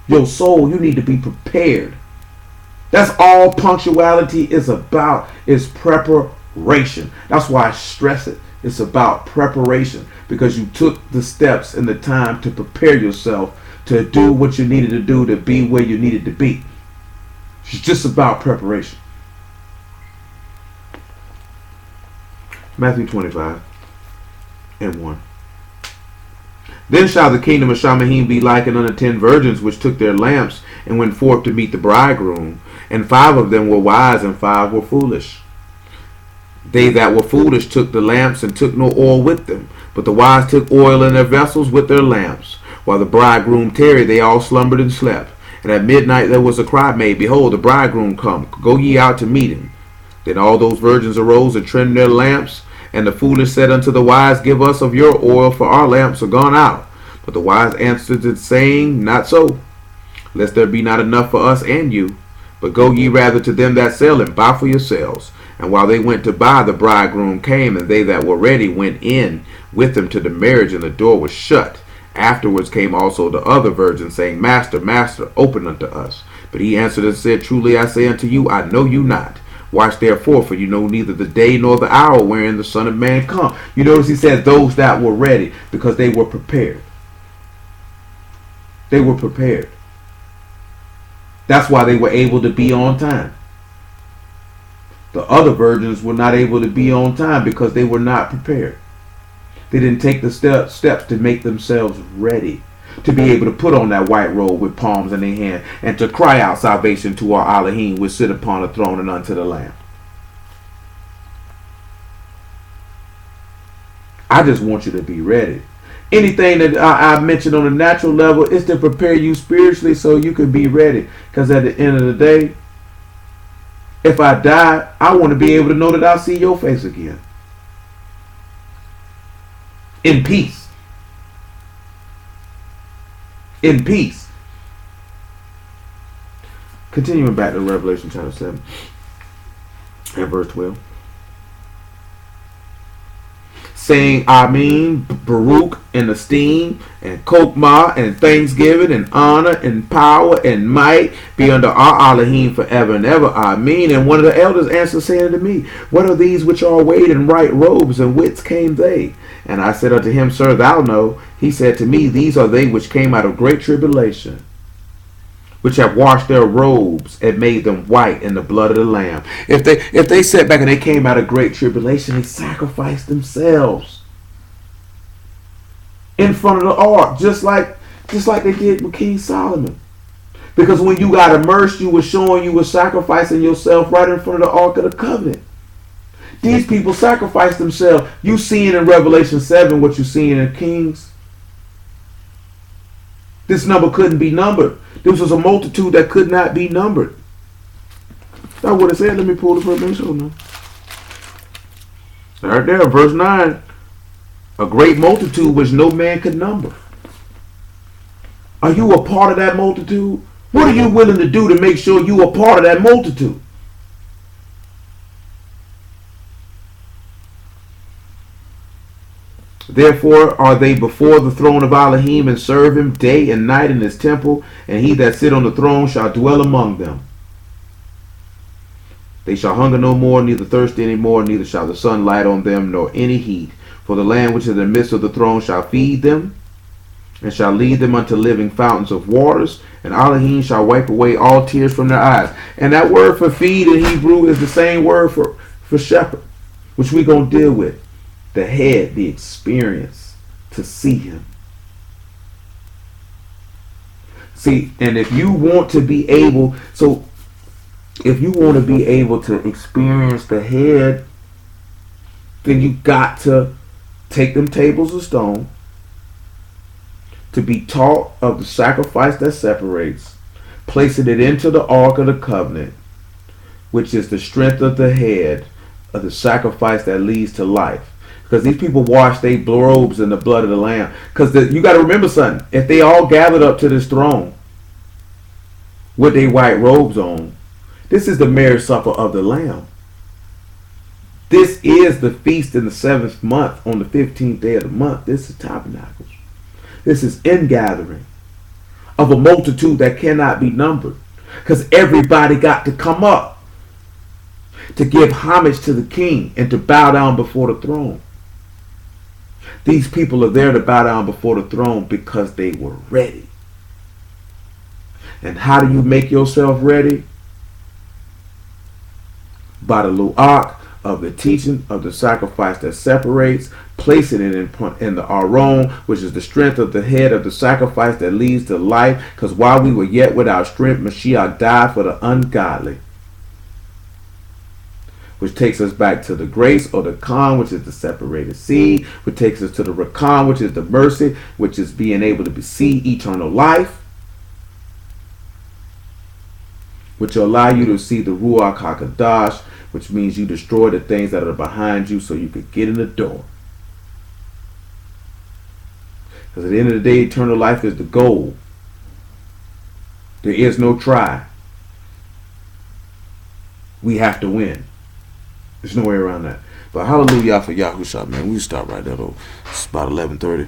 you need to be prepared. That's all punctuality is about, is preparation. That's why I stress it. It's about preparation, because you took the steps and the time to prepare yourself to do what you needed to do to be where you needed to be. It's just about preparation. Matthew 25 and 1. Then shall the kingdom of Shamahim be likened unto 10 virgins which took their lamps and went forth to meet the bridegroom. And 5 of them were wise, and 5 were foolish. They that were foolish took the lamps, and took no oil with them. But the wise took oil in their vessels with their lamps. While the bridegroom tarried, they all slumbered and slept. And at midnight there was a cry made, Behold, the bridegroom come, go ye out to meet him. Then all those virgins arose and trimmed their lamps. And the foolish said unto the wise, Give us of your oil, for our lamps are gone out. But the wise answered it, saying, Not so, lest there be not enough for us and you. But go ye rather to them that sell, and buy for yourselves. And while they went to buy, the bridegroom came, and they that were ready went in with them to the marriage, and the door was shut. Afterwards came also the other virgins, saying, Master, Master, open unto us. But he answered and said, Truly I say unto you, I know you not. Watch therefore, for you know neither the day nor the hour wherein the Son of Man come. You notice he says those that were ready, because they were prepared. They were prepared. That's why they were able to be on time. The other virgins were not able to be on time because they were not prepared. They didn't take the steps to make themselves ready to be able to put on that white robe with palms in their hand and to cry out salvation to our Elohim which sit upon the throne and unto the Lamb. I just want you to be ready. Anything that I mentioned on a natural level is to prepare you spiritually so you can be ready. Because at the end of the day, if I die, I want to be able to know that I'll see your face again. In peace. In peace. Continuing back to Revelation chapter 7 and verse 12. Saying, Amen, Baruch and esteem and Kokmah and thanksgiving and honor and power and might be unto our Elohim forever and ever. Amen. And one of the elders answered, saying unto me, what are these which are arrayed in white robes, and whence came they? And I said unto him, Sir, thou know. He said to me, These are they which came out of great tribulation, which have washed their robes and made them white in the blood of the Lamb. If they sat back and they came out of great tribulation, they sacrificed themselves in front of the ark, just like they did with King Solomon. Because when you got immersed, you were showing you were sacrificing yourself right in front of the ark of the covenant. These people sacrificed themselves. You seeing in Revelation 7 what you seeing in Kings. This number couldn't be numbered. This was a multitude that could not be numbered. That's what it said. Let me pull the verbatim now. Right there, verse 9. A great multitude which no man could number. Are you a part of that multitude? What are you willing to do to make sure you are part of that multitude? Therefore are they before the throne of Elohim, and serve him day and night in his temple, and he that sit on the throne shall dwell among them. They shall hunger no more, neither thirst any more, neither shall the sun light on them, nor any heat. For the land which is in the midst of the throne shall feed them, and shall lead them unto living fountains of waters, and Elohim shall wipe away all tears from their eyes. And that word for feed in Hebrew is the same word for shepherd, which we're going to deal with. The head, the experience to see him. See, and if you want to be able, if you want to be able to experience the head, then you got to take them tables of stone, to be taught of the sacrifice that separates, placing it into the ark of the covenant, which is the strength of the head of the sacrifice that leads to life. Because these people wash their robes in the blood of the Lamb. Because you got to remember something. If they all gathered up to this throne with their white robes on, this is the marriage supper of the Lamb. This is the feast in the 7th month on the 15th day of the month. This is tabernacles. This is ingathering of a multitude that cannot be numbered. Because everybody got to come up to give homage to the king and to bow down before the throne. These people are there to bow down before the throne because they were ready. And how do you make yourself ready? By the luach of the teaching of the sacrifice that separates, placing it in the aron, which is the strength of the head of the sacrifice that leads to life. Because while we were yet without strength, Mashiach died for the ungodly. Which takes us back to the grace, or the Khan, which is the separated seed, which takes us to the Rakan, which is the mercy, which is being able to see eternal life, which will allow you to see the Ruach HaKadosh, which means you destroy the things that are behind you so you could get in the door. Because at the end of the day, eternal life is the goal. There is no try. We have to win. There's no way around that. But hallelujah for Yahushua, man. We stop right there, though. It's about 11:30.